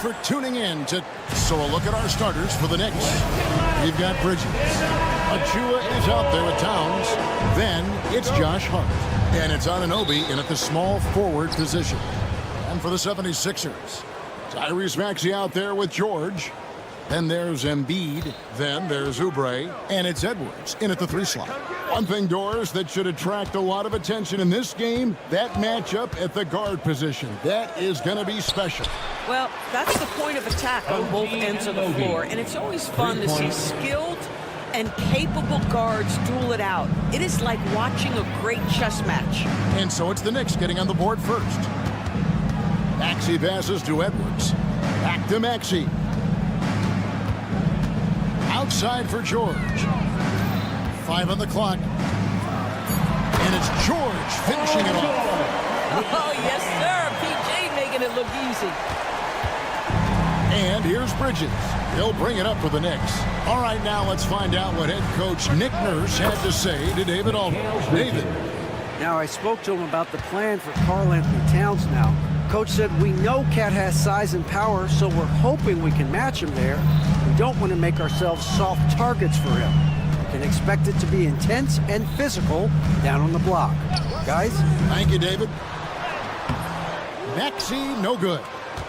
for tuning in to So a look at our starters for the Knicks. You've got Bridges. YUREMBO is out there with Towns. Then it's Josh Hart. And it's Anunoby in at the small forward position. And for the 76ers, Tyrese Maxey out there with George. Then there's Embiid. Then there's Oubre. And it's Edwards in at the 3 slot. One thing, Doris, that should attract a lot of attention in this game, that matchup at the guard position. That is going to be special. Well, that's the point of attack on both ends of the floor. And it's always fun to see skilled and capable guards duel it out. It is like watching a great chess match. And so it's the Knicks getting on the board first. Maxey passes to Edwards. Back to Maxey. Outside for George. 5 on the clock. And it's George finishing it off. Oh, yes, sir. PJ making it look easy. And here's Bridges. He'll bring it up for the Knicks. All right, now let's find out what head coach Nick Nurse had to say to David Aldridge. David. Now, I spoke to him about the plan for Karl-Anthony Towns now. Coach said, we know Cat has size and power, so we're hoping we can match him there. We don't want to make ourselves soft targets for him. We can expect it to be intense and physical down on the block. Guys? Thank you, David. Maxey, no good.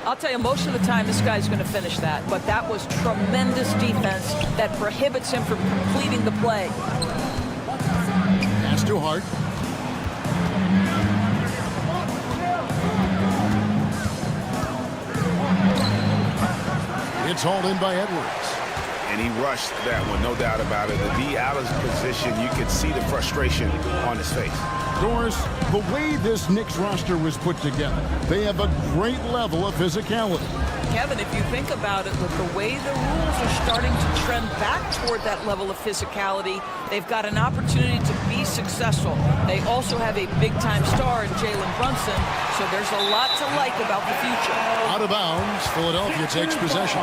I'll tell you, most of the time, this guy's going to finish that. But that was tremendous defense that prohibits him from completing the play. Pass to Hart. It's hauled in by Edwards. And he rushed that one, no doubt about it. To be out of position, you could see the frustration on his face. Doris, the way this Knicks roster was put together, they have a great level of physicality. Kevin, if you think about it, with the way the rules are starting to trend back toward that level of physicality, they've got an opportunity to be successful. They also have a big-time star in Jalen Brunson, so there's a lot to like about the future. Out of bounds, Philadelphia takes possession.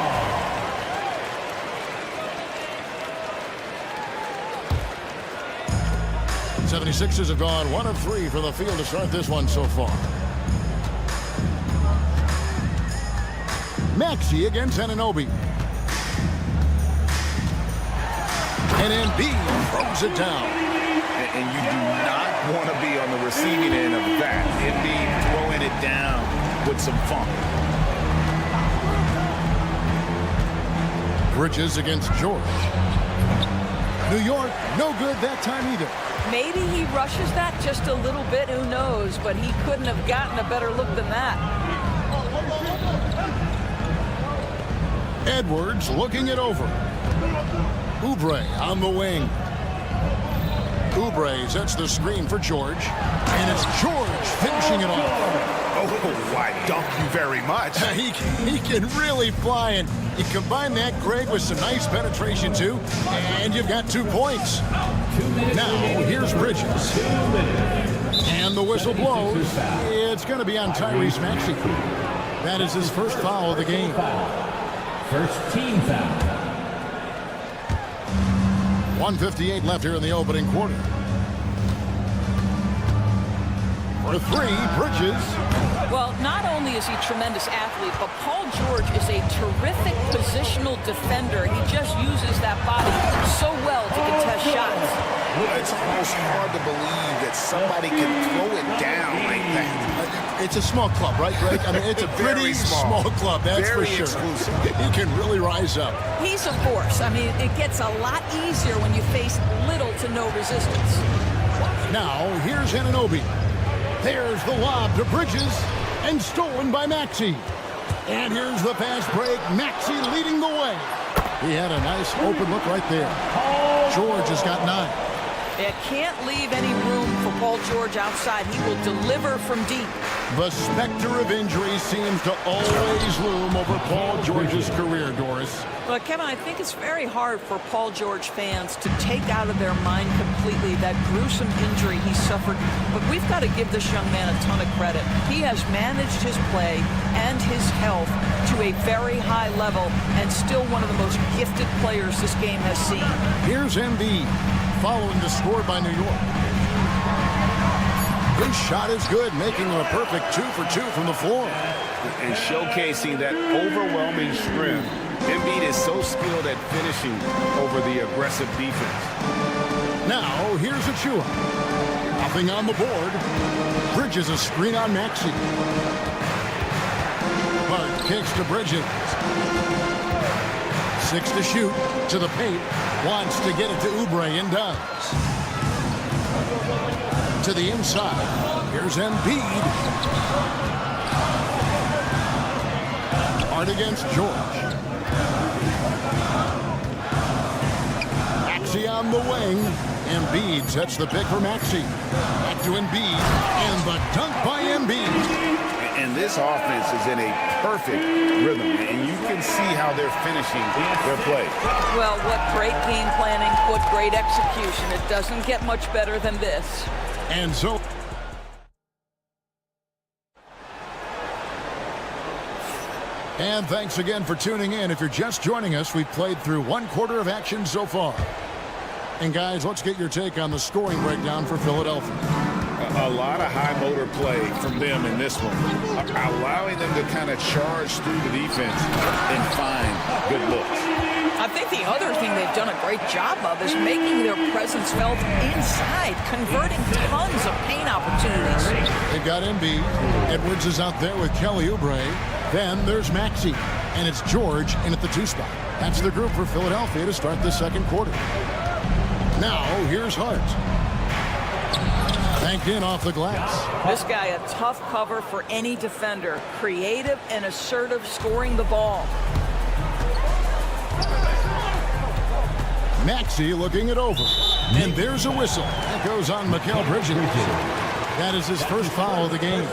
The 76ers have gone 1 of 3 from the field to start this one so far. Maxey against Anunoby. And Embiid throws it down. And you do not want to be on the receiving end of that. Embiid throwing it down with some funk. Bridges against George. New York, no good that time either. Maybe he rushes that just a little bit, who knows, but he couldn't have gotten a better look than that. Edwards looking it over. Oubre on the wing. Oubre sets the screen for George. And it's George finishing it off. Oh, why, thank you very much. He can really fly, and you combine that, Greg, with some nice penetration, too, and you've got 2 points. Now, here's Bridges. And the whistle blows. It's going to be on Tyrese Maxey. That is his first foul of the game. First team foul. 1:58 left here in the opening quarter. For 3, Bridges. Well, not only is he a tremendous athlete, but Paul George is a terrific positional defender. He just uses that body so well to contest shots. It's almost hard to believe that somebody can throw it down like that. It's a small club, right, Greg? I mean, it's a pretty small club, that's Very for sure. exclusive. He can really rise up. He's a force. I mean, it gets a lot easier when you face little to no resistance. Now, here's Anunoby. There's the lob to Bridges, and stolen by Maxey. And here's the fast break. Maxey leading the way. He had a nice open look right there. George has got 9. It can't leave any room for Paul George outside. He will deliver from deep. The specter of injury seems to always loom over Paul George's career, Doris. Well, Kevin, I think it's very hard for Paul George fans to take out of their mind completely that gruesome injury he suffered. But we've got to give this young man a ton of credit. He has managed his play and his health to a very high level, and still one of the most gifted players this game has seen. Here's Embiid, following the score by New York. His shot is good, making him a perfect 2 for 2 from the floor. and showcasing that overwhelming strength. Embiid is so skilled at finishing over the aggressive defense. Now, here's Achua. Nothing on the board. Bridges a screen on Maxey. Hart kicks to Bridges. 6 to shoot. To the paint. Wants to get it to Oubre and does. To the inside. Here's Embiid. Hart against George. Maxey on the wing. Embiid sets the pick for Maxey. Back to Embiid. And the dunk by Embiid. And this offense is in a perfect rhythm, and you can see how they're finishing their play. Well, what great game planning, what great execution. It doesn't get much better than this. And so... And thanks again for tuning in. If you're just joining us, we've played through 1/4 of action so far. And guys, let's get your take on the scoring breakdown for Philadelphia. A lot of high motor play from them in this one, allowing them to kind of charge through the defense and find good looks. I think the other thing they've done a great job of is making their presence felt inside, converting tons of paint opportunities. They've got Embiid. Edwards is out there with Kelly Oubre. Then there's Maxey. And it's George in at the 2 spot. That's the group for Philadelphia to start the second quarter. Now, here's Hart. Banked in off the glass. This guy, a tough cover for any defender. Creative and assertive scoring the ball. Maxey looking it over. And there's a whistle. That goes on Mikal Bridges. That is his first foul of the game.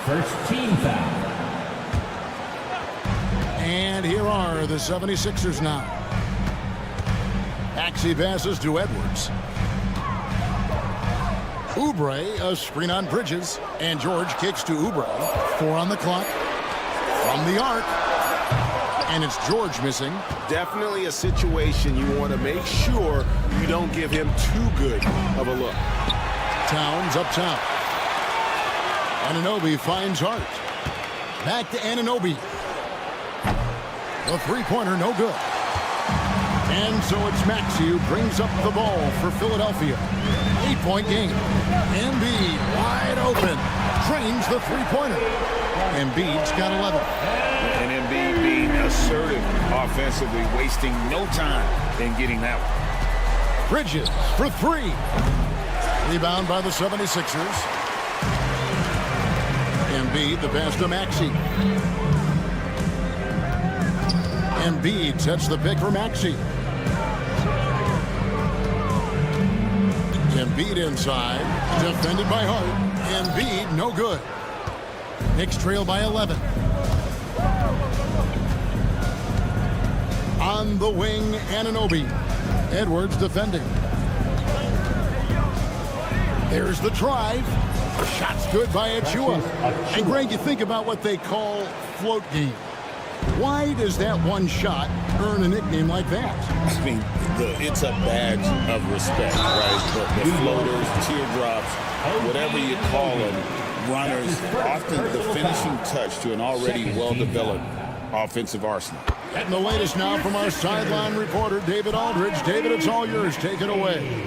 First team foul. And here are the 76ers now. Maxey passes to Edwards. Oubre, a screen on Bridges. And George kicks to Oubre. 4 on the clock. From the arc. And it's George missing. Definitely a situation you want to make sure you don't give him too good of a look. Towns up top. Anunoby finds Hart. Back to Anunoby. The three-pointer, no good. And so it's Maxey who brings up the ball for Philadelphia. 8-point game. Embiid wide open. Drains the three-pointer. Embiid's got 11. And Embiid being assertive offensively, wasting no time in getting that one. Bridges for 3. Rebound by the 76ers. Embiid, the pass to Maxey. Embiid sets the pick for Maxey. Embiid inside. Defended by Hart. Embiid, no good. Knicks trail by 11. On the wing, Anunoby. Edwards defending. There's the drive. Shot's good by Achua. And Greg, you think about what they call float game. Why does that one shot earn a nickname like that? I mean, it's a badge of respect, right? The floaters, teardrops, whatever you call them, runners, often the finishing touch to an already well-developed offensive arsenal. Getting the latest now from our sideline reporter, David Aldridge. David, it's all yours. Take it away.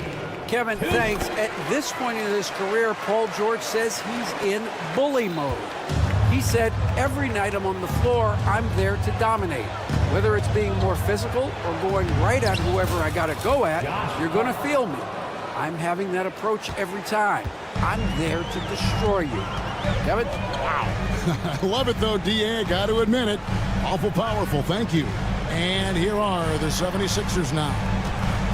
Kevin, thanks. At this point in his career, Paul George says he's in bully mode. He said, every night I'm on the floor, I'm there to dominate. Whether it's being more physical or going right at whoever I got to go at, you're going to feel me. I'm having that approach every time. I'm there to destroy you. Kevin? Wow. I love it, though, D.A. Got to admit it. Awful powerful. Thank you. And here are the 76ers now.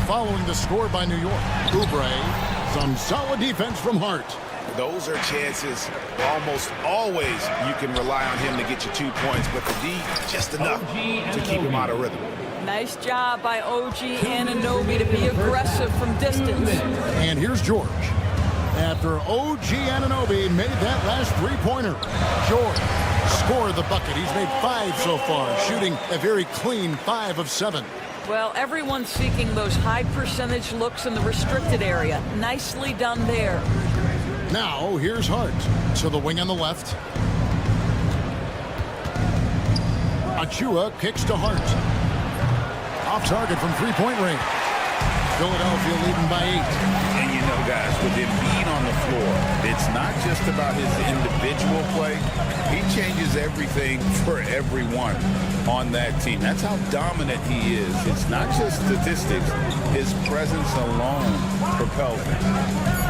Following the score by New York. Oubre, some solid defense from Hart. Those are chances almost always you can rely on him to get you 2 points, but the D, just enough to keep him out of rhythm. Nice job by OG Anunoby to be aggressive from distance. And here's George. After OG Anunoby made that last three-pointer, George scored the bucket. He's made 5 so far, shooting a very clean 5 of 7. Well, everyone's seeking those high percentage looks in the restricted area. Nicely done there. Now, here's Hart. To the wing on the left. Achua kicks to Hart. Off target from three-point range. Philadelphia leading by 8. And you know, guys, with Embiid on the floor, it's not just about his individual play. He changes everything for everyone on that team. That's how dominant he is. It's not just statistics. His presence alone propels him.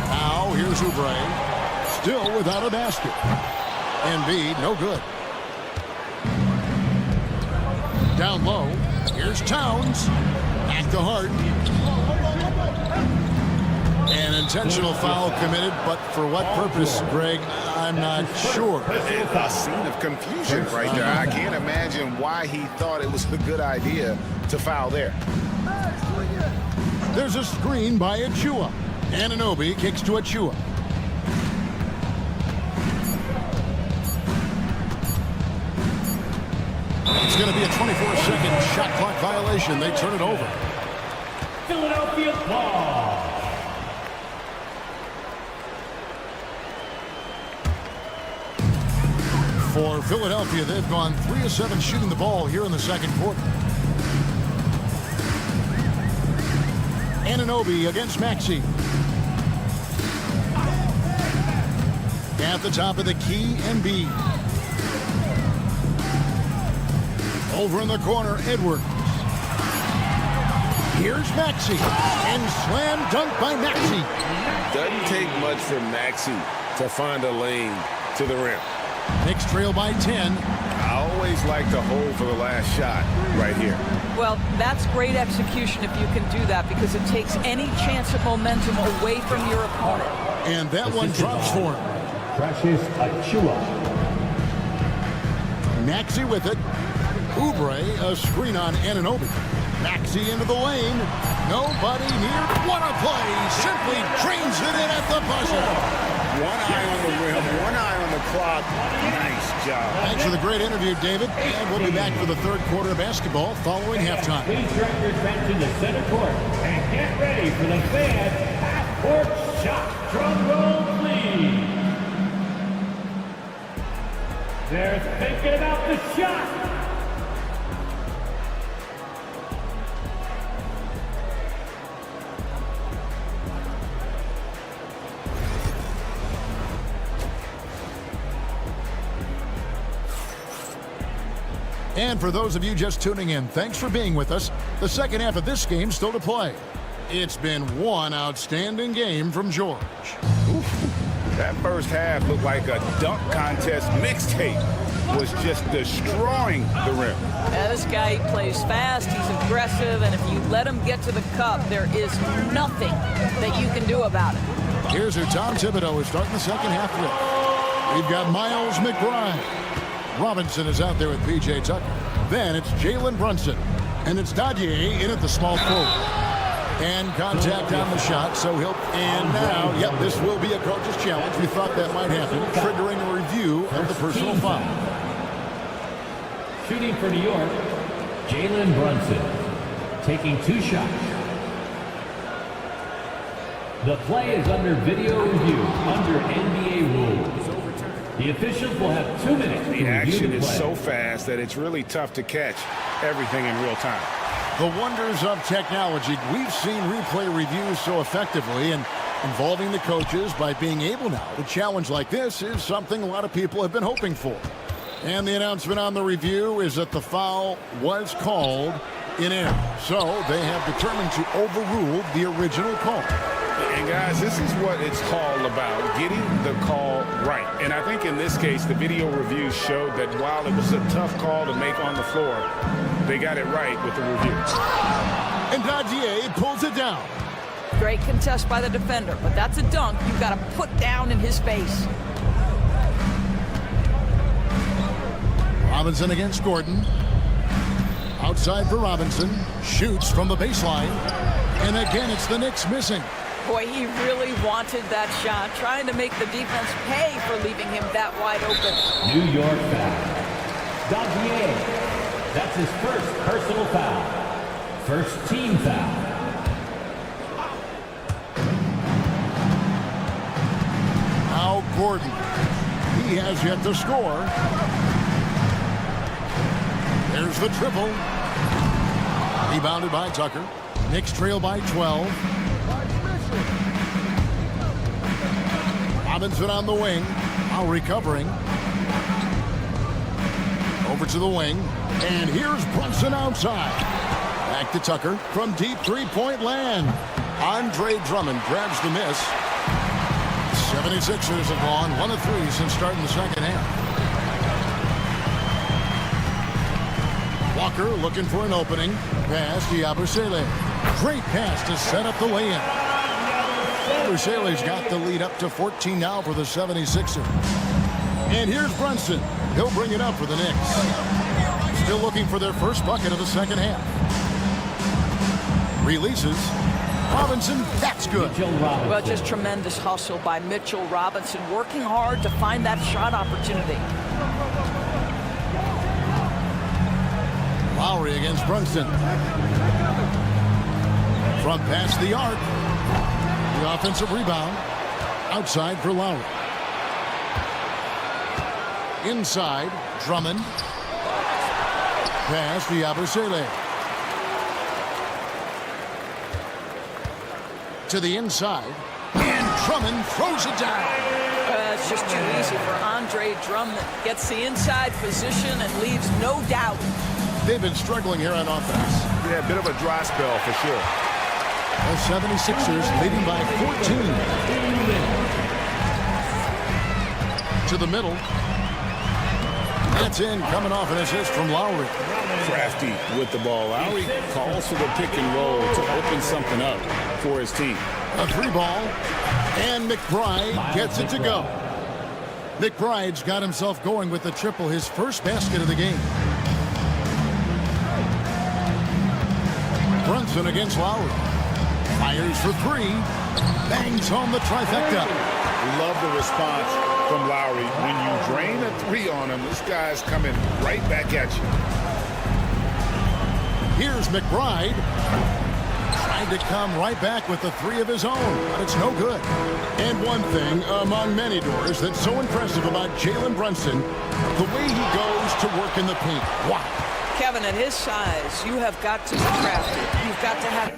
Now, here's Oubre. Still without a basket. Embiid, no good. Down low. Here's Towns. Back to Hart. An intentional foul committed, but for what purpose, Greg, I'm not sure. A scene of confusion right there. I can't imagine why he thought it was a good idea to foul there. There's a screen by Achua. Anunoby kicks to Achua. It's going to be a 24-second shot clock violation. They turn it over. Philadelphia ball. For Philadelphia, they've gone 3 of 7 shooting the ball here in the second quarter. Anunoby against Maxey. At the top of the key, Embiid. Over in the corner, Edwards. Here's Maxey. And slam dunk by Maxey. Doesn't take much for Maxey to find a lane to the rim. Knicks trail by 10. I always like to hold for the last shot right here. Well, that's great execution if you can do that, because it takes any chance of momentum away from your opponent. And that one drops for him. Precious Achua. Maxey with it. Oubre, a screen on Anunoby. Maxey into the lane. Nobody near. What a play! Simply drains it in at the buzzer. One eye on the rim, one eye on the clock. Nice job. Thanks for the great interview, David. And we'll be back for the third quarter of basketball following halftime. Please direct your attention to center court and get ready for the fans' half-court shot. Drum roll, please. They're thinking about the shot. And for those of you just tuning in, thanks for being with us. The second half of this game still to play. It's been one outstanding game from George. That first half looked like a dunk contest mixtape. Was just destroying the rim. Yeah, this guy plays fast, he's aggressive, and if you let him get to the cup, there is nothing that you can do about it. Here's who Tom Thibodeau is starting the second half with. We've got Miles McBride. Robinson is out there with P.J. Tucker. Then it's Jalen Brunson. And it's Dadier in at the small forward. And contact on the shot, so he'll... And now, yep, this will be a coach's challenge. We thought that might happen, triggering a review of the personal foul. Shooting for New York, Jalen Brunson, taking 2 shots. The play is under video review, under NBA rules. The officials will have 2 minutes to The review action the is play. so fast that it's really tough to catch everything in real time. The wonders of technology. We've seen replay reviews so effectively, and involving the coaches by being able now to challenge like this is something a lot of people have been hoping for. And the announcement on the review is that the foul was called in error. So they have determined to overrule the original call. And guys, this is what it's all about, getting the call right. And I think in this case, the video reviews showed that while it was a tough call to make on the floor, they got it right with the review. And Dadier pulls it down. Great contest by the defender, but that's a dunk you've got to put down in his face. Robinson against Gordon. Outside for Robinson. Shoots from the baseline. And again, it's the Knicks missing. Boy, he really wanted that shot, trying to make the defense pay for leaving him that wide open. New York foul. Dadier. That's his first personal foul. First team foul. Now Gordon. He has yet to score. There's Here's the triple. Rebounded by Tucker. Knicks trail by 12. Robinson on the wing. Now recovering. Over to the wing. And here's Brunson outside. Back to Tucker from deep three-point land. Andre Drummond grabs the miss. 76ers have gone 1 of 3 since starting the second half. Walker looking for an opening. Pass to Yabusele. Great pass to set up the lay-in. Yabusele's got the lead up to 14 now for the 76ers. And here's Brunson. He'll bring it up for the Knicks. Still looking for their first bucket of the second half. Releases. Robinson, that's good. Well, just tremendous hustle by Mitchell Robinson, working hard to find that shot opportunity. Lowry against Brunson. From past the arc. The offensive rebound. Outside for Lowry. Inside, Drummond. Pass to Yabusele. To the inside. And Drummond throws it down. It's just too easy for Andre Drummond. Gets the inside position and leaves no doubt. They've been struggling here on offense. Yeah, a bit of a dry spell for sure. The 76ers leading by 14. To the middle. That's in, coming off an assist from Lowry. Crafty with the ball. Lowry calls for the pick and roll to open something up for his team. A 3-ball, and McBride gets it to go. McBride's got himself going with the triple, his first basket of the game. Brunson against Lowry. Fires for 3. Bangs home the trifecta. Love the response from Lowry. When you drain a 3 on him, this guy's coming right back at you. Here's McBride. Trying to come right back with the 3 of his own, but it's no good. And one thing among many doors that's so impressive about Jalen Brunson, the way he goes to work in the paint. Wow. Kevin, at his size, you have got to be crafty. You've got to have...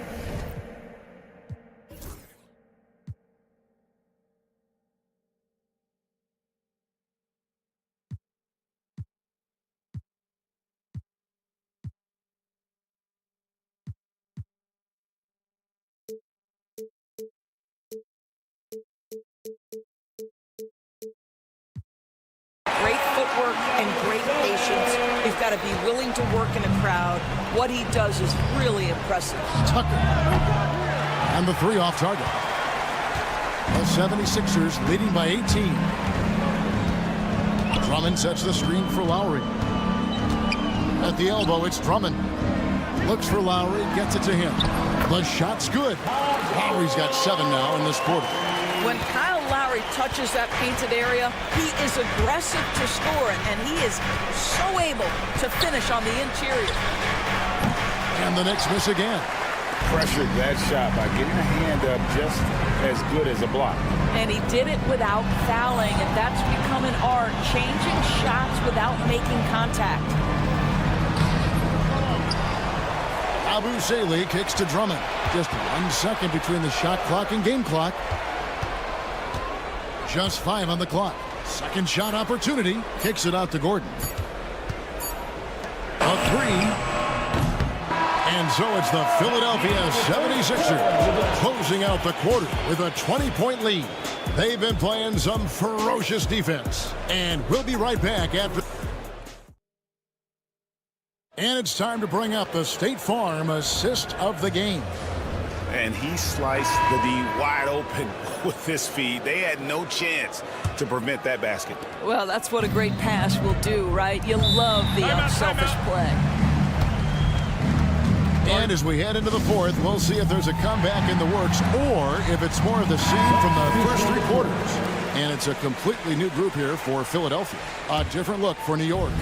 Great footwork and great patience. You've got to be willing to work in a crowd. What he does is really impressive. Tucker. And the 3 off target. The 76ers leading by 18. Drummond sets the screen for Lowry. At the elbow, it's Drummond. Looks for Lowry, gets it to him. The shot's good. Lowry's got 7 now in this quarter. When Kyle Lowry touches that painted area, he is aggressive to score, and he is so able to finish on the interior. And the Knicks miss again. Pressured that shot by getting a hand up just as good as a block. And he did it without fouling, and that's become an art, changing shots without making contact. Yabusele kicks to Drummond. Just 1 second between the shot clock and game clock. Just 5 on the clock. Second shot opportunity. Kicks it out to Gordon. A 3. And so it's the Philadelphia 76ers closing out the quarter with a 20-point lead. They've been playing some ferocious defense. And we'll be right back after. And it's time to bring up the State Farm assist of the game. And he sliced the D wide open with his feet. They had no chance to prevent that basket. Well, that's what a great pass will do, right? You love the unselfish play. And as we head into the 4th, we'll see if there's a comeback in the works or if it's more of the same from the first 3 quarters. And it's a completely new group here for Philadelphia. A different look for New York.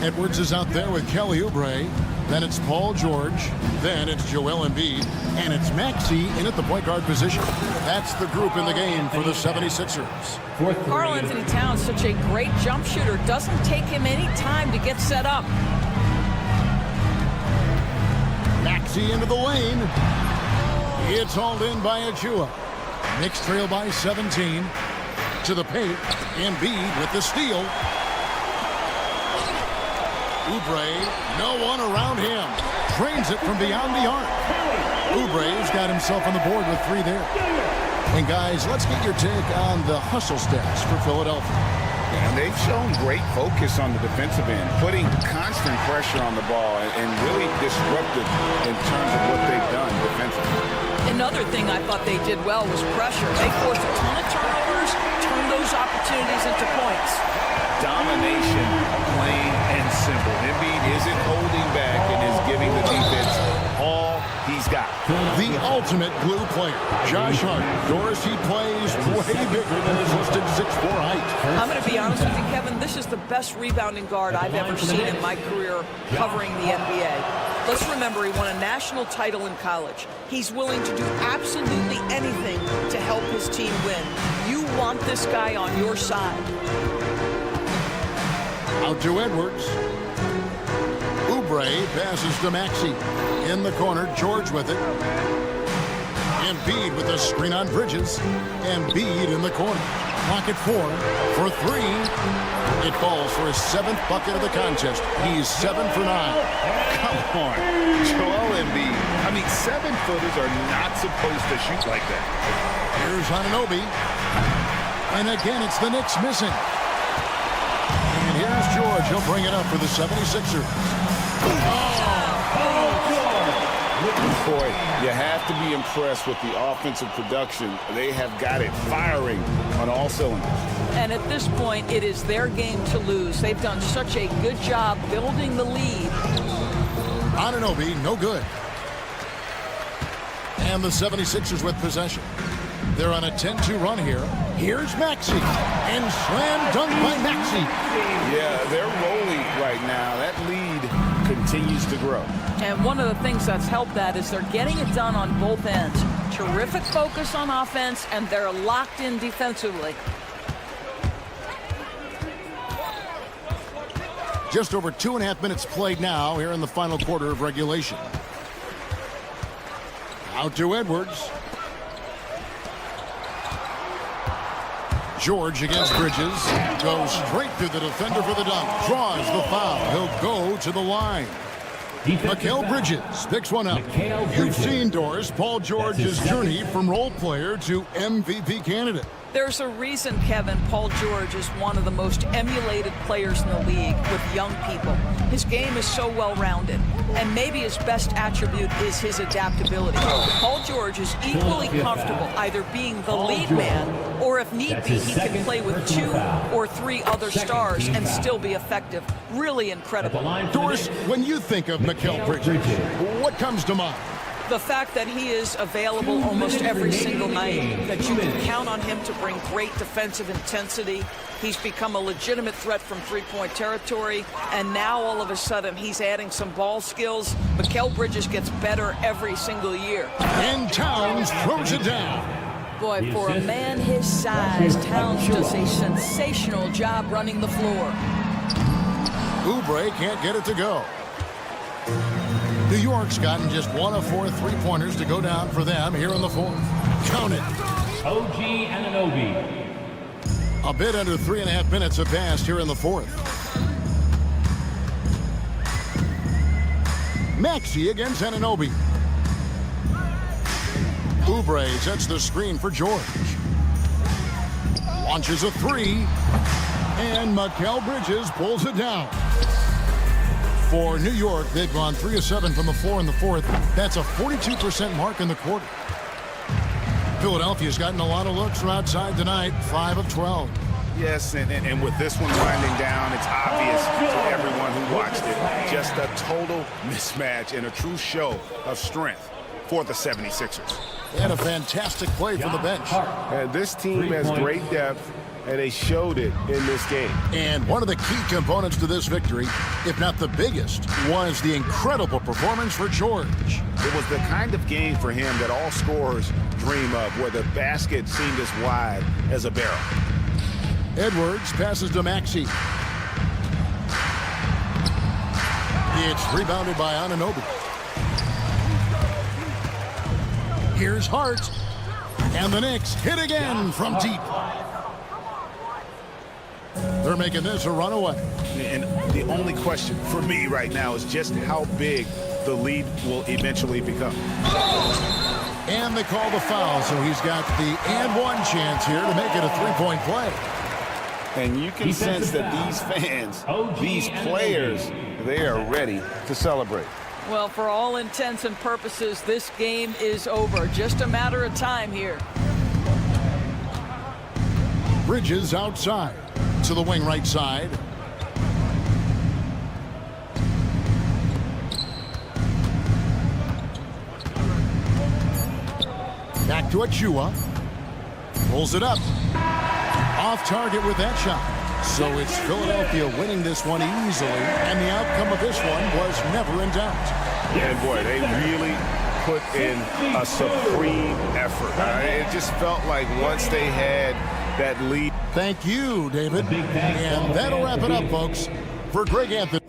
Edwards is out there with Kelly Oubre. Then it's Paul George. Then it's Joel Embiid. And it's Maxey in at the point guard position. That's the group in the game for the 76ers. Karl Anthony Towns, such a great jump shooter. Doesn't take him any time to get set up. Maxey into the lane. It's hauled in by Achua. Knicks trail by 17. To the paint. Embiid with the steal. Oubre, no one around him. Trains it from beyond the arc. Oubre's got himself on the board with 3 there. And guys, let's get your take on the hustle stats for Philadelphia. And they've shown great focus on the defensive end, putting constant pressure on the ball and really disruptive in terms of what they've done defensively. Another thing I thought they did well was pressure. They forced a ton of turnovers, turned those opportunities into points. Domination, plain and simple. Embiid isn't holding back and is giving the defense all he's got. The ultimate glue player, Josh Hart. Doris, he plays way bigger than his listed 6'4" height. I'm going to be honest with you, Kevin. This is the best rebounding guard I've ever seen in my career covering the NBA. Let's remember, he won a national title in college. He's willing to do absolutely anything to help his team win. You want this guy on your side. Out to Edwards. Oubre passes to Maxey. In the corner, George with it. Embiid with a screen on Bridges. Embiid in the corner. Pocket 4 for 3. It falls for his 7th bucket of the contest. He's 7 for 9. Come on, Joel Embiid. I mean, 7-footers are not supposed to shoot like that. Here's Anunoby. And again, it's the Knicks missing. And here's George. He'll bring it up for the 76ers. Boy, you have to be impressed with the offensive production. They have got it firing on all cylinders. And at this point, it is their game to lose. They've done such a good job building the lead. Anunoby, no good. And the 76ers with possession. They're on a 10-2 run here. Here's Maxey. And slam dunk by Maxey. Yeah, they're rolling right now. That lead continues to grow. And one of the things that's helped that is they're getting it done on both ends. Terrific focus on offense, and they're locked in defensively. Just over 2.5 minutes played now here in the final quarter of regulation. Out to Edwards. George against Bridges. Goes straight through the defender for the dunk. Draws the foul. He'll go to the line. Mikal Bridges picks one up. You've seen, Doris, Paul George's journey from role player to MVP candidate. There's a reason, Kevin, Paul George is one of the most emulated players in the league with young people. His game is so well-rounded, and maybe his best attribute is his adaptability. Paul George is equally comfortable either being the lead man, or if need be, he can play with 2 or 3 other stars and still be effective. Really incredible. Doris, when you think of Mikal Bridges, what comes to mind? The fact that he is available almost every single night, that you can count on him to bring great defensive intensity. He's become a legitimate threat from three-point territory, and now all of a sudden he's adding some ball skills. Mikal Bridges gets better every single year. And Towns throws it down. Boy, for a man his size, Towns does a sensational job running the floor. Oubre can't get it to go. New York's gotten just 1 of 4 3-pointers to go down for them here in the 4th. Count it. OG Anunoby. A bit under 3.5 minutes have passed here in the 4th. Maxey against Anunoby. Oubre sets the screen for George. Launches a 3. And Mikal Bridges pulls it down. For New York, they've gone 3 of 7 from the floor in the 4th. That's a 42% mark in the quarter. Philadelphia's gotten a lot of looks from outside tonight, 5 of 12. Yes, and with this one winding down, it's obvious to everyone who watched it. Just a total mismatch and a true show of strength for the 76ers. They had a fantastic play from the bench. This team has great depth, and they showed it in this game. And one of the key components to this victory, if not the biggest, was the incredible performance for George. It was the kind of game for him that all scorers dream of, where the basket seemed as wide as a barrel. Edwards passes to Maxey. It's rebounded by Anunoby. Here's Hart. And the Knicks hit again from deep. They're making this a runaway. And the only question for me right now is just how big the lead will eventually become. And they call the foul, so he's got the and one chance here to make it a three-point play. And you can sense that these fans, these players, they are ready to celebrate. Well, for all intents and purposes, this game is over. Just a matter of time here. Bridges outside to the wing right side. Back to Achua. Pulls it up. Off target with that shot. So it's Philadelphia winning this one easily, and the outcome of this one was never in doubt. And boy, they really put in a supreme effort. It just felt like once they had that lead. Thank you, David. And that'll wrap it up, folks. For Greg Anthony.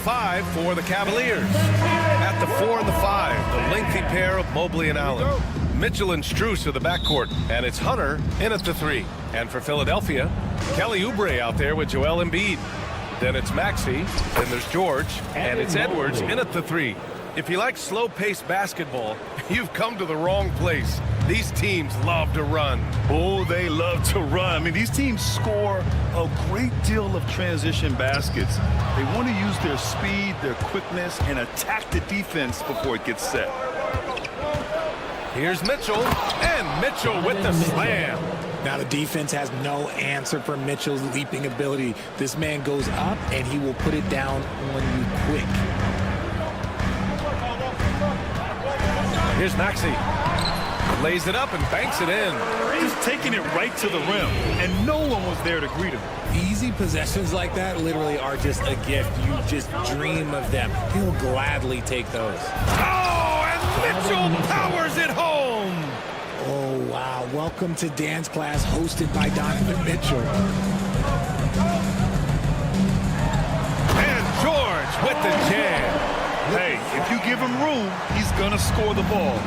5 for the Cavaliers. At the 4 and the 5, the lengthy pair of Mobley and Allen. Mitchell and Strus are the backcourt, and it's Hunter in at the 3. And for Philadelphia, Kelly Oubre out there with Joel Embiid. Then it's Maxey, then there's George, and it's Edwards in at the 3. If you like slow-paced basketball, you've come to the wrong place. These teams love to run. Oh, they love to run. I mean, these teams score a great deal of transition baskets. They want to use their speed, their quickness, and attack the defense before it gets set. Here's Mitchell, and Mitchell with the slam. Now the defense has no answer for Mitchell's leaping ability. This man goes up, and he will put it down on you quick. Here's Maxey. Lays it up and banks it in. Just taking it right to the rim, and no one was there to greet him. Easy possessions like that literally are just a gift. You just dream of them. He'll gladly take those. Oh, and Mitchell powers it home. Oh, wow. Welcome to dance class hosted by Donovan Mitchell. And George with the jam. Hey, if you give him room, he's going to score the ball.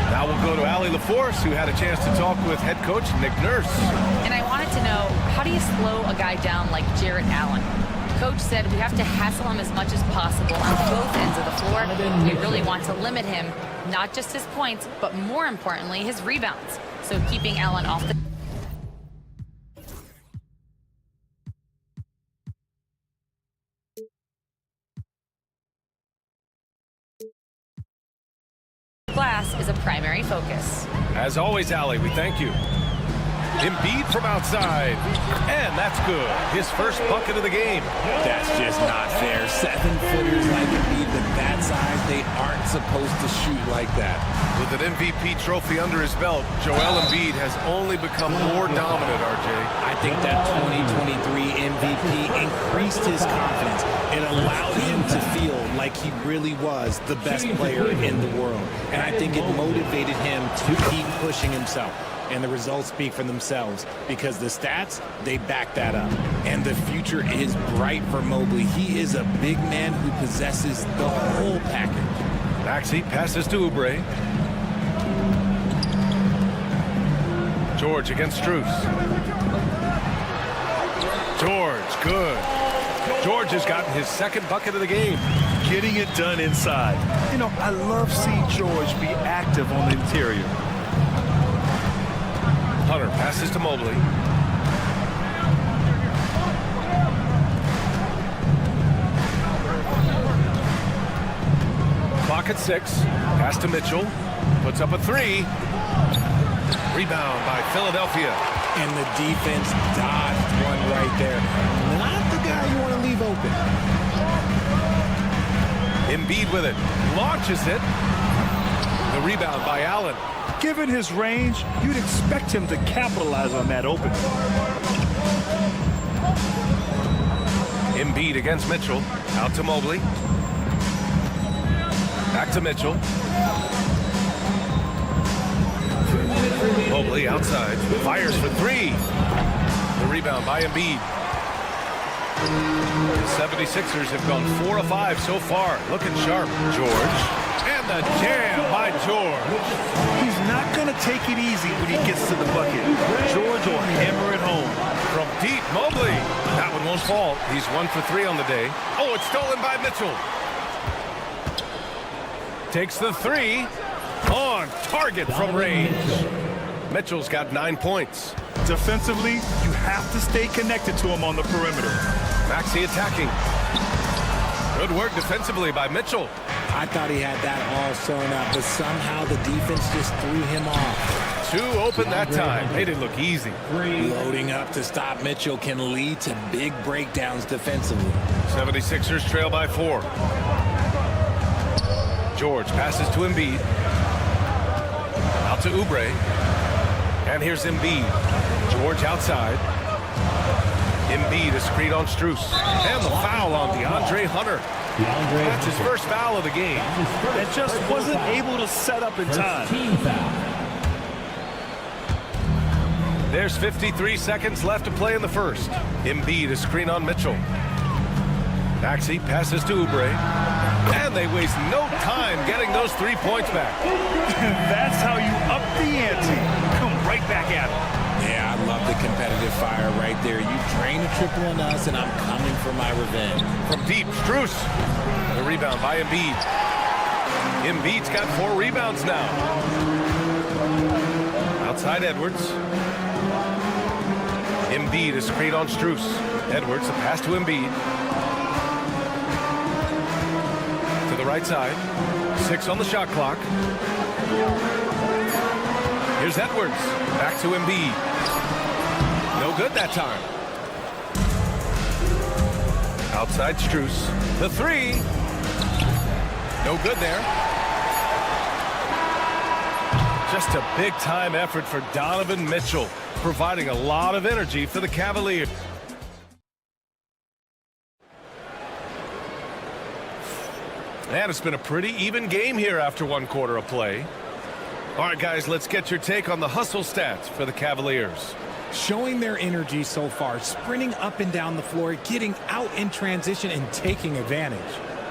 Now we'll go to Allie LaForce, who had a chance to talk with head coach Nick Nurse. And I wanted to know, how do you slow a guy down like Jarrett Allen? Coach said we have to hassle him as much as possible on both ends of the floor. We really want to limit him, not just his points, but more importantly, his rebounds. So keeping Allen off the glass is a primary focus. As always, Allie, we thank you. Embiid from outside, and that's good. His first bucket of the game. That's just not fair. 7-footers like Embiid with that size, they aren't supposed to shoot like that. With an MVP trophy under his belt, Joel Embiid has only become more dominant, RJ. I think that 2023 MVP increased his confidence. It allowed him to feel like he really was the best player in the world. And I think it motivated him to keep pushing himself. And the results speak for themselves because the stats, they back that up. And the future is bright for Mobley. He is a big man who possesses the whole package. Maxey passes to Oubre. George against Strus. George, good. George has gotten his second bucket of the game. Getting it done inside. You know, I love seeing George be active on the interior. Hunter passes to Mobley. Clock at 6. Pass to Mitchell. Puts up a 3. Rebound by Philadelphia. And the defense dodged one right there. Not the guy you want to leave open. Embiid with it. Launches it. The rebound by Allen. Given his range, you'd expect him to capitalize on that opening. Embiid against Mitchell. Out to Mobley. Back to Mitchell. Mobley outside. Fires for 3. The rebound by Embiid. The 76ers have gone 4 of 5 so far. Looking sharp. George. And the jam by George. He's not going to take it easy when he gets to the bucket. George will hammer it home. From deep, Mobley. That one won't fall. He's 1 for 3 on the day. Oh, it's stolen by Mitchell. Takes the 3. On target from range. Mitchell's got 9 points. Defensively, you have to stay connected to him on the perimeter. Maxey attacking. Good work defensively by Mitchell. I thought he had that all sewn up, but somehow the defense just threw him off. 2 open that time. Made it look easy. Loading up to stop Mitchell can lead to big breakdowns defensively. 76ers trail by 4. George passes to Embiid. Out to Oubre. And here's Embiid. George outside. Embiid a screen on Strus. And the foul on DeAndre Hunter. That's his first foul of the game. That just wasn't able to set up in time. There's 53 seconds left to play in the first. Embiid a screen on Mitchell. Maxey passes to Oubre. And they waste no time getting those 3 points back. That's how you up the ante. Come right back at him. Yeah, I love the competitive fire right there. You drain a triple on us, and I'm coming for my revenge. From deep, Strus. The rebound by Embiid. Embiid's got 4 rebounds now. Outside Edwards. Embiid a screen on Strus. Edwards, a pass to Embiid. To the right side. 6 on the shot clock. Here's Edwards. Back to Embiid. No good that time. Outside Strus. The three. No good there. Just a big-time effort for Donovan Mitchell, providing a lot of energy for the Cavaliers. And it's been a pretty even game here after 1 quarter of play. All right, guys, let's get your take on the hustle stats for the Cavaliers. Showing their energy so far, sprinting up and down the floor, getting out in transition and taking advantage.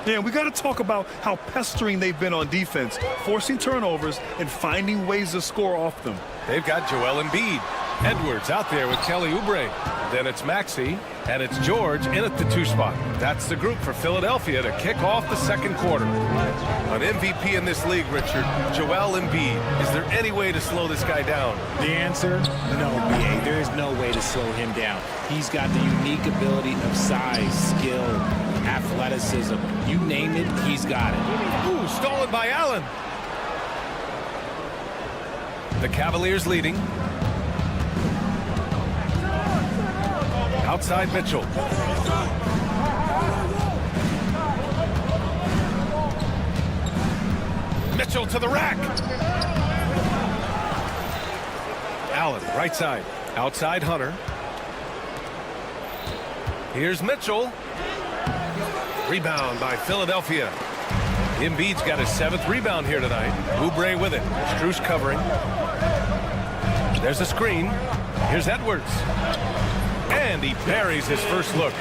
Yeah, we got to talk about how pestering they've been on defense, forcing turnovers and finding ways to score off them. They've got Joel Embiid. Edwards out there with Kelly Oubre. Then it's Maxey, and it's George in at the 2 spot. That's the group for Philadelphia to kick off the 2nd quarter. An MVP in this league, Richard, Joel Embiid. Is there any way to slow this guy down? The answer, no, BA. There is no way to slow him down. He's got the unique ability of size, skill, athleticism. You name it, he's got it. Ooh, stolen by Allen. The Cavaliers leading. Outside Mitchell. Mitchell to the rack. Allen, right side. Outside Hunter. Here's Mitchell. Rebound by Philadelphia. Embiid's got his 7th rebound here tonight. Oubre with it. Strus covering. There's a screen. Here's Edwards. And he buries his first look.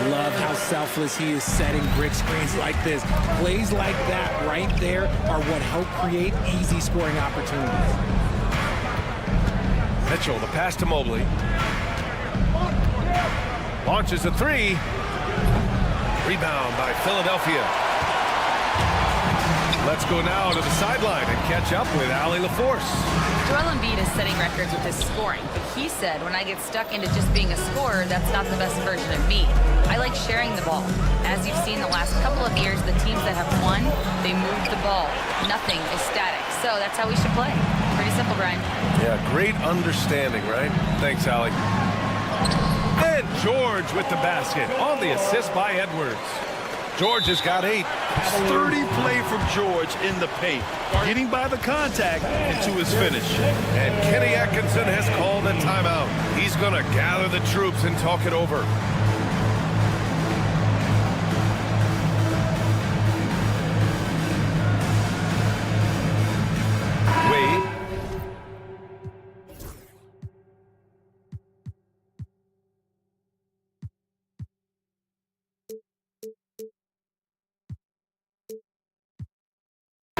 Love how selfless he is setting brick screens like this. Plays like that right there are what help create easy scoring opportunities. Mitchell, the pass to Mobley. Launches a 3. Rebound by Philadelphia. Let's go now to the sideline and catch up with Allie LaForce. Joel Embiid is setting records with his scoring, but he said, when I get stuck into just being a scorer, that's not the best version of me. I like sharing the ball. As you've seen the last couple of years, the teams that have won, they move the ball. Nothing is static. So that's how we should play. Pretty simple, Brian. Yeah, great understanding, right? Thanks, Allie. And George with the basket on the assist by Edwards. George has got 8. Sturdy play from George in the paint, getting by the contact and to his finish. And Kenny Atkinson has called a timeout. He's going to gather the troops and talk it over. Wade.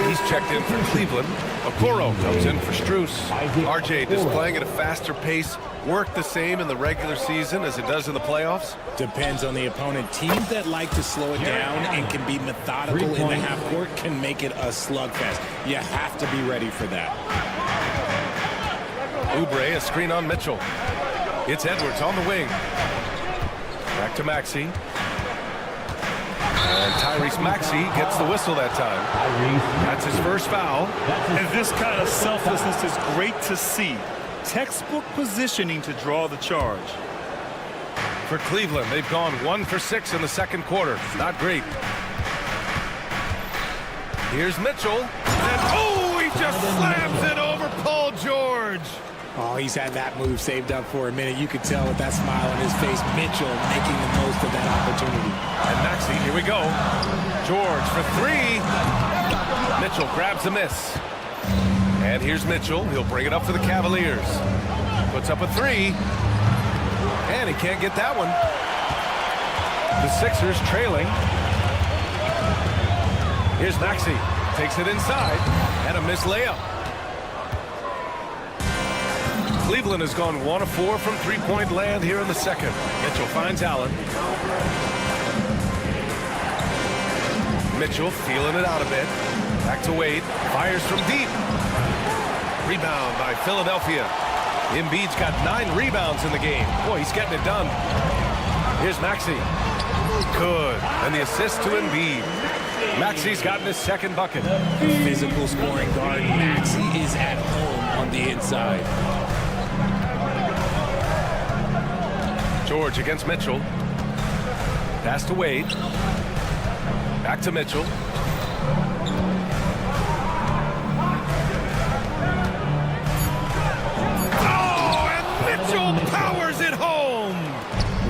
He's checked in for Cleveland. Okoro comes in for Strus. RJ displaying at a faster pace. Work the same in the regular season as it does in the playoffs? Depends on the opponent. Teams that like to slow it down and can be methodical in the half court can make it a slugfest. You have to be ready for that. Oubre, a screen on Mitchell. It's Edwards on the wing. Back to Maxey. And Tyrese Maxey gets the whistle that time. That's his first foul. And this kind of selflessness is great to see. Textbook positioning to draw the charge. For Cleveland, they've gone 1 for 6 in the 2nd quarter. Not great. Here's Mitchell. And oh, he just slams it over Paul George. Oh, he's had that move saved up for a minute. You could tell with that smile on his face, Mitchell making the most of that opportunity. And Maxey, here we go. George for 3. Mitchell grabs the miss. And here's Mitchell. He'll bring it up for the Cavaliers. Puts up a 3. And he can't get that one. The Sixers trailing. Here's Maxey. Takes it inside. And a missed layup. Cleveland has gone 1 of 4 from three-point land here in the 2nd. Mitchell finds Allen. Mitchell feeling it out a bit. Back to Wade. Fires from deep. Rebound by Philadelphia. Embiid's got 9 rebounds in the game. Boy, he's getting it done. Here's Maxey. Good. And the assist to Embiid. Maxey's gotten his 2nd bucket. Physical scoring guard. Maxey is at home on the inside. George against Mitchell. Pass to Wade. Back to Mitchell. Oh, and Mitchell powers it home.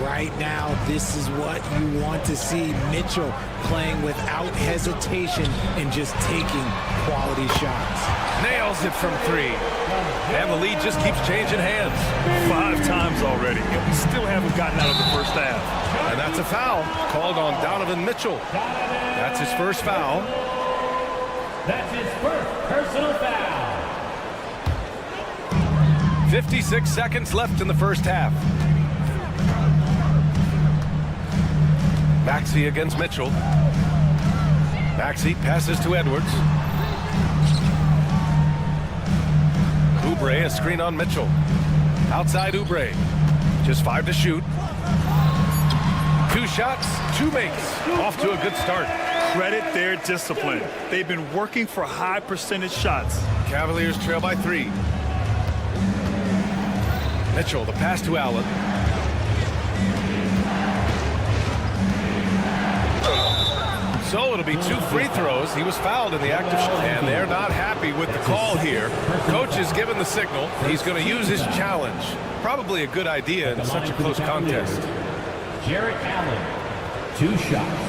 Right now, this is what you want to see. Mitchell playing without hesitation and just taking quality shots. Nails it from 3. And the lead just keeps changing hands. 5 times already, and we still haven't gotten out of the first half. And that's a foul called on Donovan Mitchell. That's his first foul. That's his first personal foul. 56 seconds left in the first half. Maxey against Mitchell. Maxey passes to Edwards. Oubre, a screen on Mitchell. Outside Oubre. Just 5 to shoot. 2 shots, 2 makes. Off to a good start. Credit their discipline. They've been working for high percentage shots. Cavaliers trail by 3. Mitchell, the pass to Allen. So it'll be 2 free throws. He was fouled in the act of shooting. And they're not happy with the call here. Coach has given the signal. He's going to use his challenge. Probably a good idea in such a close contest. Jarrett Allen, 2 shots.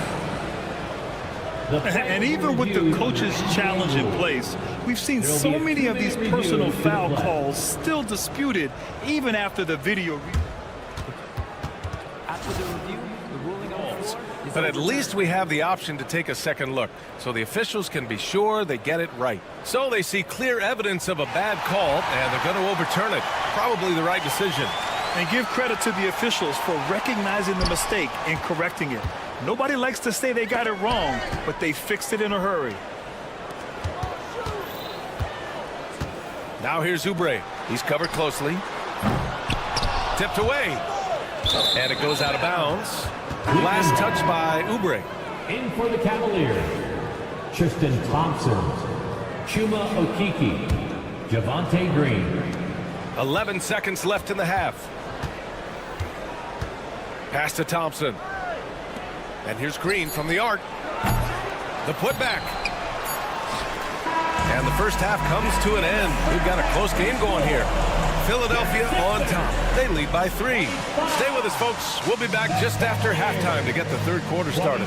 And even with the coach's challenge in place, we've seen so many of these personal foul calls still disputed even after the video. After the review, the ruling on the floor is But at least we have the option to take a second look, so the officials can be sure they get it right. So they see clear evidence of a bad call, and they're going to overturn it. Probably the right decision. And give credit to the officials for recognizing the mistake and correcting it. Nobody likes to say they got it wrong, but they fixed it in a hurry. Now here's Oubre. He's covered closely. Tipped away. And it goes out of bounds. Last touch by Oubre. In for the Cavaliers, Tristan Thompson, Chuma Okeke, Javonte Green. 11 seconds left in the half. Pass to Thompson. And here's Green from the arc. The putback. And the first half comes to an end. We've got a close game going here. Philadelphia on top. They lead by 3. Stay with us, folks. We'll be back just after halftime to get the third quarter started.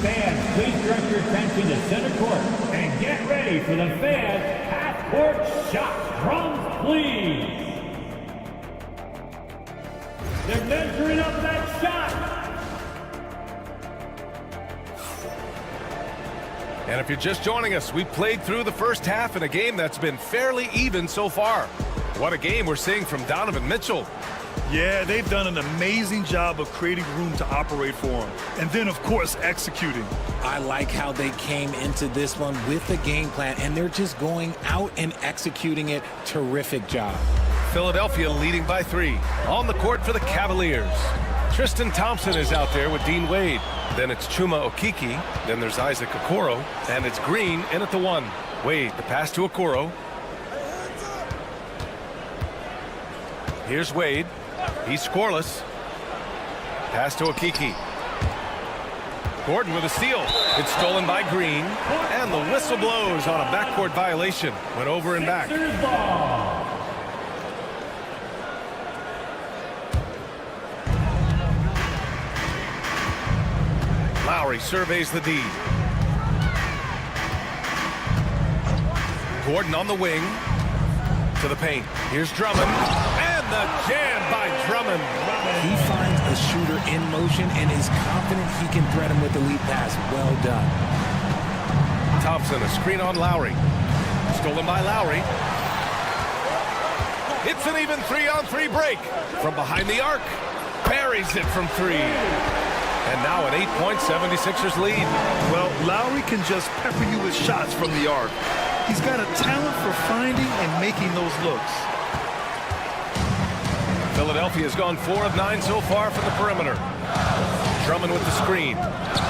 Fans, please direct your attention to center court and get ready for the fans half-court shot. Drums, please. They're measuring up that shot. And if you're just joining us, we played through the first half in a game that's been fairly even so far. What a game we're seeing from Donovan Mitchell. Yeah, they've done an amazing job of creating room to operate for him. And then, of course, executing. I like how they came into this one with a game plan, and they're just going out and executing it. Terrific job. Philadelphia leading by 3. On the court for the Cavaliers. Tristan Thompson is out there with Dean Wade. Then it's Chuma Okeke. Then there's Isaac Okoro. And it's Green in at the 1. Wade, the pass to Okoro. Here's Wade. He's scoreless. Pass to Okeke. Gordon with a steal. It's stolen by Green. And the whistle blows on a backcourt violation. Went over and back. Lowry surveys the D. Gordon on the wing. To the paint. Here's Drummond. And the jam by Drummond. He finds a shooter in motion and is confident he can thread him with the lead pass. Well done. Thompson, a screen on Lowry. Stolen by Lowry. It's an even 3-on-3 break. From behind the arc. Parries it from 3. And now an 8-point 76ers lead. Well, Lowry can just pepper you with shots from the arc. He's got a talent for finding and making those looks. Philadelphia's gone 4 of 9 so far from the perimeter. Drummond with the screen.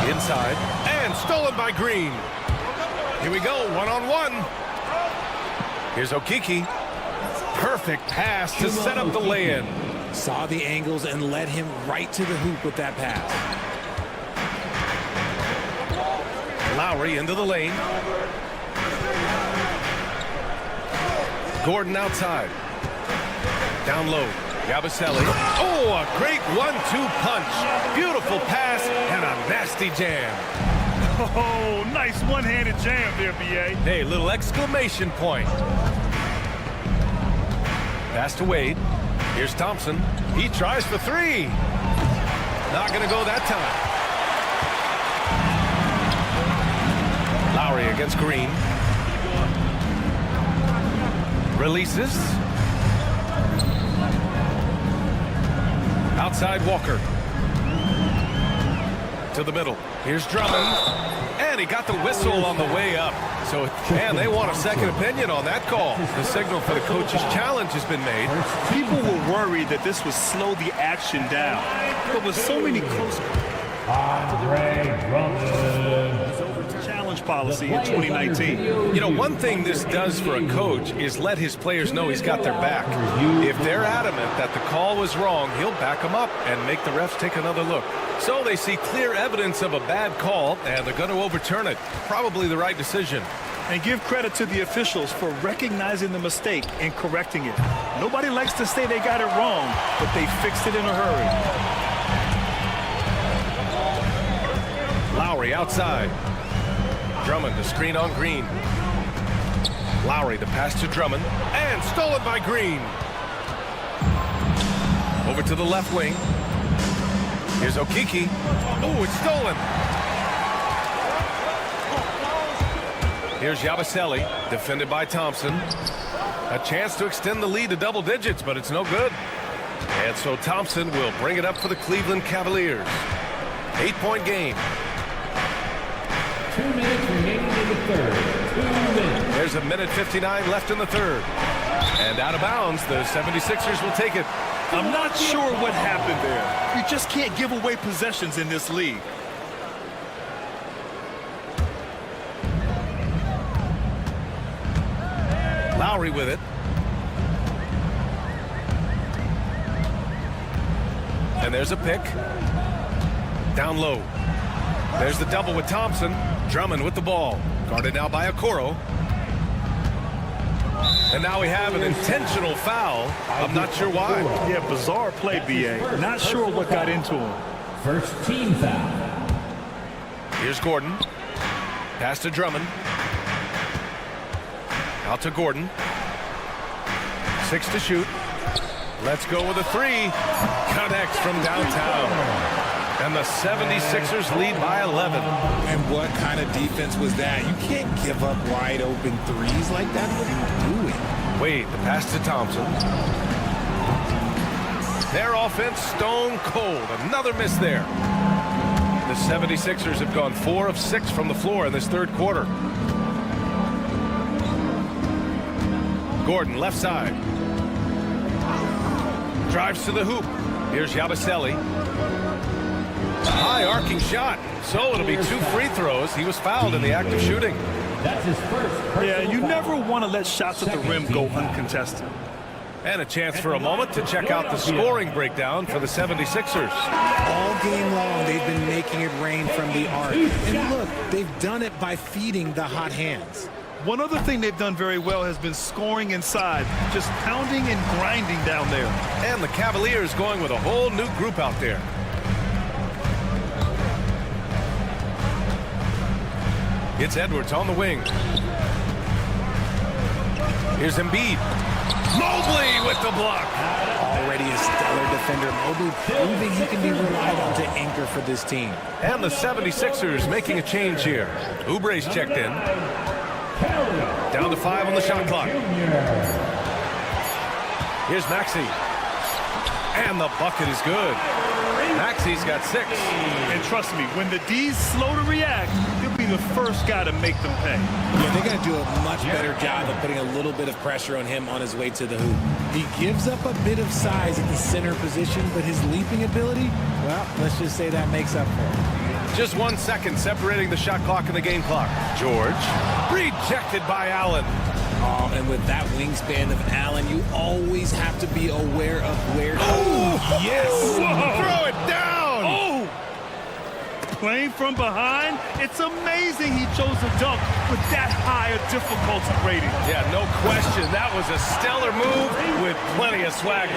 Inside. And stolen by Green. Here we go, 1-on-1. Here's Okiki. Perfect pass to set up the lay-in. Saw the angles and led him right to the hoop with that pass. Lowry into the lane. Gordon outside. Down low. Yabusele. Oh, a great 1-2 punch. Beautiful pass and a nasty jam. Oh, nice one-handed jam there, B.A. Hey, little exclamation point. Pass to Wade. Here's Thompson. He tries for three. Not going to go that time. Lowry against Green. Releases. Outside Walker. To the middle. Here's Drummond. And he got the whistle on the way up. So, man, they want a second opinion on that call. The signal for the coach's challenge has been made. People were worried that this would slow the action down. But with so many close... challenge policy in 2019. You know, one thing this does for a coach is let his players know he's got their back. If they're adamant that the call was wrong, he'll back them up and make the refs take another look. So they see clear evidence of a bad call, and they're going to overturn it. Probably the right decision. And give credit to the officials for recognizing the mistake and correcting it. Nobody likes to say they got it wrong, but they fixed it in a hurry. Lowry outside. Drummond to screen on Green. Lowry the pass to Drummond. And stolen by Green. Over to the left wing. Here's Okiki. Oh, it's stolen. Here's Yabusele, defended by Thompson. A chance to extend the lead to double digits, but it's no good. And so Thompson will bring it up for the Cleveland Cavaliers. 8-point game. 2 minutes remaining in the third. 2 minutes. There's a minute 59 left in the third. And out of bounds, the 76ers will take it. I'm not sure what happened there. You just can't give away possessions in this league. Lowry with it. And there's a pick. Down low. There's the double with Thompson. Drummond with the ball. Guarded now by Okoro. And now we have an intentional foul. I'm not sure why. Yeah, bizarre play, B.A. Not sure what got into him. First team foul. Here's Gordon. Pass to Drummond. Out to Gordon. 6 to shoot. Let's go with a 3. Connects from downtown. And the 76ers lead by 11. And what kind of defense was that? You can't give up wide open threes like that. What are you doing? Wade, the pass to Thompson. Their offense stone cold. Another miss there. The 76ers have gone 4 of 6 from the floor in this third quarter. Gordon, left side. Drives to the hoop. Here's Yabusele. High arcing shot. So it'll be 2 free throws. He was fouled in the act of shooting. That's his first. Yeah, you never want to let shots at the rim go uncontested. And a chance for a moment to check out the scoring breakdown for the 76ers. All game long, they've been making it rain from the arc. And look, they've done it by feeding the hot hands. One other thing they've done very well has been scoring inside, just pounding and grinding down there. And the Cavaliers going with a whole new group out there. It's Edwards on the wing. Here's Embiid. Mobley with the block. Already a stellar defender, Mobley proving he can be relied on to anchor for this team. And the 76ers making a change here. Oubre's checked in. Down to 5 on the shot clock. Here's Maxey. And the bucket is good. Maxey's got 6. And trust me, when the D's slow to react, he'll be the first guy to make them pay. Yeah, they got to do a much better job of putting a little bit of pressure on him on his way to the hoop. He gives up a bit of size at the center position, but his leaping ability, well, let's just say that makes up for it. Just 1 second separating the shot clock and the game clock. George, rejected by Allen. Oh, and with that wingspan of Allen, you always have to be aware of where... Oh, Yes! whoa. Throw it down! Oh! Playing from behind, it's amazing he chose a dunk with that high a difficulty rating. Yeah, no question. That was a stellar move with plenty of swagger.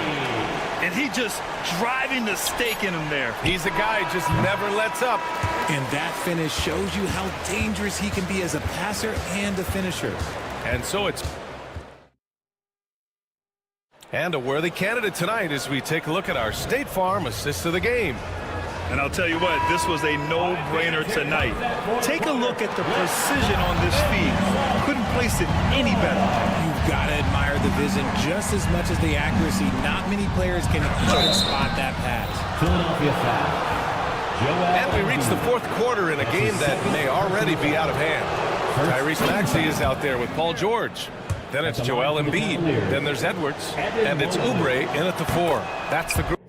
And he just driving the stake in him there. He's a guy who just never lets up. And that finish shows you how dangerous he can be as a passer and a finisher. And so it's... And a worthy candidate tonight as we take a look at our State Farm assist of the game. And I'll tell you what, this was a no-brainer tonight. Take a look at the precision on this feed. Couldn't place it any better. You've got to admire the vision just as much as the accuracy. Not many players can even spot that pass. Philadelphia foul. And we reach the fourth quarter in a game that may already be out of hand. Tyrese Maxey is out there with Paul George. Then it's Joel Embiid. Then there's Edwards. And it's Oubre in at the 4. That's the group.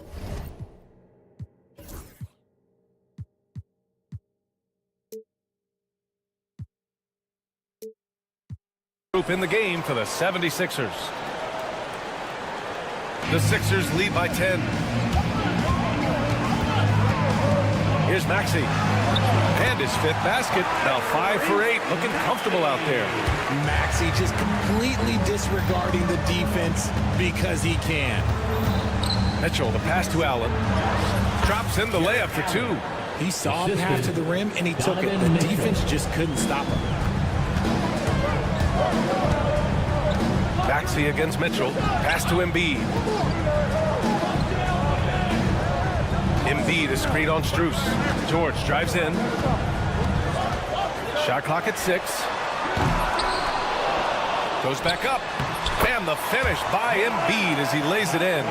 In the game for the 76ers. The Sixers lead by 10. Here's Maxey. And his 5th basket. Now 5 for 8. Looking comfortable out there. Maxey just completely disregarding the defense because he can. Mitchell, the pass to Allen. Drops in the layup for 2. He saw a path to the rim and he took it. The defense just couldn't stop him. Maxey against Mitchell. Pass to Embiid. Embiid is screen on Strus. George drives in. Shot clock at 6. Goes back up. And the finish by Embiid as he lays it in.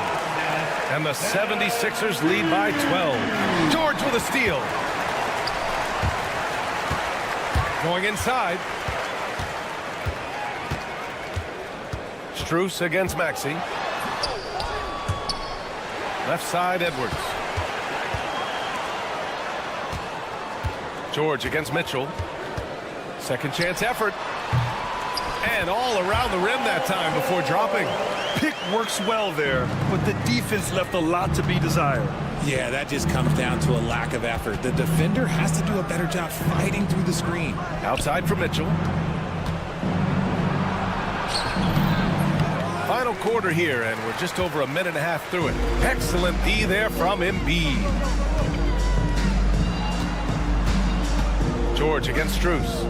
And the 76ers lead by 12. George with a steal. Going inside. Strus against Maxey. Left side, Edwards. George against Mitchell. Second chance effort. And all around the rim that time before dropping. Pick works well there, but the defense left a lot to be desired. Yeah, that just comes down to a lack of effort. The defender has to do a better job fighting through the screen. Outside for Mitchell. Final quarter here, and we're just over a minute and a half through it. Excellent D there from Embiid. George against Strus.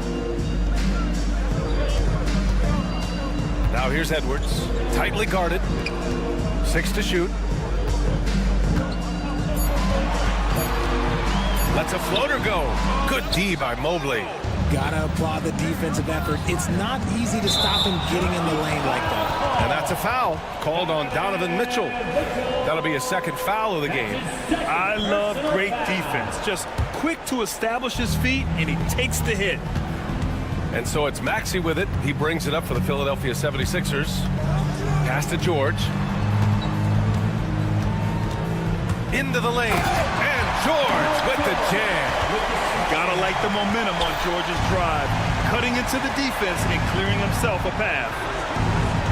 Now here's Edwards. Tightly guarded. 6 to shoot. Lets a floater go. Good D by Mobley. Gotta applaud the defensive effort. It's not easy to stop him getting in the lane like that. And that's a foul called on Donovan Mitchell. That'll be a second foul of the game. I love great defense. Just quick to establish his feet, and he takes the hit. And so it's Maxey with it. He brings it up for the Philadelphia 76ers. Pass to George. Into the lane. And George with the jam. Gotta like the momentum on George's drive. Cutting into the defense and clearing himself a path.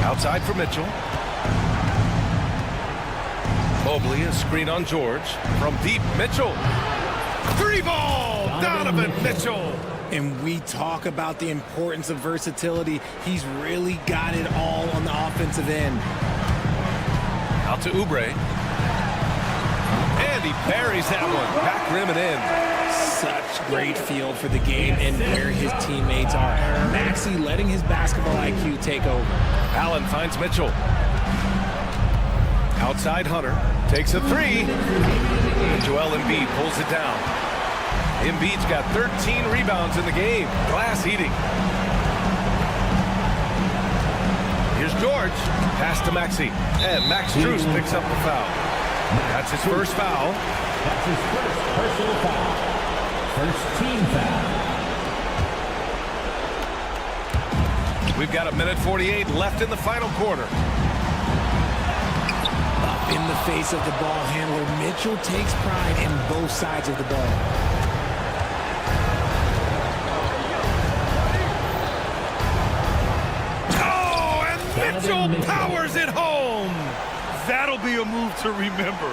Outside for Mitchell. Mobley, a screen on George. From deep, Mitchell. 3-ball! Donovan Mitchell. And we talk about the importance of versatility. He's really got it all on the offensive end. Out to Oubre. And he buries that one. Back rim and in. Such great feel for the game and where his teammates are. Maxey letting his basketball IQ take over. Allen finds Mitchell. Outside Hunter. Takes a 3. And Joel Embiid pulls it down. Embiid's got 13 rebounds in the game. Glass eating. Here's George. Pass to Maxey. And Max Strus picks up the foul. That's his first foul. That's his first personal foul. First team foul. We've got a minute 48 left in the final quarter. Up in the face of the ball handler, Mitchell takes pride in both sides of the ball. Oh! Mitchell powers it home. That'll be a move to remember.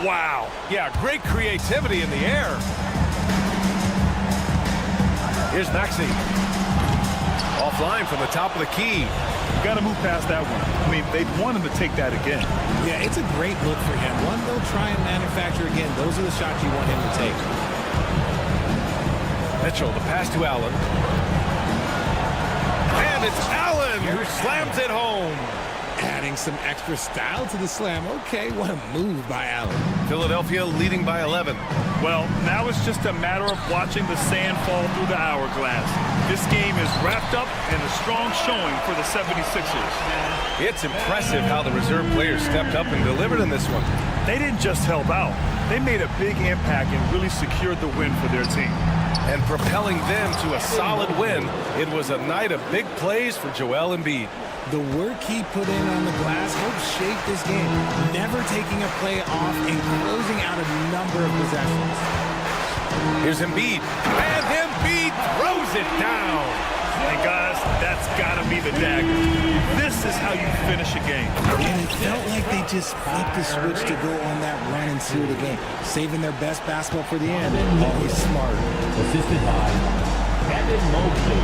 Wow. Yeah, great creativity in the air. Here's Maxey. Offline from the top of the key. Got to move past that one. I mean, they'd want him to take that again. Yeah, it's a great look for him. One they'll try and manufacture again. Those are the shots you want him to take. Mitchell, the pass to Allen. And it's Allen who slams it home. Adding some extra style to the slam. Okay, what a move by Allen. Philadelphia leading by 11. Well, now it's just a matter of watching the sand fall through the hourglass. This game is wrapped up in a strong showing for the 76ers. It's impressive how the reserve players stepped up and delivered in this one. They didn't just help out. They made a big impact and really secured the win for their team. And propelling them to a solid win, it was a night of big plays for Joel Embiid. The work he put in on the glass helped shape this game, never taking a play off and closing out a number of possessions. Here's Embiid, and Embiid throws it down. And guys, that's got to be the dagger. This is how you finish a game. And it felt like they just flipped the switch to go on that run and seal the game, saving their best basketball for the end. Always smart. Assisted by Kevin Mobley.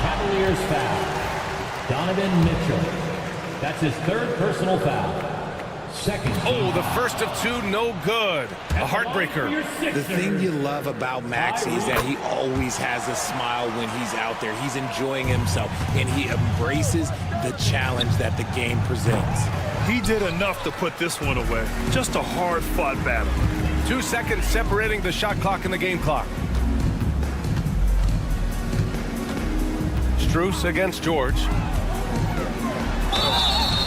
Cavaliers foul. Donovan Mitchell. That's his third personal foul. Second. Oh, the first of two, no good. A heartbreaker. The thing you love about Maxey is that he always has a smile when he's out there. He's enjoying himself, and he embraces the challenge that the game presents. He did enough to put this one away. Just a hard-fought battle. 2 seconds separating the shot clock and the game clock. Strus against George.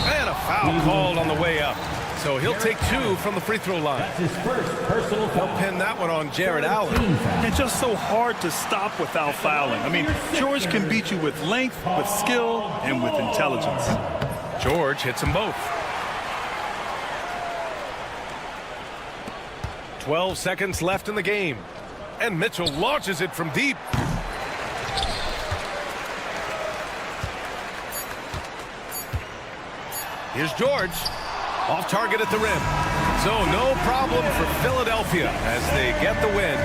And a foul called on the way up. So he'll take 2 from the free throw line. That's his first personal foul. Pin that one on Jared Allen. And just so hard to stop without fouling. I mean, George can beat you with length, with skill, and with intelligence. George hits them both. 12 seconds left in the game. And Mitchell launches it from deep. Here's George. Off target at the rim. So no problem for Philadelphia as they get the win.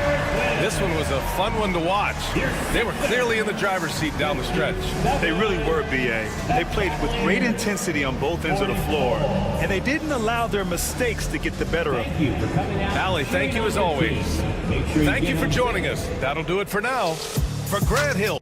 This one was a fun one to watch. They were clearly in the driver's seat down the stretch. They really were, B.A. They played with great intensity on both ends of the floor, and they didn't allow their mistakes to get the better of them. Allie, thank you as always. Thank you for joining us. That'll do it for now. For Grant Hill.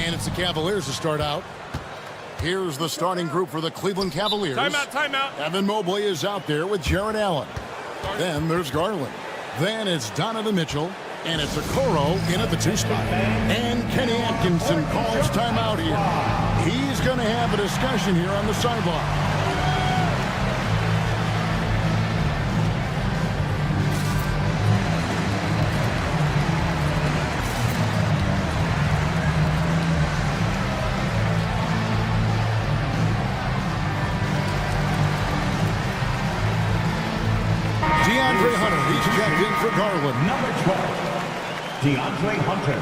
And it's the Cavaliers to start out. Here's the starting group for the Cleveland Cavaliers. Timeout. Evan Mobley is out there with Jarrett Allen. Then there's Garland. Then it's Donovan Mitchell. And it's Okoro in at the 2 spot. And Kenny Atkinson calls timeout here. He's going to have a discussion here on the sideline. He's checked in for Garland. Number 12, DeAndre Hunter.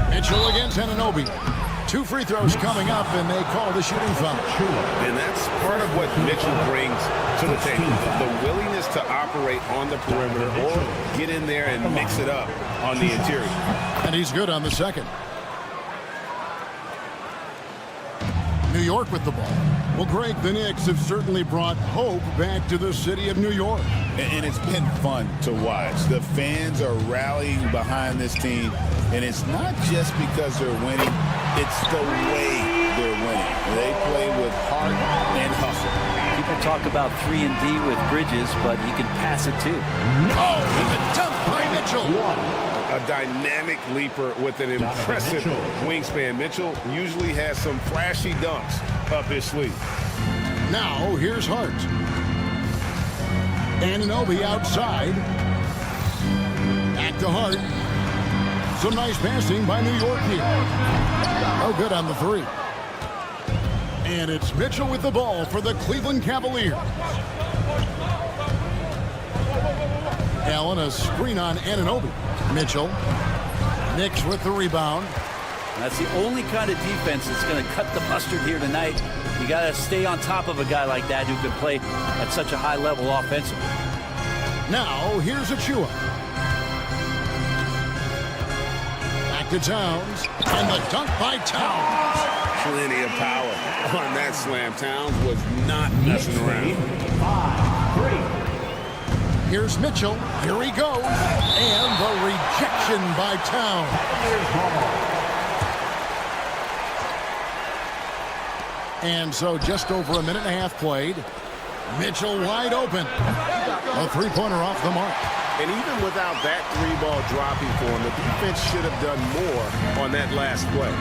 Mitchell against Anunoby. 2 free throws coming up, and they call the shooting foul. And that's part of what Mitchell brings to the table. The willingness to operate on the perimeter or get in there and mix it up on the interior. And he's good on the second. New York with the ball. Well, Greg, the Knicks have certainly brought hope back to the city of New York. And it's been fun to watch. The fans are rallying behind this team, and it's not just because they're winning, it's the way they're winning. They play with heart and hustle. People talk about 3 and D with Bridges, but he can pass it too. Oh, and the dunk by Mitchell. A dynamic leaper with an impressive wingspan. Mitchell usually has some flashy dunks up his sleeve. Now, here's Hart. Anunoby outside. Back to Hart. Some nice passing by New York here. Oh, good on the 3. And it's Mitchell with the ball for the Cleveland Cavaliers. Allen, a screen on Anunoby. Mitchell. Knicks with the rebound. That's the only kind of defense that's going to cut the mustard here tonight. You got to stay on top of a guy like that who can play at such a high level offensively. Now, here's Achua. Back to Towns. And the dunk by Towns. Plenty of power on that slam. Towns was not messing around. 5-3. Here's Mitchell. Here he goes. And the rejection by Towns. And so just over a minute and a half played. Mitchell wide open. A 3-pointer off the mark. And even without that 3-ball dropping for him, the defense should have done more on that last play.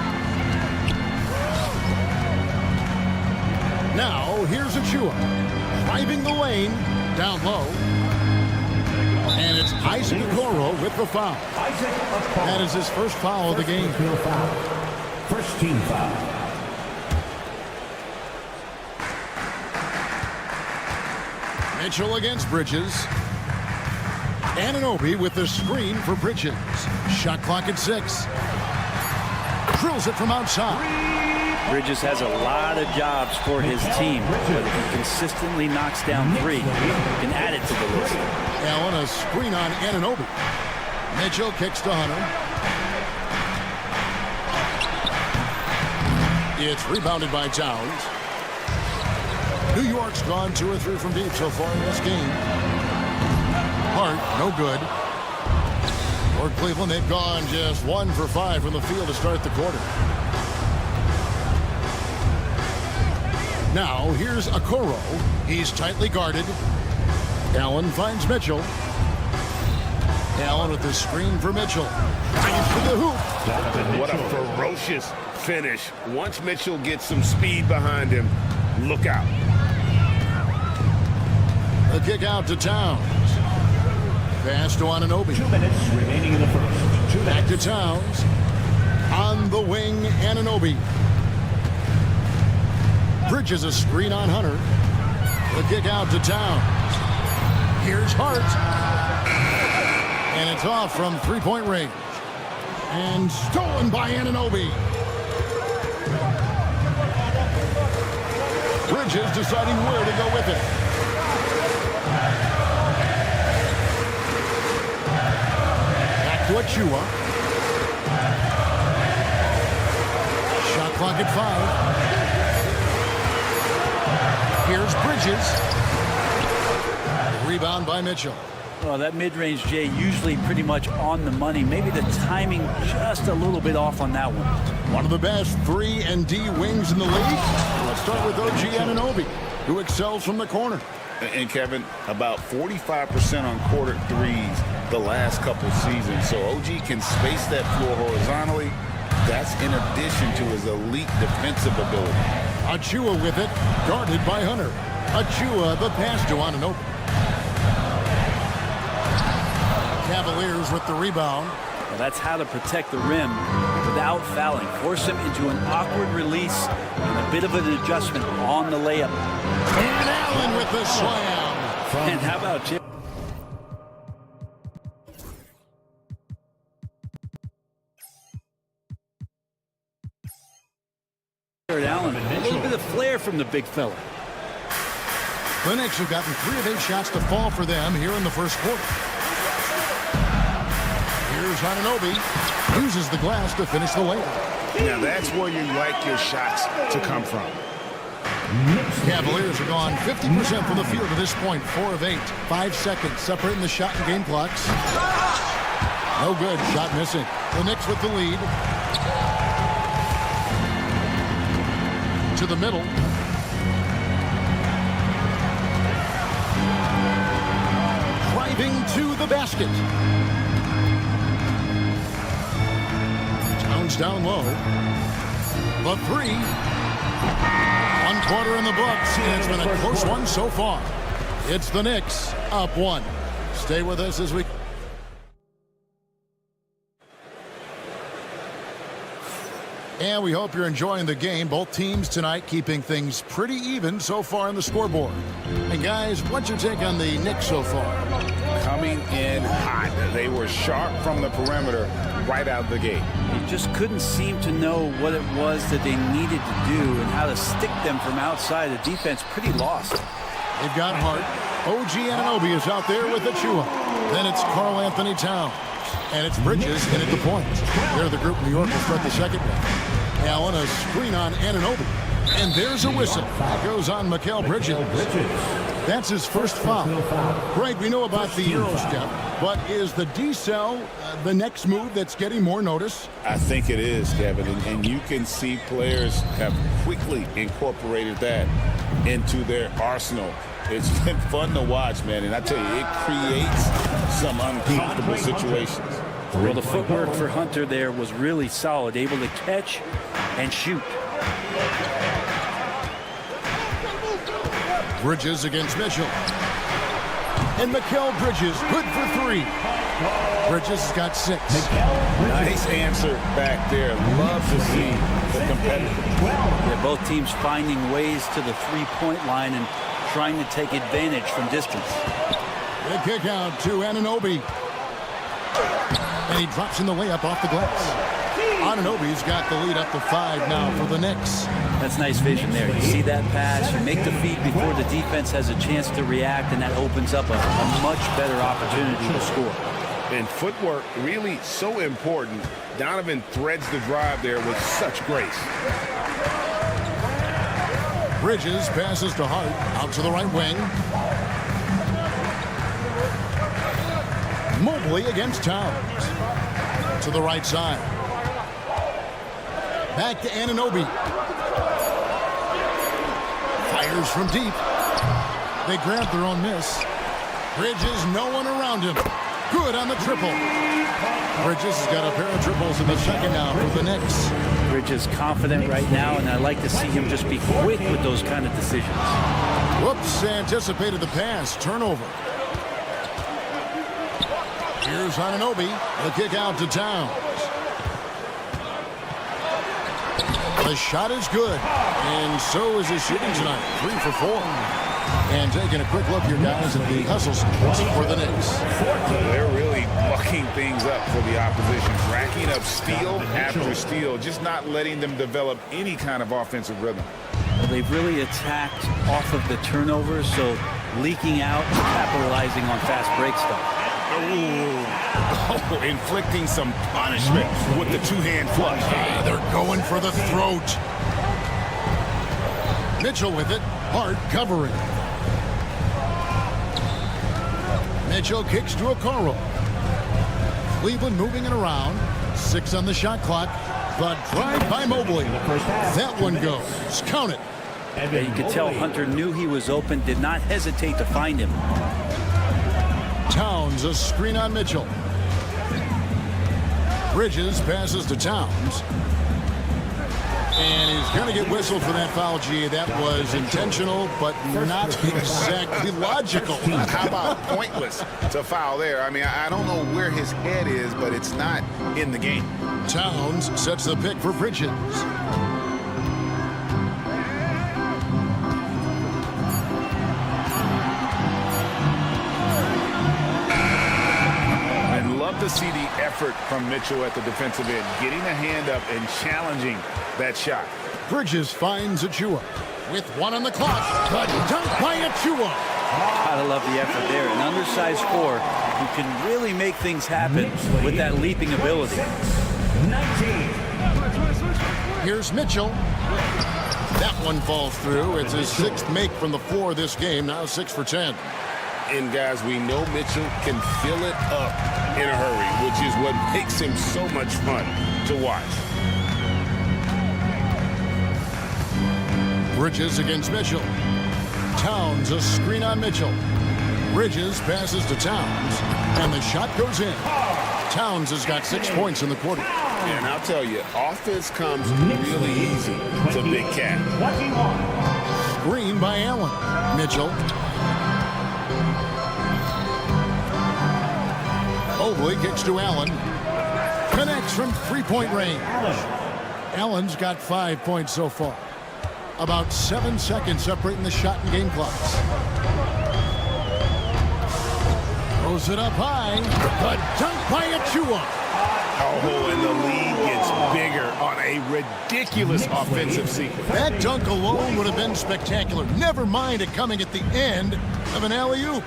Now, here's Achua. Driving the lane. Down low. And it's Isaac Okoro with the foul. That is his first foul of the game. First team foul. Mitchell against Bridges. Anunoby with the screen for Bridges. Shot clock at 6. Drills it from outside. Bridges has a lot of jobs for his team, but if he consistently knocks down 3, he can add it to the list. Allen, a screen on Anunoby. Mitchell kicks to Hunter. It's rebounded by Towns. New York's gone 2 or 3 from deep so far in this game. Hart, no good. For Cleveland, they've gone just 1 for 5 from the field to start the quarter. Now, here's Okoro. He's tightly guarded. Allen finds Mitchell. Allen with the screen for Mitchell. Into the hoop. What a ferocious finish. Once Mitchell gets some speed behind him, look out. The kick out to Towns. Pass to Anunoby. 2 minutes remaining in the first. Back to Towns. On the wing, Anunoby. Bridges a screen on Hunter. The kick out to Towns. Here's Hart. And it's off from 3-point range. And stolen by Anunoby. Bridges deciding where to go with it. Back to Achua. Shot clock at 5. Here's Bridges. Rebound by Mitchell. Well, that mid-range, Jay, usually pretty much on the money. Maybe the timing just a little bit off on that one. One of the best 3-and-D wings in the league. Let's start with OG Anunoby, who excels from the corner. And Kevin, about 45% on quarter threes the last couple seasons. So OG can space that floor horizontally. That's in addition to his elite defensive ability. Achua with it, guarded by Hunter. Achua, the pass to Anunoby. Cavaliers with the rebound. Well, that's how to protect the rim without fouling. Force him into an awkward release and a bit of an adjustment on the layup. And Allen with the slam. And how about Jim? Allen, a little bit of flair from the big fella. The Knicks have gotten 3 of 8 shots to fall for them here in the first quarter. Here's Anunoby. Uses the glass to finish the layup. Now that's where you like your shots to come from. Cavaliers are gone 50% from the field to this point. 4 of 8. 5 seconds separating the shot and game clocks. No good. Shot missing. The Knicks with the lead. To the middle. Driving to the basket. Towns down low. The 3. 1 quarter in the books, and it's been a close one so far. It's the Knicks up 1. Stay with us as we... And we hope you're enjoying the game. Both teams tonight keeping things pretty even so far in the scoreboard. And guys, what's your take on the Knicks so far? Coming in hot. They were sharp from the perimeter right out the gate. You just couldn't seem to know what it was that they needed to do and how to stick them from outside. The defense pretty lost. They've got Hart. OG Anunoby is out there with Achua. Then it's Karl Anthony Towns. And it's Bridges in at the point. They're the group. New York will start the second one. Allen, a screen on Anunoby. And there's a whistle. That goes on Mikal Bridges. That's his first foul. Greg, we know about the Euro step, but is the decel the next move that's getting more notice? I think it is, Kevin, and you can see players have quickly incorporated that into their arsenal. It's been fun to watch, man, and I tell you, it creates some uncomfortable situations. Well, the footwork for Hunter there was really solid, able to catch and shoot. Bridges against Mitchell. And Mikal Bridges, good for 3. Bridges has got 6. Nice answer back there. Love to see the competitor. Yeah, both teams finding ways to the three-point line and trying to take advantage from distance. The kick out to Anunoby. And he drops in the layup off the glass. Anunoby's got the lead up to 5 now for the Knicks. That's nice vision there. You see that pass, you make the feed before the defense has a chance to react, and that opens up a much better opportunity to score. And footwork really so important. Donovan threads the drive there with such grace. Bridges passes to Hart, out to the right wing. Mobley against Towns. To the right side. Back to Anunoby. Fires from deep. They grab their own miss. Bridges, no one around him. Good on the triple. Bridges has got a pair of triples in the second now for the Knicks. Bridges confident right now, and I like to see him just be quick with those kind of decisions. Whoops, anticipated the pass. Turnover. Here's Anunoby. The kick out to Towns. The shot is good, and so is his shooting tonight. 3 for 4. And taking a quick look here, guys, at the hustle stats for the Knicks. They're really mucking things up for the opposition, racking up steal after steal, just not letting them develop any kind of offensive rhythm. Well, they've really attacked off of the turnovers, so leaking out, capitalizing on fast break stuff. Oh, inflicting some punishment with the two-hand flush. They're going for the throat. Mitchell with it. Hart covering. Mitchell kicks to Okoro. Cleveland moving it around. 6 on the shot clock. The drive by Mobley. That one goes. Count it. Yeah, you could tell Hunter knew he was open, did not hesitate to find him. Towns, a screen on Mitchell. Bridges passes to Towns. And he's going to get whistled for that foul, G. That was intentional, but not exactly logical. How about pointless to foul there? I mean, I don't know where his head is, but it's not in the game. Towns sets the pick for Bridges. To see the effort from Mitchell at the defensive end, getting a hand up and challenging that shot. Bridges finds Achua with 1 on the clock. The dunk by Achua. Gotta love the effort there. An undersized 4 who can really make things happen with that leaping ability. 19. Here's Mitchell. That one falls through. It's his 6th make from the floor this game. Now 6 for 10. And guys, we know Mitchell can fill it up in a hurry, which is what makes him so much fun to watch. Bridges against Mitchell. Towns, a screen on Mitchell. Bridges passes to Towns, and the shot goes in. Towns has got 6 points in the quarter. And I'll tell you, offense comes really easy to Big Cat. Screen by Allen. Mitchell. Mobley kicks to Allen. Connects from 3-point range. Allen's got 5 points so far. About 7 seconds separating the shot and game clocks. Throws it up high. The dunk by Achua. Oh, and the lead gets bigger on a ridiculous offensive sequence. That dunk alone would have been spectacular. Never mind it coming at the end of an alley-oop.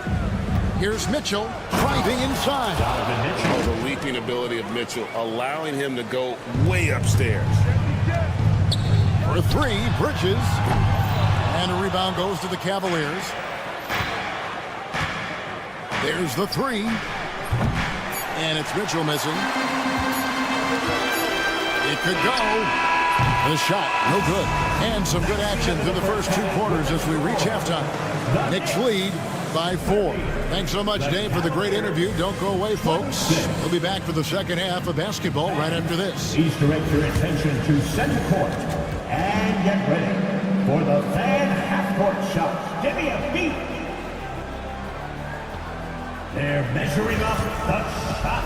Here's Mitchell driving inside. Oh, the leaping ability of Mitchell, allowing him to go way upstairs. For 3, Bridges. And a rebound goes to the Cavaliers. There's the 3. And it's Mitchell missing. It could go. The shot, no good. And some good action through the first 2 quarters as we reach halftime. Knicks lead by 4. Thanks so much, Dave, for the great interview. Don't go away, folks. We'll be back for the second half of basketball right after this. Please direct your attention to center court and get ready for the fan half-court shots. Give me a beat. They're measuring up the shot.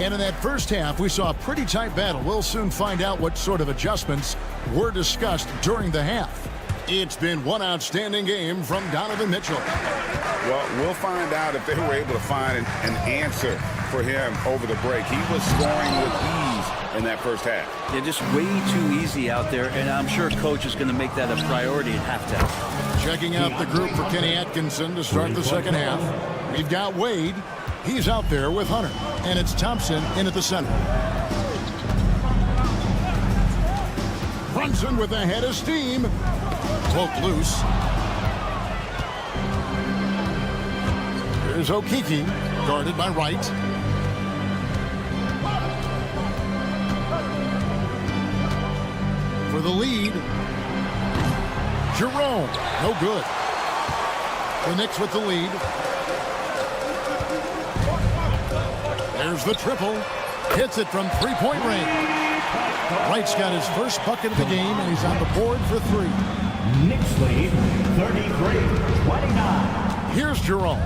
And in that first half, we saw a pretty tight battle. We'll soon find out what sort of adjustments were discussed during the half. It's been one outstanding game from Donovan Mitchell. Well, we'll find out if they were able to find an answer for him over the break. He was scoring with ease in that first half. They're just way too easy out there, and I'm sure coach is going to make that a priority at halftime. Checking out the group for Kenny Atkinson to start the second half. We've got Wade. He's out there with Hunter. And it's Thompson in at the center. Brunson with a head of steam. Cloak loose. Here's Okiki, guarded by Wright. For the lead, Jerome, no good. The Knicks with the lead. There's the triple. Hits it from 3-point range. Wright's got his first bucket of the game, and he's on the board for 3. Knicks lead 33-29. Here's Jerome.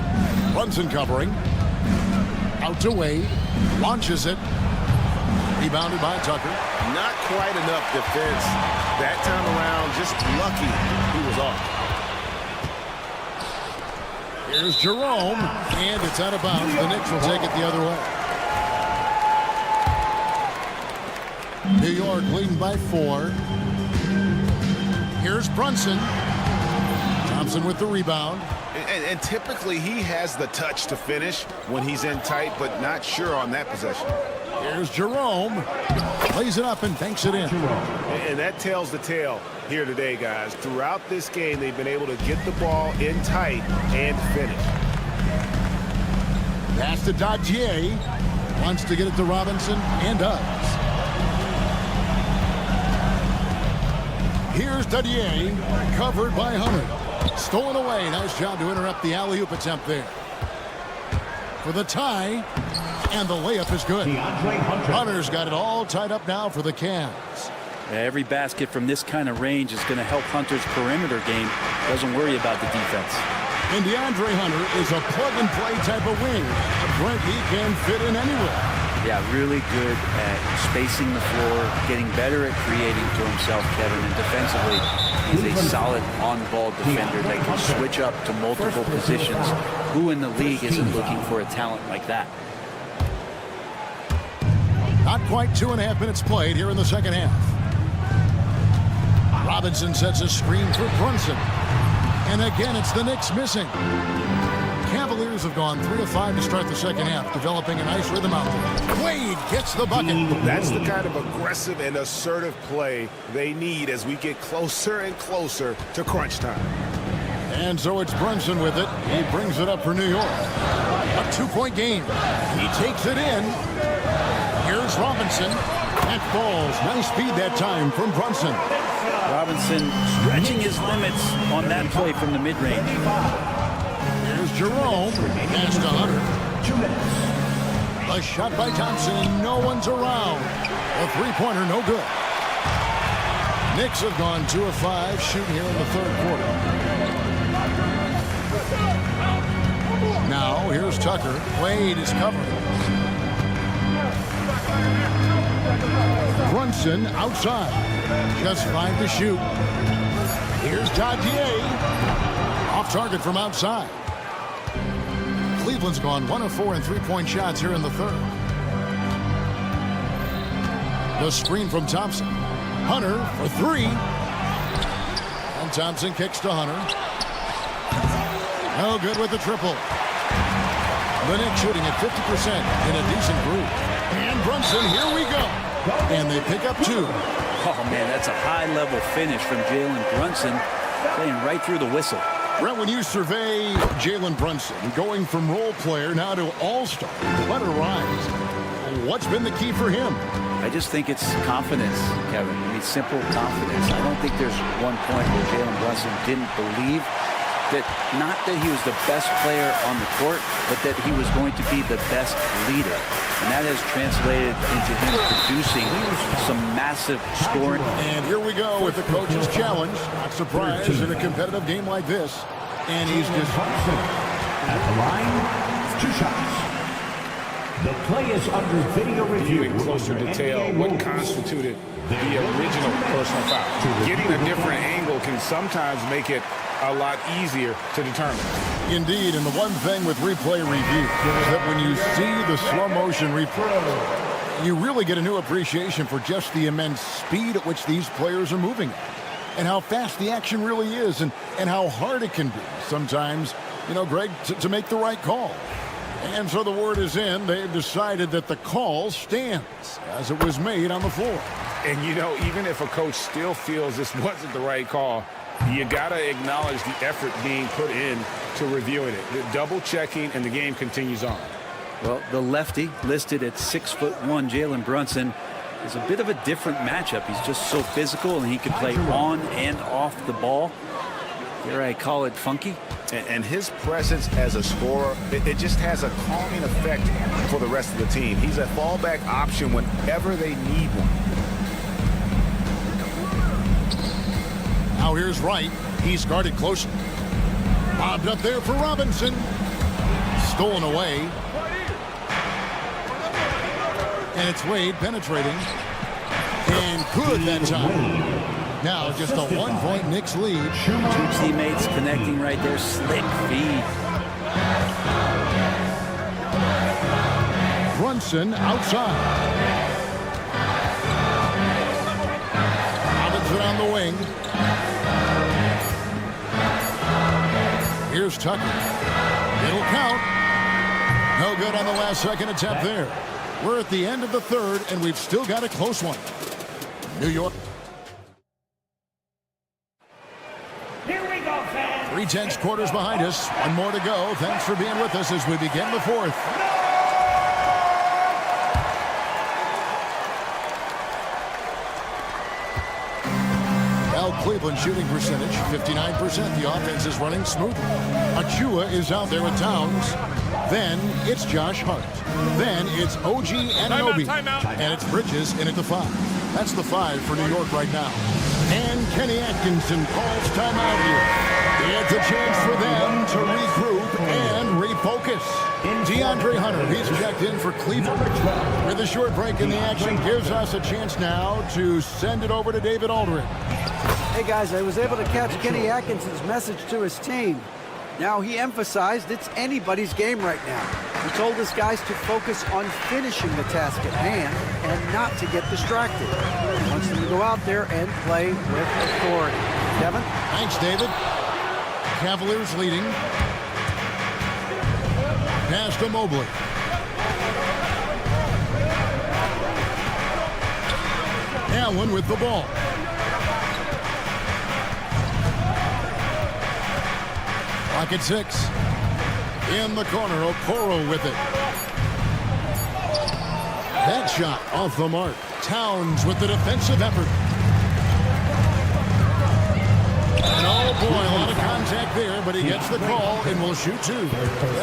Brunson covering. Out to Wade. Launches it. Rebounded by Tucker. Not quite enough defense that time around. Just lucky he was off. Here's Jerome. And it's out of bounds. The Knicks will take it the other way. New York leading by 4. Here's Brunson. Thompson with the rebound. And typically he has the touch to finish when he's in tight, but not sure on that possession. Here's Jerome. Plays it up and banks it in. And that tells the tale here today, guys. Throughout this game, they've been able to get the ball in tight and finish. Pass to Dadier. Wants to get it to Robinson and does. Here's Dadier. Covered by Hunter. Stolen away. Nice job to interrupt the alley-oop attempt there. For the tie. And the layup is good. Hunter's got it all tied up now for the Cavs. Every basket from this kind of range is going to help Hunter's perimeter game. Doesn't worry about the defense. And DeAndre Hunter is a plug-and-play type of wing. He can fit in anywhere. Yeah, really good at spacing the floor, getting better at creating for himself, Kevin. And defensively, he's a solid on-ball defender that can switch up to multiple positions. Who in the league isn't looking for a talent like that? Not quite 2.5 minutes played here in the second half. Robinson sets a screen for Brunson. And again, it's the Knicks missing. Cavaliers have gone 3 of 5 to start the second half, developing a nice rhythm out there. Wade gets the bucket. That's the kind of aggressive and assertive play they need as we get closer and closer to crunch time. And so it's Brunson with it. He brings it up for New York. A 2-point game. He takes it in. Here's Robinson. That falls. Nice speed that time from Brunson. Robinson stretching his limits on that play from the mid-range. Here's Jerome. Pass to Hunter. A shot by Thompson. No one's around. A three-pointer, no good. Knicks have gone 2 of 5 shooting here in the third quarter. Now, here's Tucker. Wade is covering. Brunson outside. Just 5 to shoot. Here's Dadier. Off target from outside. Cleveland's gone 1 of 4 in three-point shots here in the third. The screen from Thompson. Hunter for 3. And Thompson kicks to Hunter. No good with the triple. The Knicks shooting at 50% in a decent group. And Brunson, here we go. And they pick up 2. Oh, man, that's a high-level finish from Jalen Brunson, playing right through the whistle. Brent, when you survey Jalen Brunson, going from role player now to all-star, what a rise. What's been the key for him? I just think it's confidence, Kevin. I mean, simple confidence. I don't think there's one point where Jalen Brunson didn't believe that, not that he was the best player on the court, but that he was going to be the best leader. And that has translated into him producing some massive scoring. And here we go with the coach's challenge. Not surprised in a competitive game like this. And he's just at the line, 2 shots. The play is under video review. In closer detail, what constituted the original personal foul. Getting a different angle can sometimes make it a lot easier to determine. Indeed, and the one thing with replay review is that when you see the slow motion replay, you really get a new appreciation for just the immense speed at which these players are moving and how fast the action really is and how hard it can be sometimes, you know, Greg, to make the right call. And so the word is in. They've decided that the call stands as it was made on the floor. And, you know, even if a coach still feels this wasn't the right call, you got to acknowledge the effort being put in to reviewing it. The double checking, and the game continues on. Well, the lefty listed at 6'1", Jalen Brunson, is a bit of a different matchup. He's just so physical, and he can play on and off the ball. Dare I call it funky? And his presence as a scorer, it just has a calming effect for the rest of the team. He's a fallback option whenever they need one. Now here's Wright. He's guarded closely. Bobbed up there for Robinson. Stolen away. And it's Wade penetrating. And good that time. Now just a 1-point Knicks lead. 2 teammates connecting right there. Slick feed. Brunson outside. Robinson on the wing. Here's Tucker. It'll count. No good on the last second attempt there. We're at the end of the third, and we've still got a close one. New York. Here we go, fans. 3/10 quarters behind us. One more to go. Thanks for being with us as we begin the fourth. Well, Cleveland shooting percentage, 59%. The offense is running smoothly. Achua is out there with Towns. Then it's Josh Hart. Then it's OG Anunoby. And it's Bridges in at the 5. That's the 5 for New York right now. And Kenny Atkinson calls timeout here. It's a chance for them to regroup and refocus. DeAndre Hunter, he's checked in for Cleveland. With a short break in the action, gives us a chance now to send it over to David Aldridge. Hey guys, I was able to catch Kenny Atkinson's message to his team. Now, he emphasized it's anybody's game right now. He told his guys to focus on finishing the task at hand and not to get distracted. He wants them to go out there and play with authority. Kevin? Thanks, David. Cavaliers leading. Pass to Mobley. Allen with the ball. Clock at 6. In the corner, Okoro with it. That shot off the mark. Towns with the defensive effort. And oh boy, a lot of contact there, but he gets the call and will shoot 2.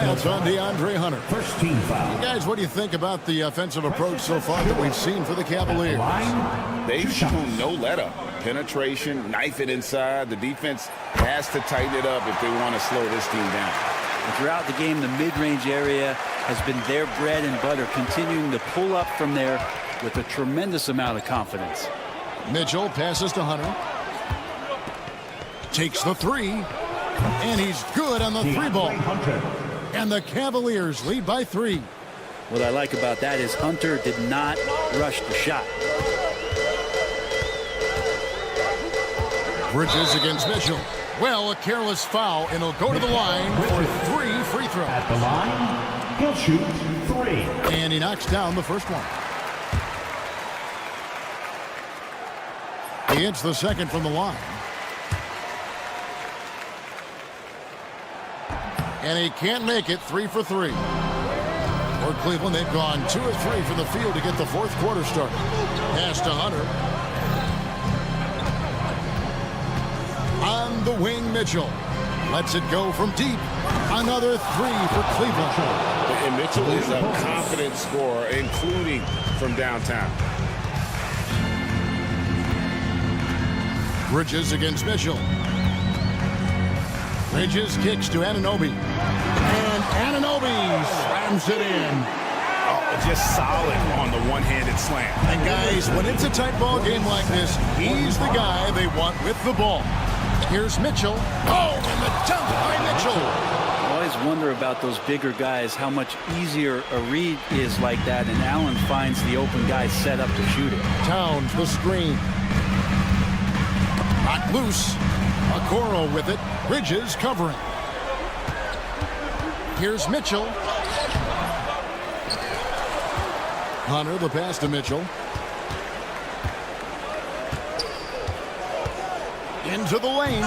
That's on DeAndre Hunter. First team foul. Guys, what do you think about the offensive approach so far that we've seen for the Cavaliers? They've shown no let-up. Penetration, knife it inside. The defense has to tighten it up if they want to slow this team down. And throughout the game, the mid-range area has been their bread and butter, continuing to pull up from there with a tremendous amount of confidence. Mitchell passes to Hunter. Takes the 3. And he's good on the 3 ball. And the Cavaliers lead by 3. What I like about that is Hunter did not rush the shot. Bridges against Mitchell. Well, a careless foul, and he'll go to the line for 3 free throws. At the line, he'll shoot 3. And he knocks down the first one. He hits the second from the line. And he can't make it. 3 for 3. For Cleveland, they've gone 2 or 3 from the field to get the fourth quarter started. Pass to Hunter. On the wing, Mitchell lets it go from deep. Another 3 for Cleveland. And Mitchell is a confident scorer, including from downtown. Bridges against Mitchell. Bridges kicks to Anunoby. And Anunoby slams it in. Oh, just solid on the one-handed slam. And guys, when it's a tight ball game like this, he's the guy they want with the ball. Here's Mitchell. Oh, and the dunk by Mitchell. I always wonder about those bigger guys, how much easier a read is like that, and Allen finds the open guy set up to shoot it. Towns, the screen. Not loose. Okoro with it. Bridges covering. Here's Mitchell. Hunter, the pass to Mitchell. Into the lane.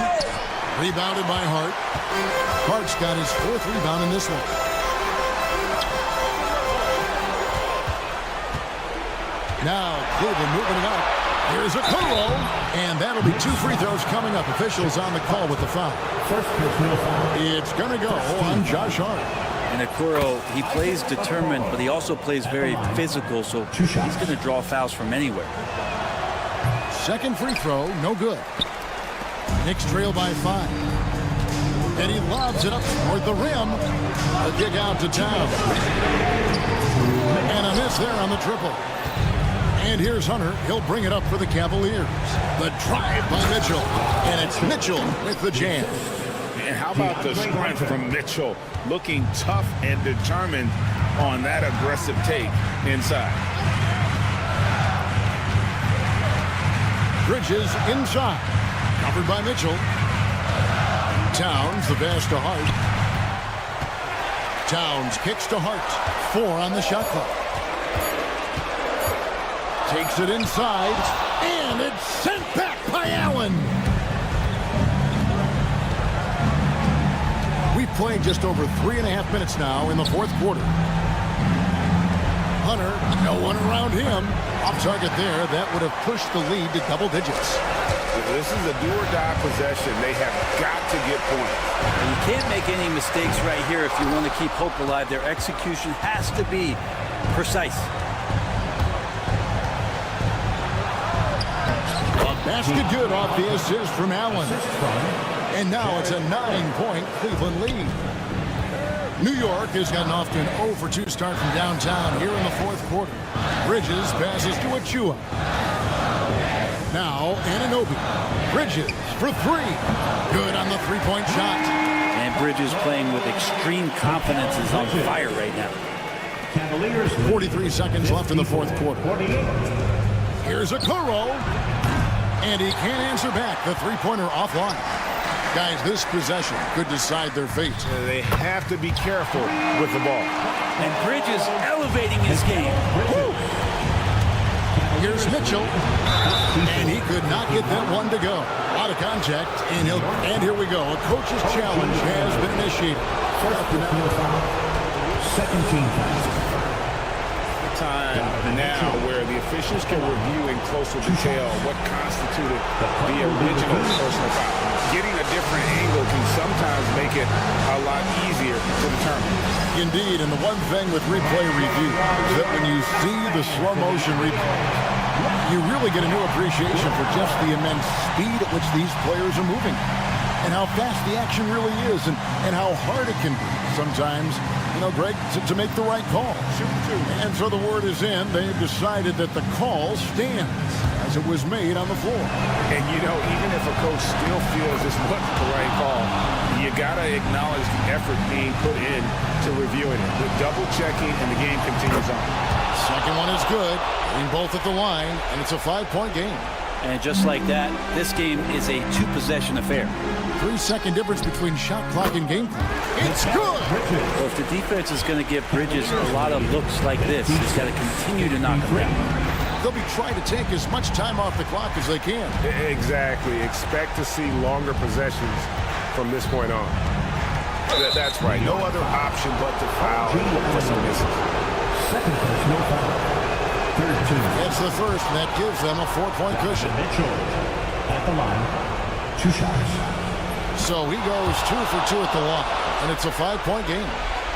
Rebounded by Hart. Hart's got his 4th rebound in this one. Now Cleveland moving it up. Here's Okoro. And that'll be 2 free throws coming up. Officials on the call with the foul. It's going to go on Josh Hart. And Okoro, he plays determined, but he also plays very physical, so he's going to draw fouls from anywhere. Second free throw, no good. Knicks trail by 5. And he lobs it up toward the rim. A kick out to Towns. And a miss there on the triple. And here's Hunter. He'll bring it up for the Cavaliers. The drive by Mitchell. And it's Mitchell with the jam. And how about the strength from Mitchell? Looking tough and determined on that aggressive take inside. Bridges inside. Covered by Mitchell. Towns, the pass to Hart. Towns kicks to Hart. 4 on the shot clock. Takes it inside, and it's sent back by Allen. We've played just over 3.5 minutes now in the fourth quarter. Hunter, no one around him. Off target there. That would have pushed the lead to double digits. This is a do-or-die possession. They have got to get points. And you can't make any mistakes right here if you want to keep hope alive. Their execution has to be precise. Basket good off the assist from Allen. And now it's a 9-point Cleveland lead. New York has gotten off to an 0-for-2 start from downtown here in the fourth quarter. Bridges passes to Achua. Now Anunoby. Bridges for three. Good on the three-point shot. And Bridges playing with extreme confidence is on fire right now. 43 seconds left in the fourth quarter. Here's Okoro. And he can't answer back. The three-pointer offline. Guys, this possession could decide their fate. They have to be careful with the ball. And Bridges elevating his game. Woo! Here's Mitchell. And he could not get that one to go. Out of contact. And here we go. A coach's challenge has been initiated. Second team foul. Time now where the officials can review in closer detail what constituted the original personal foul. Getting a different angle can sometimes make it a lot easier to determine. Indeed, and the one thing with replay review is that when you see the slow motion replay, you really get a new appreciation for just the immense speed at which these players are moving and how fast the action really is and how hard it can be sometimes, you know, Greg, to make the right call. And so the word is in. They've decided that the call stands as it was made on the floor. And, you know, even if a coach still feels this wasn't the right call, you got to acknowledge the effort being put in to reviewing it. The double-checking, and the game continues on. Second one is good. Getting both at the line, and it's a 5-point game. And just like that, this game is a two-possession affair. 3-second difference between shot clock and game clock. It's good! Well, if the defense is going to give Bridges a lot of looks like this, he's got to continue to knock them down. They'll be trying to take as much time off the clock as they can. Exactly. Expect to see longer possessions from this point on. That's right. No other option but to foul for some misses. Second personal foul. Third team. That's the first, and that gives them a 4-point cushion. Mitchell at the line. 2 shots. So he goes 2 for 2 at the line, and it's a 5-point game.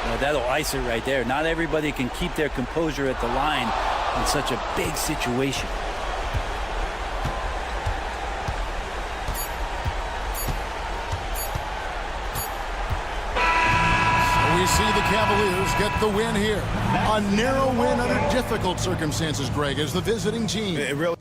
Well, that'll ice it right there. Not everybody can keep their composure at the line in such a big situation. We see the Cavaliers get the win here. A narrow win under difficult circumstances, Greg, as the visiting team. It really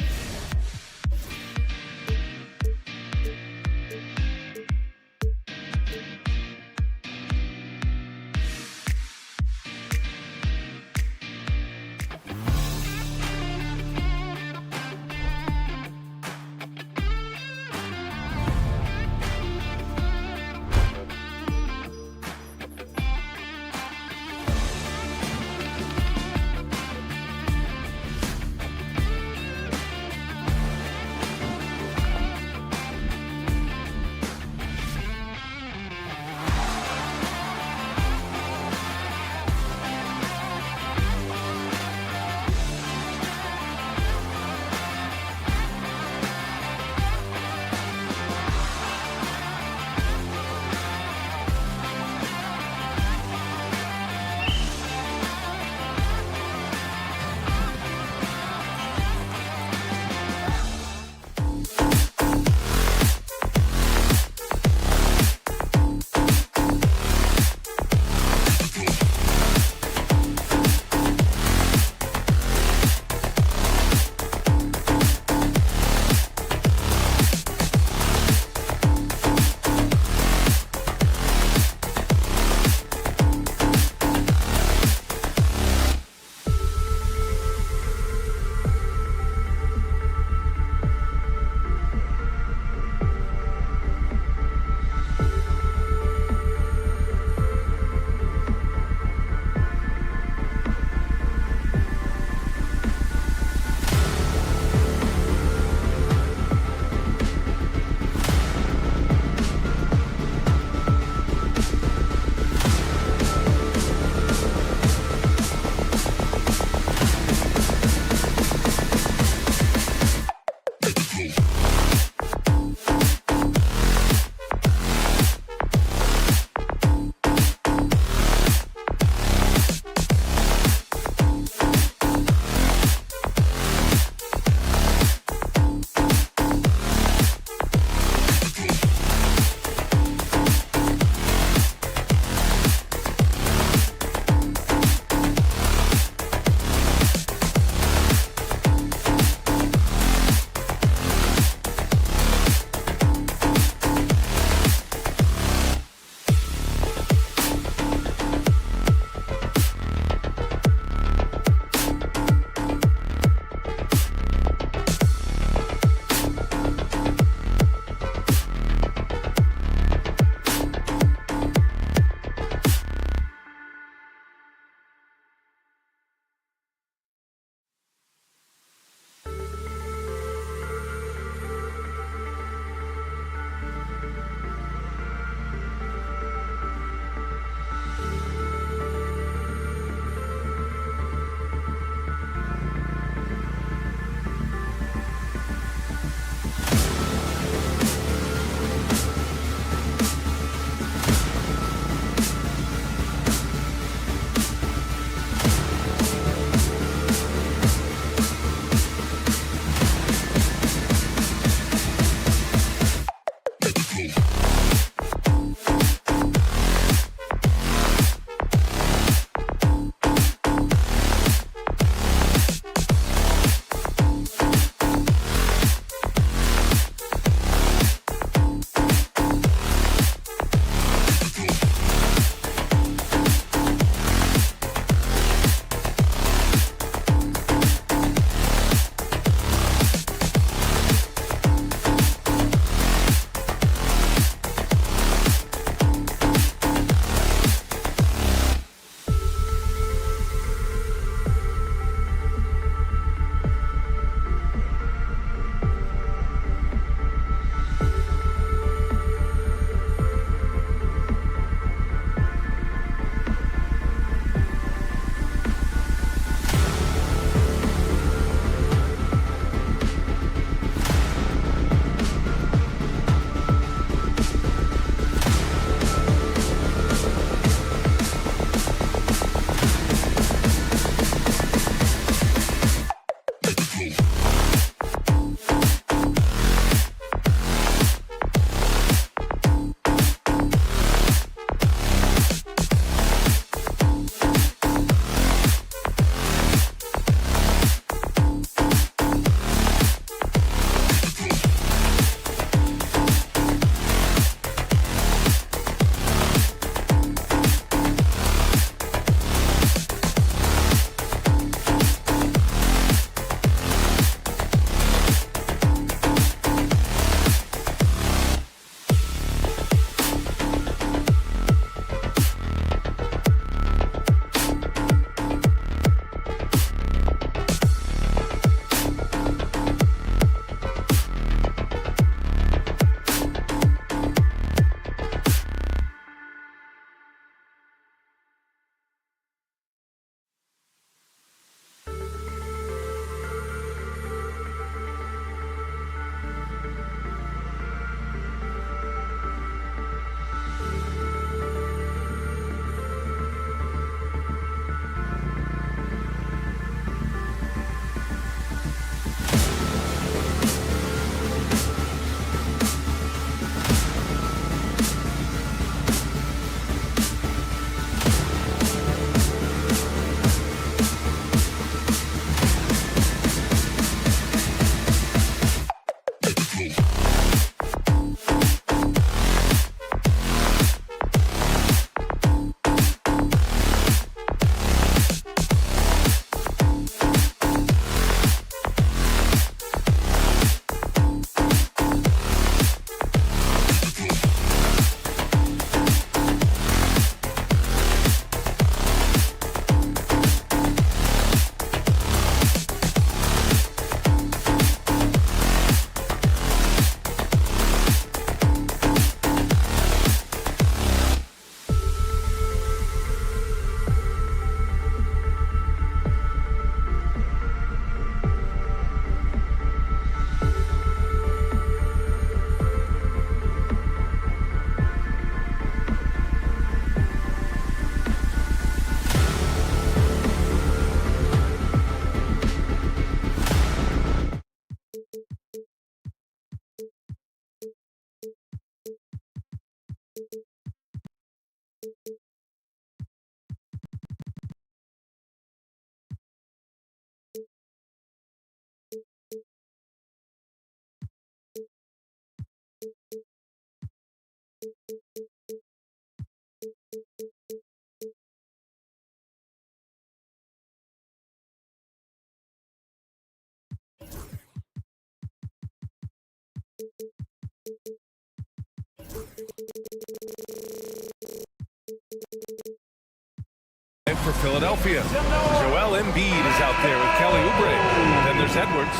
for Philadelphia. Joel Embiid is out there with Kelly Oubre. Then there's Edwards.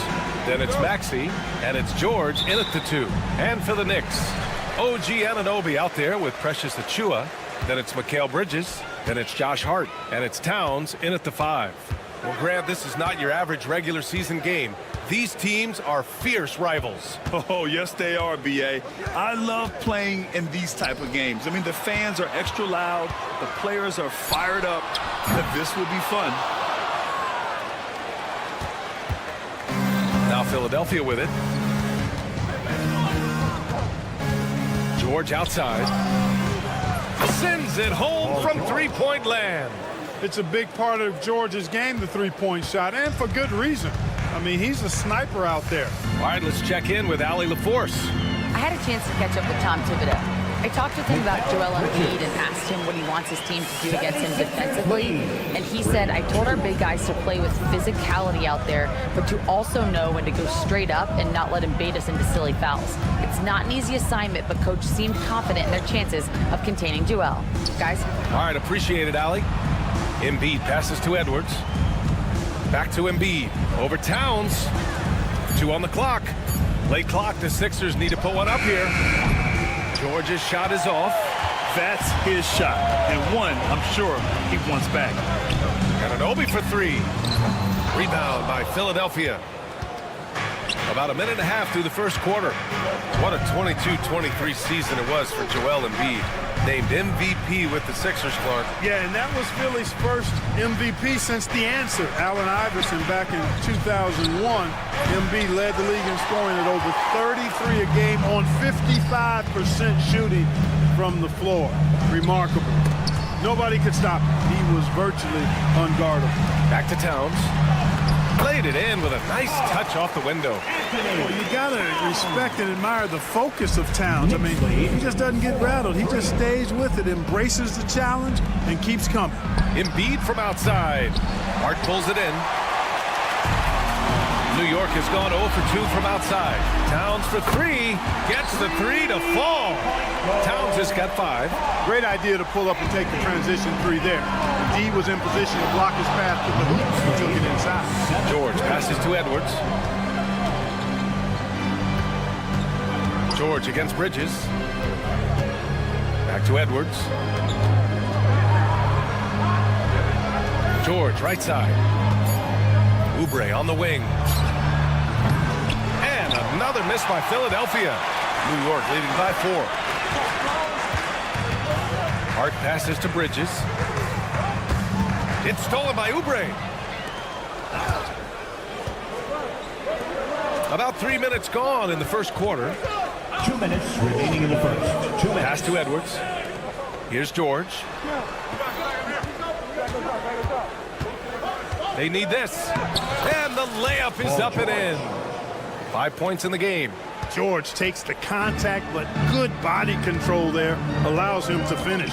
Then it's Maxey. And it's George in at the 2. And for the Knicks, OG Anunoby out there with Precious Achiuwa. Then it's Mikal Bridges. Then it's Josh Hart. And it's Towns in at the 5. Well, Grant, this is not your average regular season game. These teams are fierce rivals. Oh, yes, they are, B.A. I love playing in these type of games. I mean, the fans are extra loud. The players are fired up. This will be fun. Now Philadelphia with it. George outside. Sends it home from three-point land. It's a big part of George's game, the three-point shot, and for good reason. I mean, he's a sniper out there. All right, let's check in with Allie LaForce. I had a chance to catch up with Tom Thibodeau. I talked with him about Joel Embiid and asked him what he wants his team to do against him defensively. And he said, I told our big guys to play with physicality out there, but to also know when to go straight up and not let him bait us into silly fouls. It's not an easy assignment, but coach seemed confident in their chances of containing Joel. Guys? All right, appreciate it, Allie. Embiid passes to Edwards. Back to Embiid. Over Towns. 2 on the clock. Late clock. The Sixers need to put one up here. George's shot is off. That's his shot. And one, I'm sure, he wants back. Anunoby for 3. Rebound by Philadelphia. About a minute and a half through the first quarter. What a 22-23 season it was for Joel Embiid. Named MVP with the Sixers, Clark. Yeah, and that was Philly's first MVP since the answer. Allen Iverson back in 2001. Embiid led the league in scoring at over 33 a game on 55% shooting from the floor. Remarkable. Nobody could stop him. He was virtually unguardable. Back to Towns. Played it in with a nice touch off the window. Well, you gotta respect and admire the focus of Towns. I mean, he just doesn't get rattled. He just stays with it, embraces the challenge, and keeps coming. Embiid from outside. Hart pulls it in. New York has gone 0 for 2 from outside. Towns for 3. Gets the 3 to fall. Towns has got 5. Great idea to pull up and take the transition 3 there. D was in position to block his path to the hoop. He took it inside. George passes to Edwards. George against Bridges. Back to Edwards. George, right side. Oubre on the wing. And another miss by Philadelphia. New York leading by 4. Hart passes to Bridges. It's stolen by Oubre. About 3 minutes gone in the first quarter. 2 minutes remaining in the first. 2 minutes. Pass to Edwards. Here's George. They need this. And the layup is up and in. 5 points in the game. George takes the contact, but good body control there allows him to finish.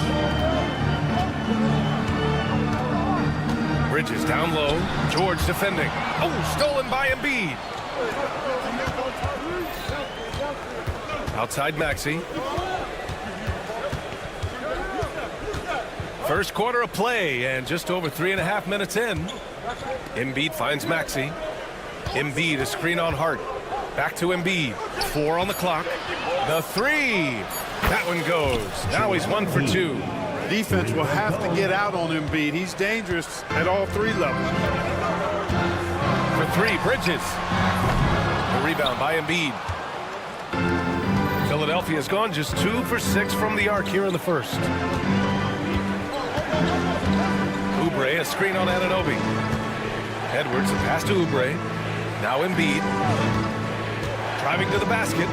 Bridges down low. George defending. Oh, stolen by Embiid. Outside Maxey. First quarter of play and just over 3.5 minutes in. Embiid finds Maxey. Embiid, a screen on Hart. Back to Embiid. 4 on the clock. The 3. That one goes. Now he's 1 for 2. Defense will have to get out on Embiid. He's dangerous at all 3 levels. For 3, Bridges. The rebound by Embiid. Philadelphia's gone just 2 for 6 from the arc here in the first. Oubre, a screen on Anunoby. Edwards, a pass to Oubre. Now Embiid. Driving to the basket.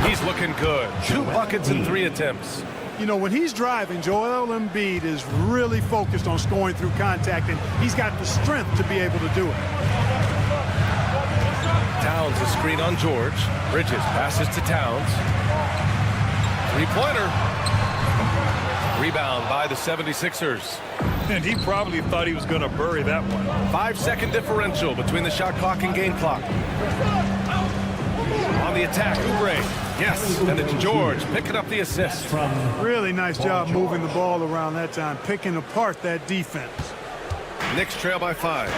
He's looking good. 2 buckets and 3 attempts. You know, when he's driving, Joel Embiid is really focused on scoring through contact, and he's got the strength to be able to do it. Towns, a screen on George. Bridges passes to Towns. 3-pointer. Rebound by the 76ers. And he probably thought he was going to bury that one. 5-second differential between the shot clock and game clock. On the attack, Oubre. Yes, and it's George picking up the assist. Really nice job moving the ball around that time, picking apart that defense. Knicks trail by 5.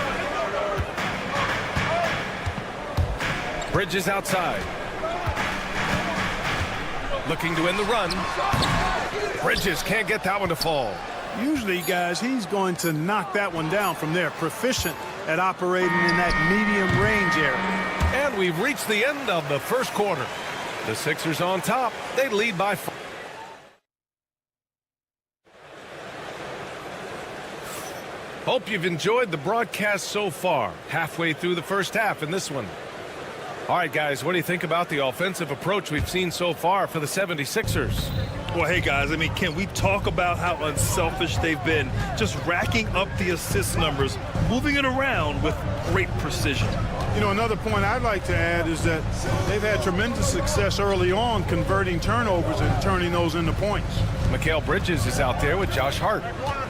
Bridges outside. Looking to end the run. Bridges can't get that one to fall. Usually, guys, he's going to knock that one down from there. Proficient at operating in that medium range area. And we've reached the end of the first quarter. The Sixers on top. They lead by 4. Hope you've enjoyed the broadcast so far. Halfway through the first half in this one. All right, guys, what do you think about the offensive approach we've seen so far for the 76ers? Well, hey, guys, I mean, can we talk about how unselfish they've been? Just racking up the assist numbers, moving it around with great precision. You know, another point I'd like to add is that they've had tremendous success early on converting turnovers and turning those into points. Mikal Bridges is out there with Josh Hart.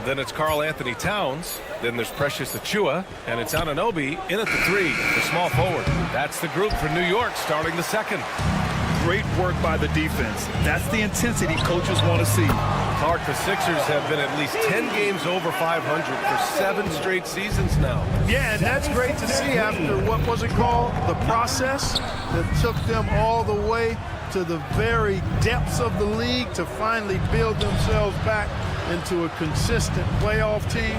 Then it's Karl Anthony Towns. Then there's Precious Achiuwa. And it's Anunoby in at the 3, the small forward. That's the group for New York starting the second. Great work by the defense. That's the intensity coaches want to see. Clark, the Sixers have been at least 10 games over 500 for 7 straight seasons now. Yeah, and that's great to see after, what was it called? The process that took them all the way to the very depths of the league to finally build themselves back into a consistent playoff team.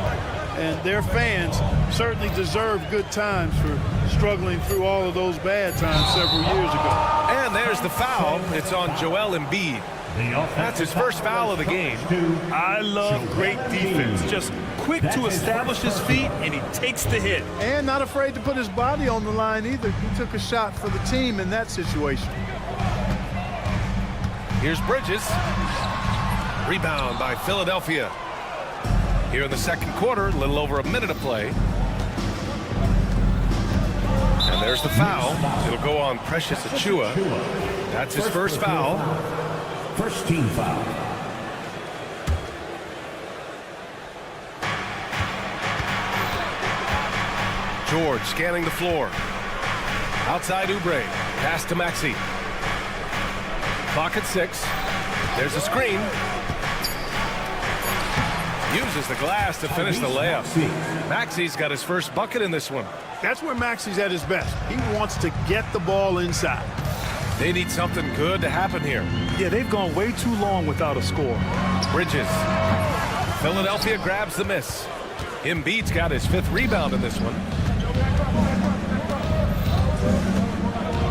And their fans certainly deserve good times for struggling through all of those bad times several years ago. And there's the foul. It's on Joel Embiid. That's his first foul of the game. I love great defense. Just quick to establish his feet, and he takes the hit. And not afraid to put his body on the line either. He took a shot for the team in that situation. Here's Bridges. Rebound by Philadelphia. Here in the second quarter, a little over a minute of play. And there's the foul. It'll go on Precious Achiuwa. That's his first foul. First team foul. George scanning the floor. Outside Oubre. Pass to Maxey. Clock at 6. There's a screen. Uses the glass to finish the layup. Maxey's got his first bucket in this one. That's where Maxey's at his best. He wants to get the ball inside. They need something good to happen here. Yeah, they've gone way too long without a score. Bridges. Philadelphia grabs the miss. Embiid's got his 5th rebound in this one.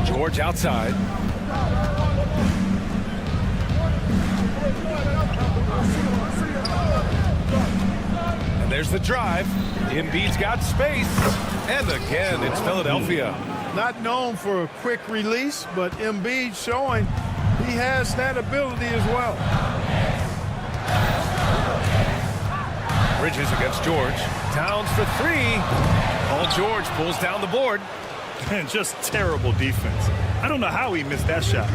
George outside. And there's the drive. Embiid's got space. And again, it's Philadelphia. Not known for a quick release, but Embiid showing he has that ability as well. Bridges against George. Towns for 3. Paul George pulls down the board. And just terrible defense. I don't know how he missed that shot.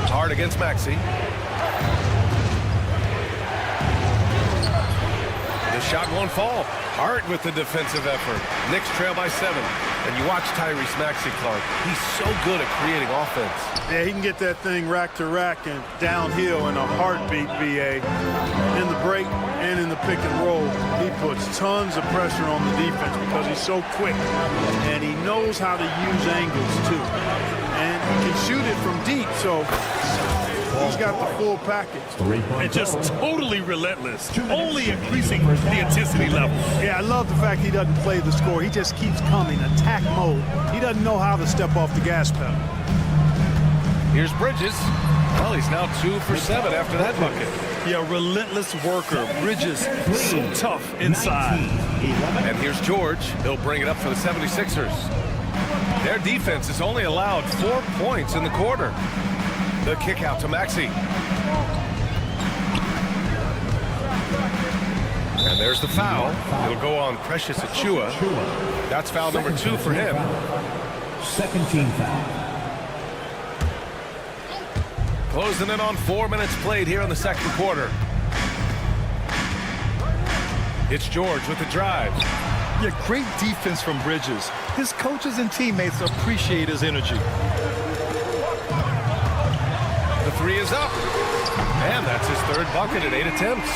Hard against Maxey. The shot won't fall. Hart with the defensive effort. Knicks trail by 7. And you watch Tyrese Maxey, Clark. He's so good at creating offense. Yeah, he can get that thing rack to rack and downhill in a heartbeat, VA. In the break and in the pick and roll, he puts tons of pressure on the defense because he's so quick. And he knows how to use angles, too. And he can shoot it from deep, so he's got the full package. And just totally relentless, only increasing the intensity level. Yeah, I love the fact he doesn't play the score. He just keeps coming, attack mode. He doesn't know how to step off the gas pedal. Here's Bridges. Well, he's now 2 for 7 after that bucket. Yeah, relentless worker. Bridges, so tough inside. And here's George. He'll bring it up for the 76ers. Their defense has only allowed 4 points in the quarter. The kick out to Maxey. And there's the foul. It'll go on Precious Achiuwa. That's foul number 2 for him. Second team foul. Closing in on 4 minutes played here in the second quarter. It's George with the drive. Yeah, great defense from Bridges. His coaches and teammates appreciate his energy. The three is up. And that's his third bucket at 8 attempts.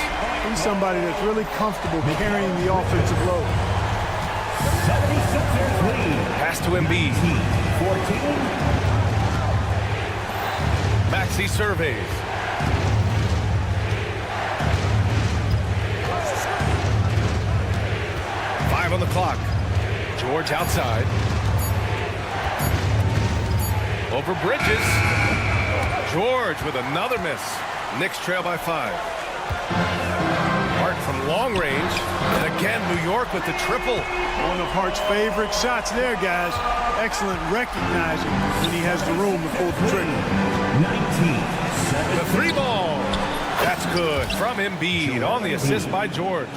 He's somebody that's really comfortable carrying the offensive load. 76ers lead. Pass to Embiid. 14. Maxey surveys. On the clock. George outside. Over Bridges. George with another miss. Knicks trail by 5. Hart from long range. And again, New York with the triple. One of Hart's favorite shots there, guys. Excellent recognizing when he has the room to pull the trigger. 19. The three ball. That's good from Embiid on the assist by George.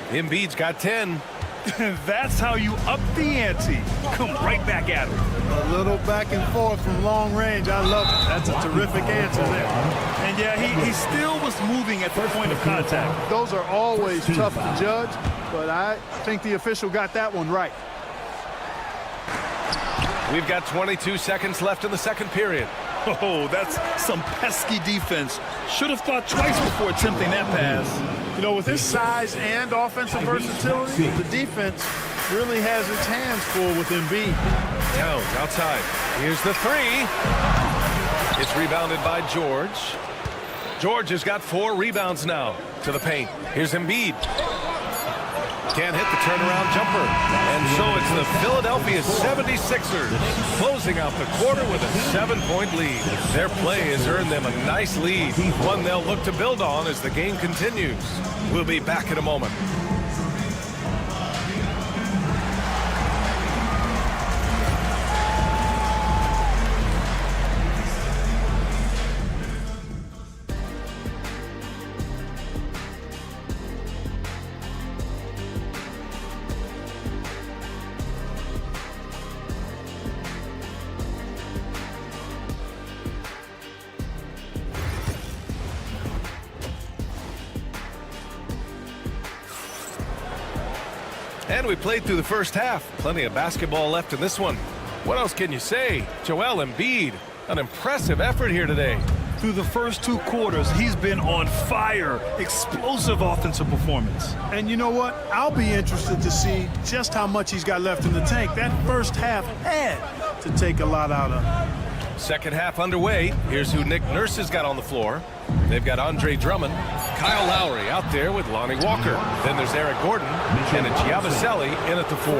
Embiid's got 10. That's how you up the ante. Come right back at him. A little back and forth from long range. I love it. That's a terrific answer there. And yeah, he still was moving at the point of contact. Those are always tough to judge, but I think the official got that one right. We've got 22 seconds left in the second period. Oh, that's some pesky defense. Should have thought twice before attempting that pass. You know, with his size and offensive versatility, the defense really has its hands full with Embiid. Towns outside. Here's the three. It's rebounded by George. George has got 4 rebounds now to the paint. Here's Embiid. Can't hit the turnaround jumper. And so it's the Philadelphia 76ers closing out the quarter with a 7-point lead. Their play has earned them a nice lead, one they'll look to build on as the game continues. We'll be back in a moment. And we played through the first half. Plenty of basketball left in this one. What else can you say? Joel Embiid, an impressive effort here today. Through the first 2 quarters, he's been on fire. Explosive offensive performance. And you know what? I'll be interested to see just how much he's got left in the tank. That first half had to take a lot out of him. Second half underway. Here's who Nick Nurse has got on the floor. They've got Andre Drummond, Kyle Lowry out there with Lonnie Walker. Then there's Eric Gordon, and it's Yabusele in at the 4.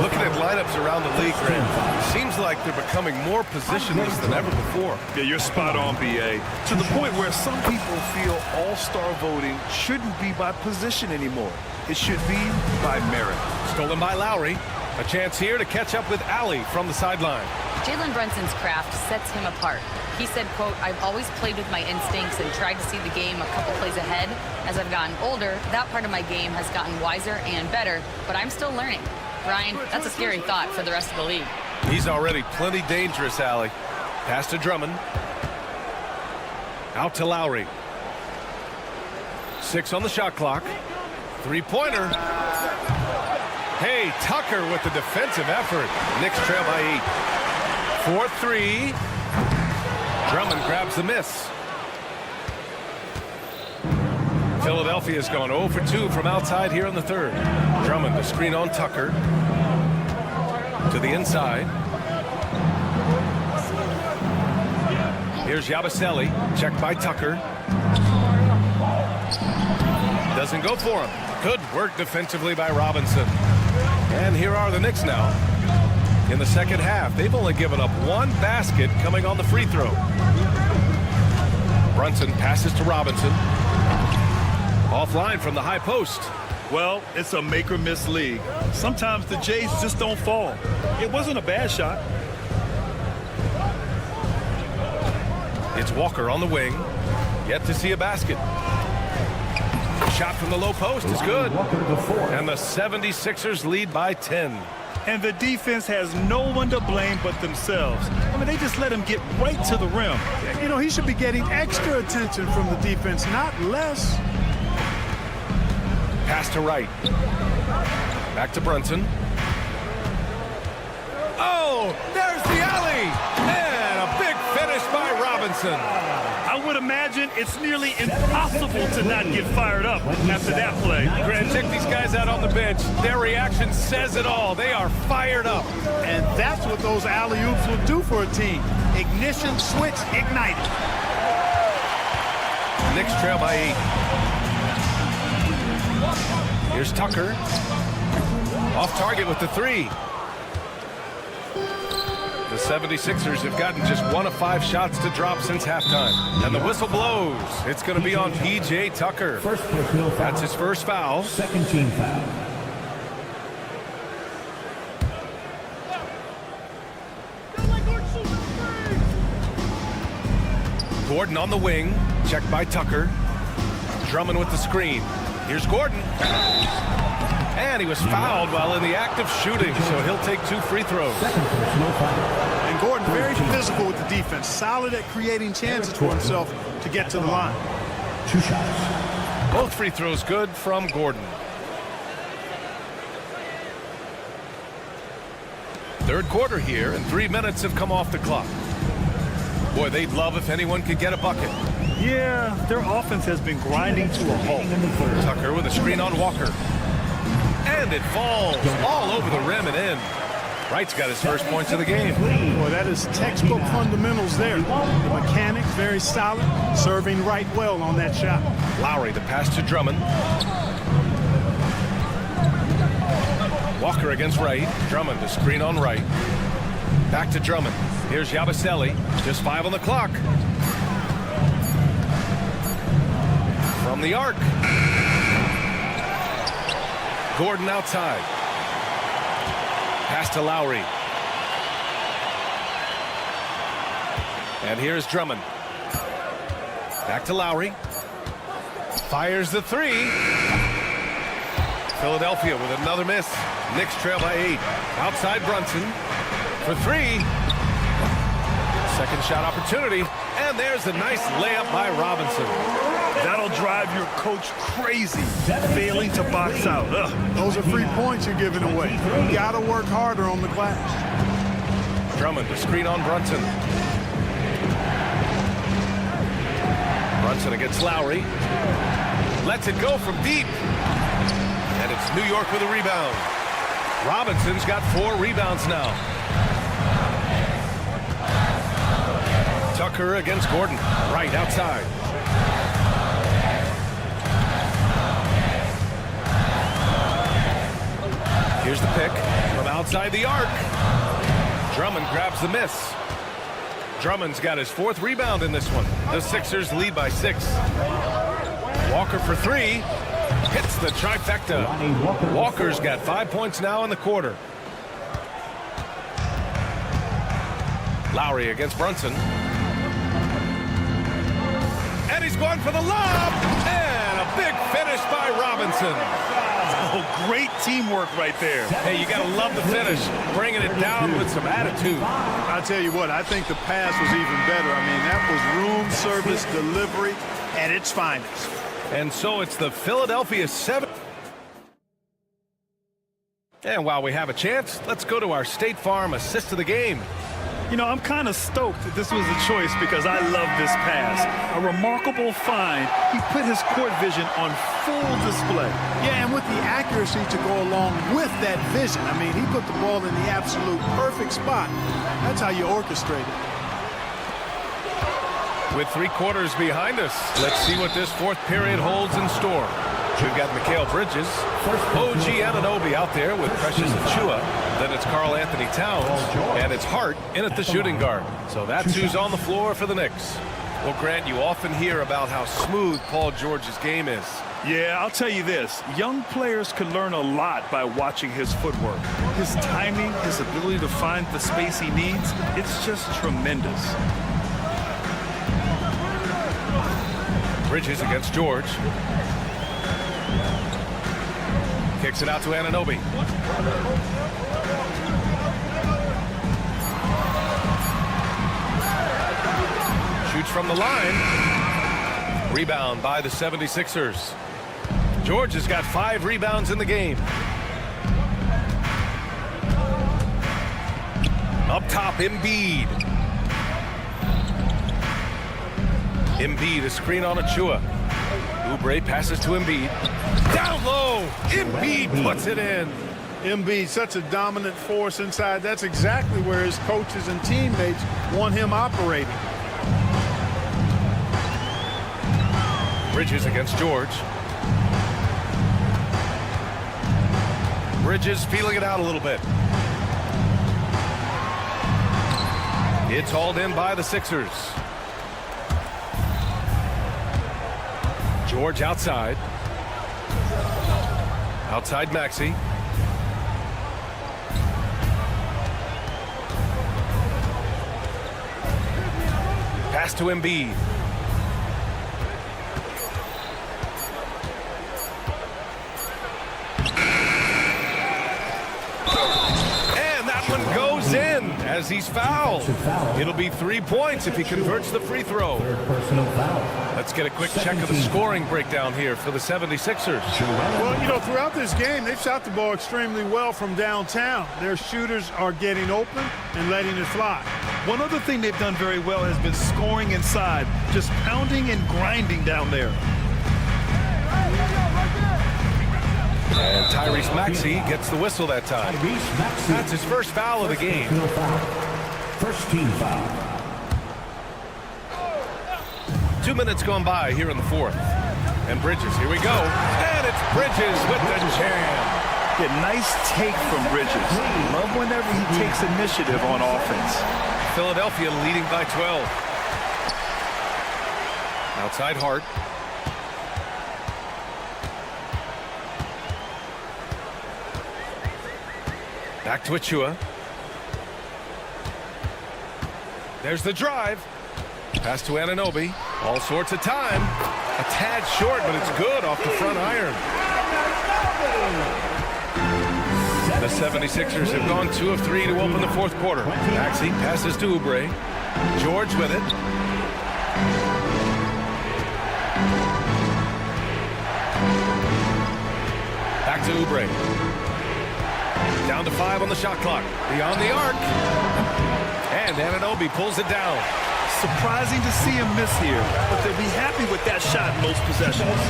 Looking at lineups around the league, Grant, seems like they're becoming more positionless than ever before. Yeah, you're spot on, B.A. To the point where some people feel all-star voting shouldn't be by position anymore. It should be by merit. Stolen by Lowry. A chance here to catch up with Allie from the sideline. Jalen Brunson's craft sets him apart. He said, quote, "I've always played with my instincts and tried to see the game a couple plays ahead. As I've gotten older, that part of my game has gotten wiser and better, but I'm still learning." Brian, that's a scary thought for the rest of the league. He's already plenty dangerous, Allie. Pass to Drummond. Out to Lowry. 6 on the shot clock. 3-pointer. Hey, Tucker with the defensive effort. Knicks trail by 8. 4-3. Drummond grabs the miss. Philadelphia's gone 0 for 2 from outside here in the third. Drummond to screen on Tucker. To the inside. Here's Yabusele. Checked by Tucker. Doesn't go for him. Good work defensively by Robinson. And here are the Knicks now. In the second half, they've only given up 1 basket coming on the free throw. Brunson passes to Robinson. Offline from the high post. Well, it's a make-or-miss league. Sometimes the Jays just don't fall. It wasn't a bad shot. It's Walker on the wing. Yet to see a basket. Shot from the low post is good. And the 76ers lead by 10. And the defense has no one to blame but themselves. I mean, they just let him get right to the rim. You know, he should be getting extra attention from the defense, not less. Pass to Wright. Back to Brunson. Oh, there's the alley. And a big finish by Robinson. I would imagine it's nearly impossible to not get fired up after that play. Grant, check these guys out on the bench. Their reaction says it all. They are fired up. And that's what those alley-oops will do for a team. Ignition switch ignited. Knicks trail by 8. Here's Tucker. Off target with the 3. The 76ers have gotten just 1 of 5 shots to drop since halftime. And the whistle blows. It's going to be on P.J. Tucker. That's his first foul. Second team foul. Gordon on the wing. Checked by Tucker. Drummond with the screen. Here's Gordon. And he was fouled while in the act of shooting, so he'll take 2 free throws. And Gordon very physical with the defense. Solid at creating chances for himself to get to the line. 2 shots. Both free throws good from Gordon. Third quarter here, and 3 minutes have come off the clock. Boy, they'd love if anyone could get a bucket. Yeah, their offense has been grinding to a halt. Tucker with a screen on Walker. And it falls all over the rim and in. Wright's got his first points of the game. Boy, that is textbook fundamentals there. The mechanics very solid, serving Wright well on that shot. Lowry the pass to Drummond. Walker against Wright. Drummond the screen on Wright. Back to Drummond. Here's Yabusele. Just 5 on the clock. From the arc. Gordon outside. Pass to Lowry. And here's Drummond. Back to Lowry. Fires the 3. Philadelphia with another miss. Knicks trail by 8. Outside Brunson for 3. Second shot opportunity. And there's a nice layup by Robinson. That'll drive your coach crazy, failing to box out. Ugh. Those are free points you're giving away. You got to work harder on the glass. Drummond, the screen on Brunson. Brunson against Lowry. Lets it go from deep. And it's New York with a rebound. Robinson's got 4 rebounds now. Tucker against Gordon. Right outside. Here's the pick from outside the arc. Drummond grabs the miss. Drummond's got his 4th rebound in this one. The Sixers lead by 6. Walker for 3. Hits the trifecta. Walker's got 5 points now in the quarter. Lowry against Brunson. And he's going for the lob. And a big finish by Robinson. Oh, great teamwork right there. Hey, you got to love the finish. Bringing it down with some attitude. I'll tell you what, I think the pass was even better. I mean, that was room service delivery at its finest. And so it's the Philadelphia 7. And while we have a chance, let's go to our State Farm assist of the game. You know, I'm kind of stoked that this was a choice because I love this pass. A remarkable find. He put his court vision on full display. Yeah, and with the accuracy to go along with that vision. I mean, he put the ball in the absolute perfect spot. That's how you orchestrate it. With 3 quarters behind us, let's see what this 4th period holds in store. We've got Mikal Bridges, OG Anunoby out there with Precious Achiuwa. Then it's Karl Anthony Towns, and it's Hart in at the shooting guard. So that's who's on the floor for the Knicks. Well, Grant, you often hear about how smooth Paul George's game is. Yeah, I'll tell you this. Young players can learn a lot by watching his footwork. His timing, his ability to find the space he needs, it's just tremendous. Bridges against George. Kicks it out to Anunoby. Shoots from the line. Rebound by the 76ers. George has got 5 rebounds in the game. Up top, Embiid. Embiid, a screen on Achua. Oubre passes to Embiid. Down low, Embiid puts it in. Embiid, such a dominant force inside. That's exactly where his coaches and teammates want him operating. Bridges against George. Bridges feeling it out a little bit. It's hauled in by the Sixers. George outside. Outside Maxey. Pass to Embiid. Goes in as he's fouled. It'll be 3 points if he converts the free throw. Let's get a quick check of the scoring breakdown here for the 76ers. Well, you know, throughout this game, they've shot the ball extremely well from downtown. Their shooters are getting open and letting it fly. One other thing they've done very well has been scoring inside, just pounding and grinding down there. And Tyrese Maxey gets the whistle that time. That's his first foul of the game. First team foul. 2 minutes gone by here in the fourth. And Bridges, here we go. And it's Bridges with the jam. Yeah, nice take from Bridges. Love whenever he takes initiative on offense. Philadelphia leading by 12. Outside Hart. Back to Achua. There's the drive. Pass to Anunoby. All sorts of time. A tad short, but it's good off the front iron. The 76ers have gone 2 of 3 to open the fourth quarter. Maxey passes to Oubre. George with it. Back to Oubre. Down to 5 on the shot clock. Beyond the arc. And Anunoby pulls it down. Surprising to see him miss here, but they'll be happy with that shot in most possessions.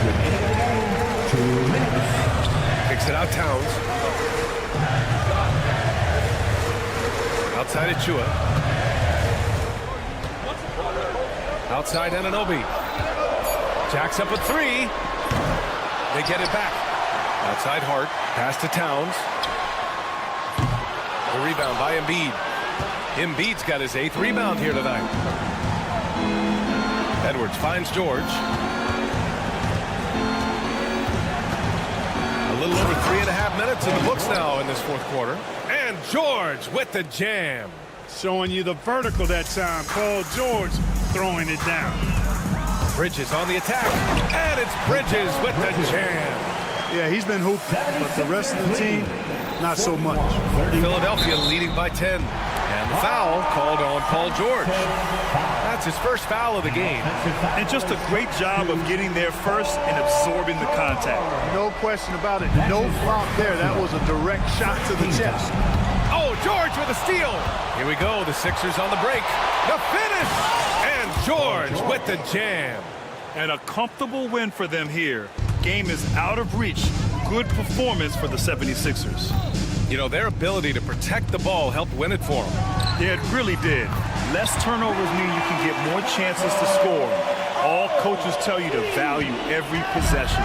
Kicks it out Towns. Outside Achua. Outside Anunoby. Jacks up a 3. They get it back. Outside Hart. Pass to Towns. The rebound by Embiid. Embiid's got his 8th rebound here tonight. Edwards finds George. A little over 3.5 minutes in the books now in this fourth quarter. And George with the jam. Showing you the vertical that time. Paul George throwing it down. Bridges on the attack. And it's Bridges with the jam. Yeah, he's been hooping, but the rest of the team, not so much. Philadelphia leading by 10. And the foul called on Paul George. That's his first foul of the game. And just a great job of getting there first and absorbing the contact. No question about it. No flop there. That was a direct shot to the chest. Oh, George with a steal. Here we go. The Sixers on the break. The finish. And George with the jam. And a comfortable win for them here. Game is out of reach. Good performance for the 76ers. You know, their ability to protect the ball helped win it for them. Yeah, it really did. Less turnovers mean you can get more chances to score. All coaches tell you to value every possession.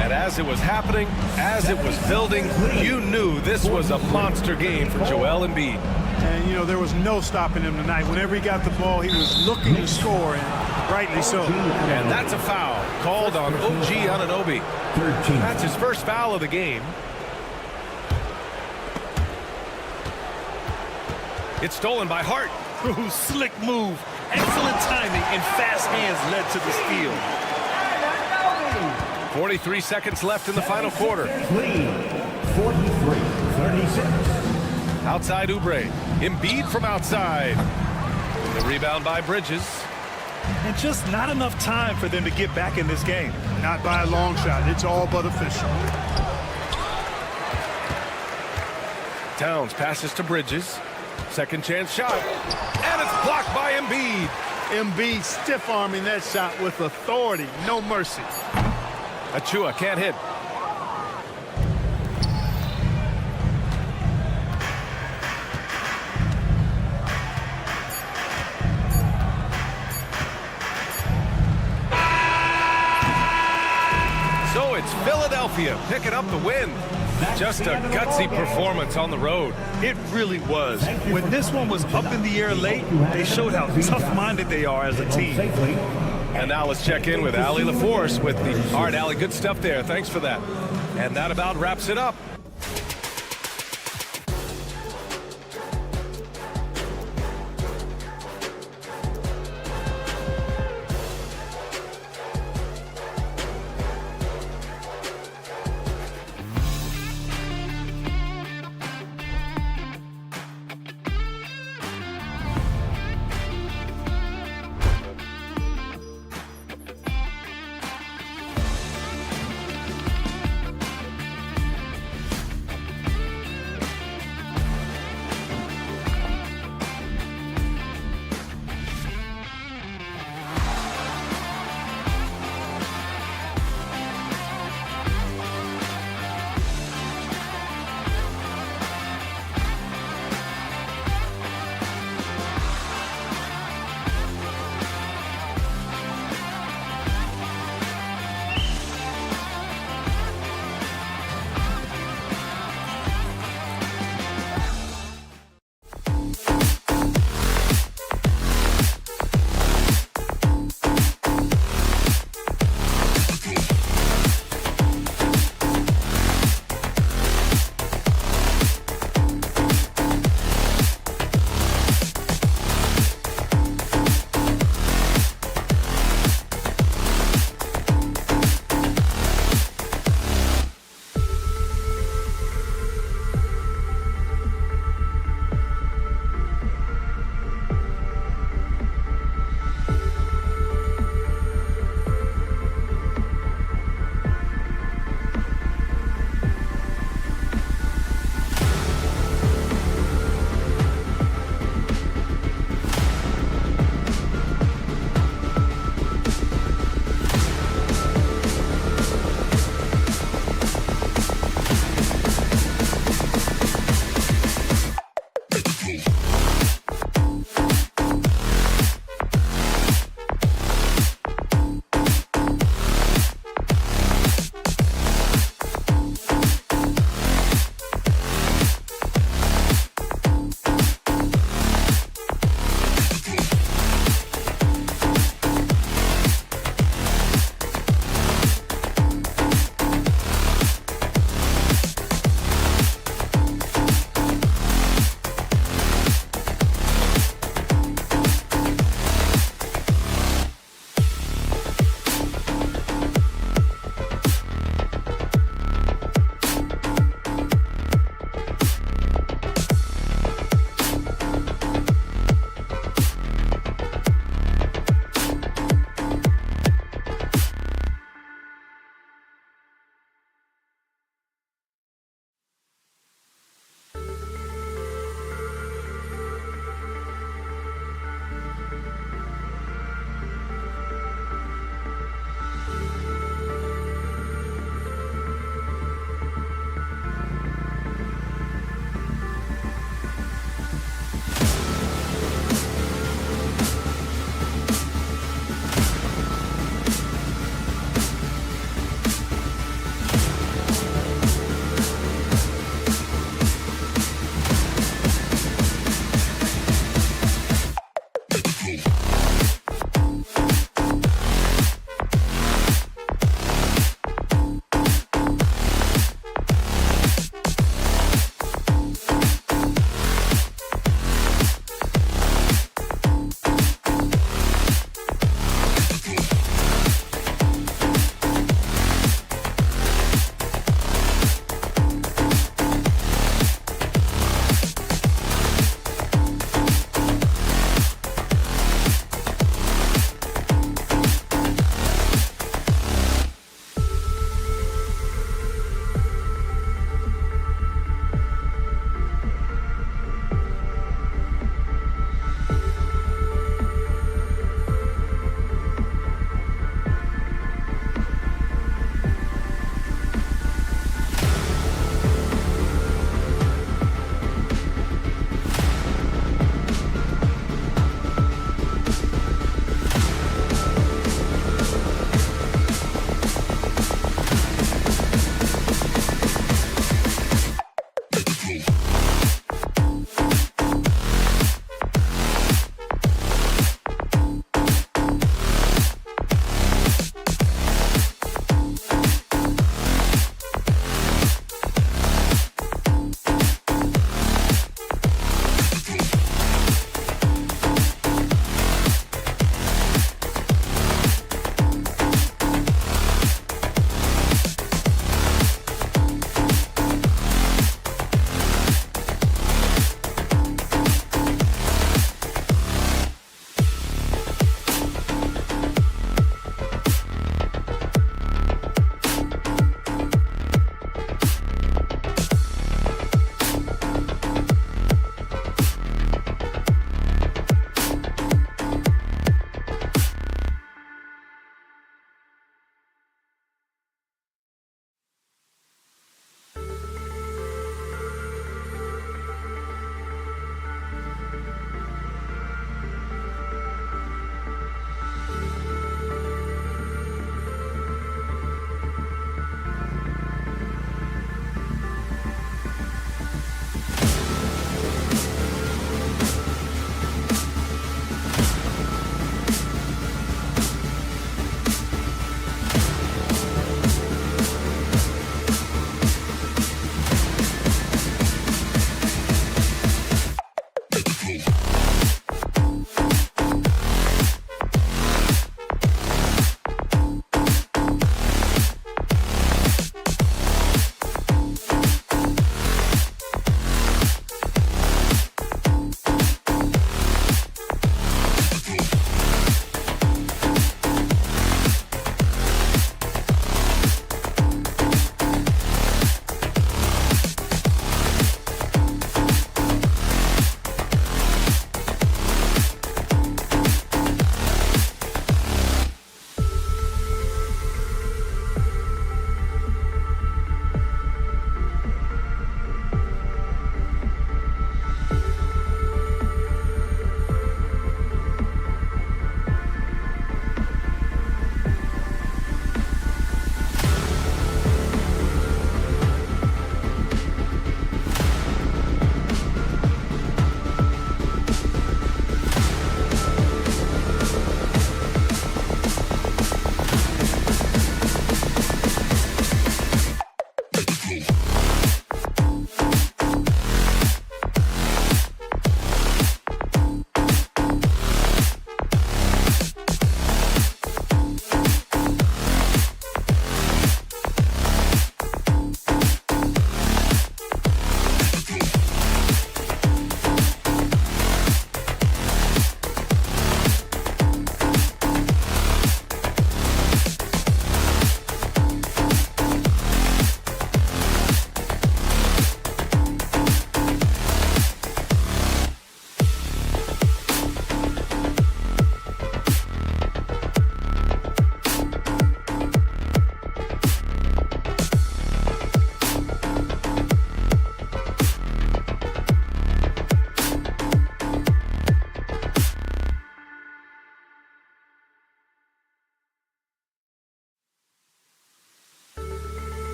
And as it was happening, as it was building, you knew this was a monster game for Joel Embiid. And, you know, there was no stopping him tonight. Whenever he got the ball, he was looking to score, and rightly so. And that's a foul called on OG Anunoby. That's his first foul of the game. It's stolen by Hart. Ooh, slick move. Excellent timing and fast hands led to the steal. 43 seconds left in the final quarter. 43-36. Outside Oubre. Embiid from outside. The rebound by Bridges. And just not enough time for them to get back in this game. Not by a long shot. It's all but official. Towns passes to Bridges. Second chance shot. And it's blocked by Embiid. Embiid stiff-arming that shot with authority. No mercy. Achua can't hit. So it's Philadelphia picking up the win. Just a gutsy performance on the road. It really was. When this one was up in the air late, they showed how tough-minded they are as a team. And now let's check in with Allie LaForce with the... All right, Allie, good stuff there. Thanks for that. And that about wraps it up.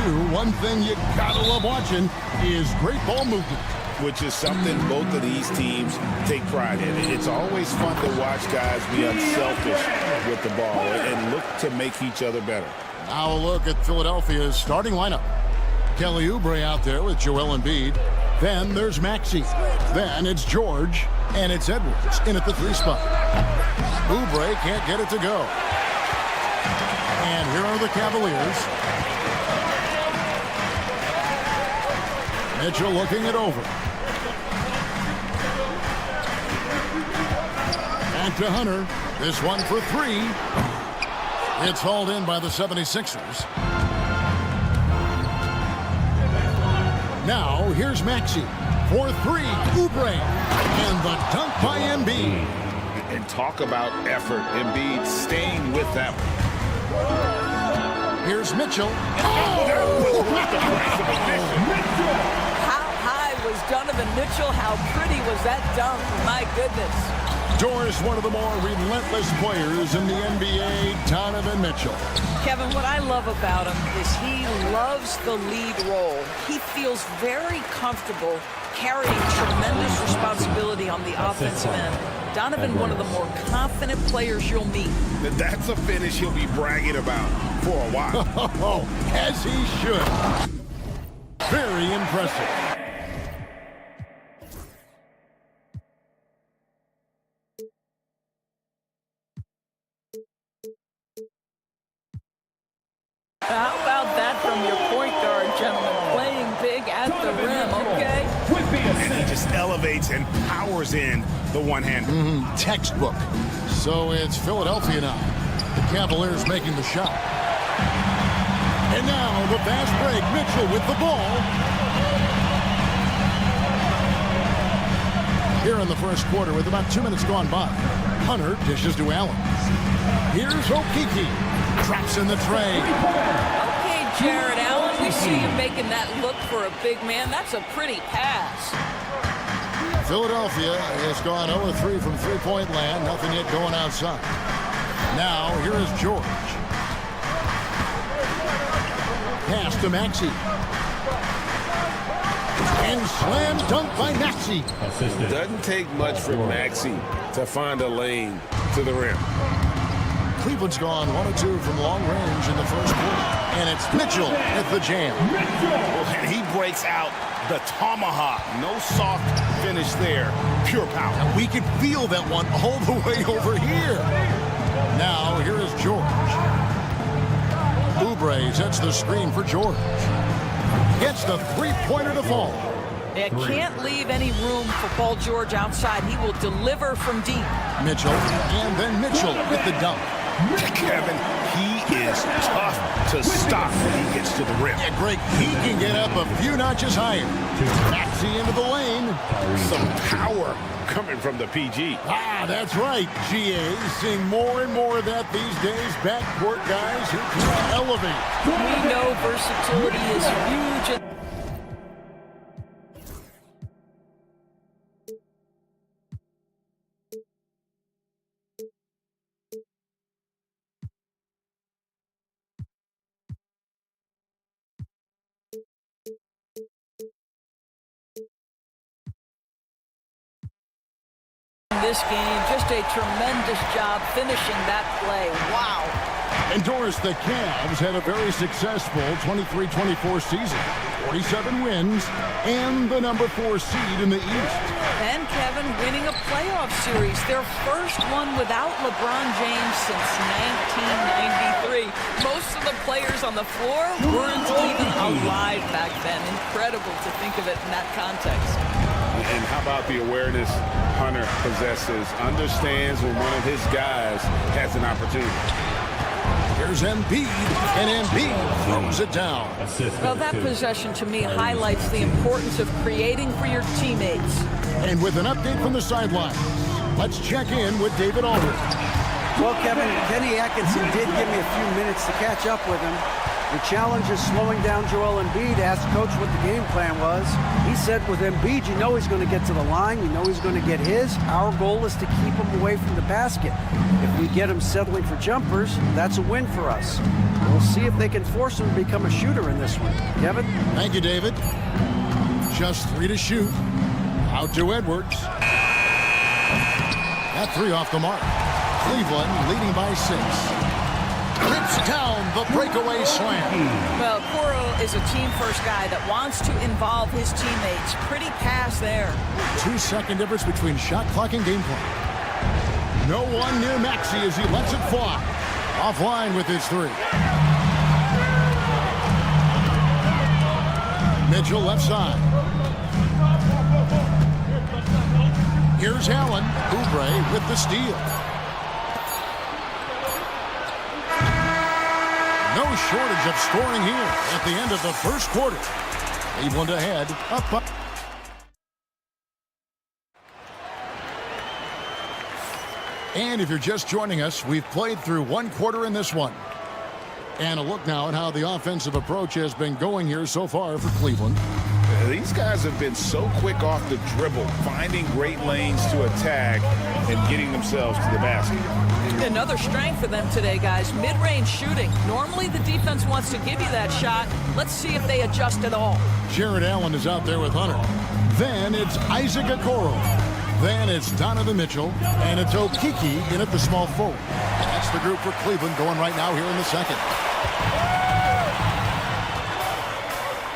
KU, one thing you gotta love watching is great ball movement. Which is something both of these teams take pride in. It's always fun to watch guys be unselfish with the ball and look to make each other better. Now a look at Philadelphia's starting lineup. Kelly Oubre out there with Joel Embiid. Then there's Maxey. Then it's George. And it's Edwards in at the 3 spot. Oubre can't get it to go. And here are the Cavaliers. Mitchell looking it over. Back to Hunter. This one for 3. It's hauled in by the 76ers. Now here's Maxey for 3. Oubre. And the dunk by Embiid. And talk about effort. Embiid staying with that one. Here's Mitchell. How high was Donovan Mitchell? How pretty was that dunk? My goodness. Doris, one of the more relentless players in the NBA, Donovan Mitchell. Kevin, what I love about him is he loves the lead role. He feels very comfortable carrying tremendous responsibility on the offensive end. Donovan, one of the more confident players you'll meet. That's a finish he'll be bragging about for a while. As he should. Very impressive. How about that from your point guard, gentlemen? Playing big at the rim, okay? And he just elevates and powers in the one-hander. Textbook. So it's Philadelphia now. The Cavaliers making the shot. And now the fast break. Mitchell with the ball. Here in the first quarter with about 2 minutes gone by. Hunter dishes to Allen. Here's Okeke. Traps in the tray. Okay, Jared Allen, we see you making that look for a big man. That's a pretty pass. Philadelphia has gone 0-3 from three-point land. Nothing yet going outside. Now, here is George. Pass to Maxey. And slam dunk by Maxey. Doesn't take much for Maxey to find a lane to the rim. Cleveland's gone 1-2 from long range in the first quarter. And it's Mitchell at the jam. And he breaks out the tomahawk. No soft finish there. Pure power. And we can feel that one all the way over here. Now, here is George. Oubre sets the screen for George. Gets the three-pointer to fall. They can't leave any room for Paul George outside. He will deliver from deep. Mitchell, and then Mitchell with the dunk. Kevin, he is tough to stop when he gets to the rim. Yeah, Greg, he can get up a few notches higher. Maxey into the lane. Some power coming from the PG. Ah, that's right. GA seeing more and more of that these days. Backcourt guys who can elevate. We know versatility is huge. This game, just a tremendous job finishing that play. Wow. And Doris, the Cavs had a very successful 23-24 season. 47 wins and the number 4 seed in the East. And Kevin winning a playoff series, their first one without LeBron James since 1993. Most of the players on the floor weren't even alive back then. Incredible to think of it in that context. And how about the awareness Hunter possesses, understands when one of his guys has an opportunity. Here's Embiid, and Embiid throws it down. Well, that possession to me highlights the importance of creating for your teammates. And with an update from the sideline, let's check in with David Aldridge. Well, Kevin, Kenny Atkinson did give me a few minutes to catch up with him. The challenge is slowing down Joel Embiid. Asked Coach what the game plan was. He said with Embiid, you know he's going to get to the line. You know he's going to get his. Our goal is to keep him away from the basket. If we get him settling for jumpers, that's a win for us. We'll see if they can force him to become a shooter in this one. Kevin? Thank you, David. Just 3 to shoot. Out to Edwards. That 3 off the mark. Cleveland leading by 6. Rips down the breakaway slam. Well, Coro is a team-first guy that wants to involve his teammates. Pretty pass there. 2-second difference between shot clock and game clock. No one near Maxey as he lets it fly. Offline with his 3. Mitchell left side. Here's Allen. Oubre with the steal. No shortage of scoring here at the end of the first quarter. Cleveland ahead, up by. And if you're just joining us, we've played through 1 quarter in this one. And a look now at how the offensive approach has been going here so far for Cleveland. These guys have been so quick off the dribble, finding great lanes to attack and getting themselves to the basket. Another strength for them today, guys. Mid-range shooting. Normally the defense wants to give you that shot. Let's see if they adjust at all. Jared Allen is out there with Hunter. Then it's Isaac Okoro. Then it's Donovan Mitchell. And it's Okiki in at the small forward. That's the group for Cleveland going right now here in the second.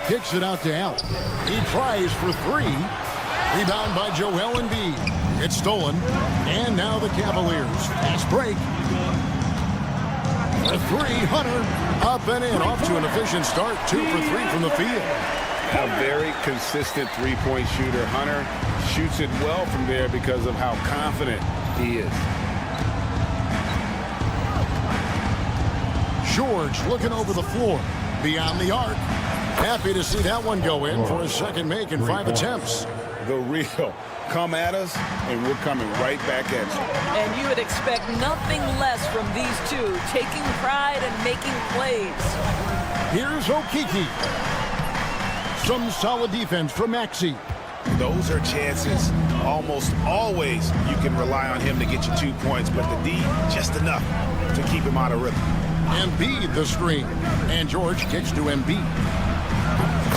Kicks it out to Allen. He tries for 3. Rebound by Joel Embiid. It's stolen. And now the Cavaliers. Fast break. For 3, Hunter. Up and in. Off to an efficient start. 2 for 3 from the field. A very consistent three-point shooter. Hunter shoots it well from there because of how confident he is. George looking over the floor. Beyond the arc. Happy to see that one go in for his second make in 5 attempts. The real. Come at us, and we're coming right back at you. And you would expect nothing less from these two, taking pride and making plays. Here's Okiki. Some solid defense from Maxey. Those are chances. Almost always you can rely on him to get you 2 points, but the D, just enough to keep him out of rhythm. Embiid the screen. And George kicks to Embiid.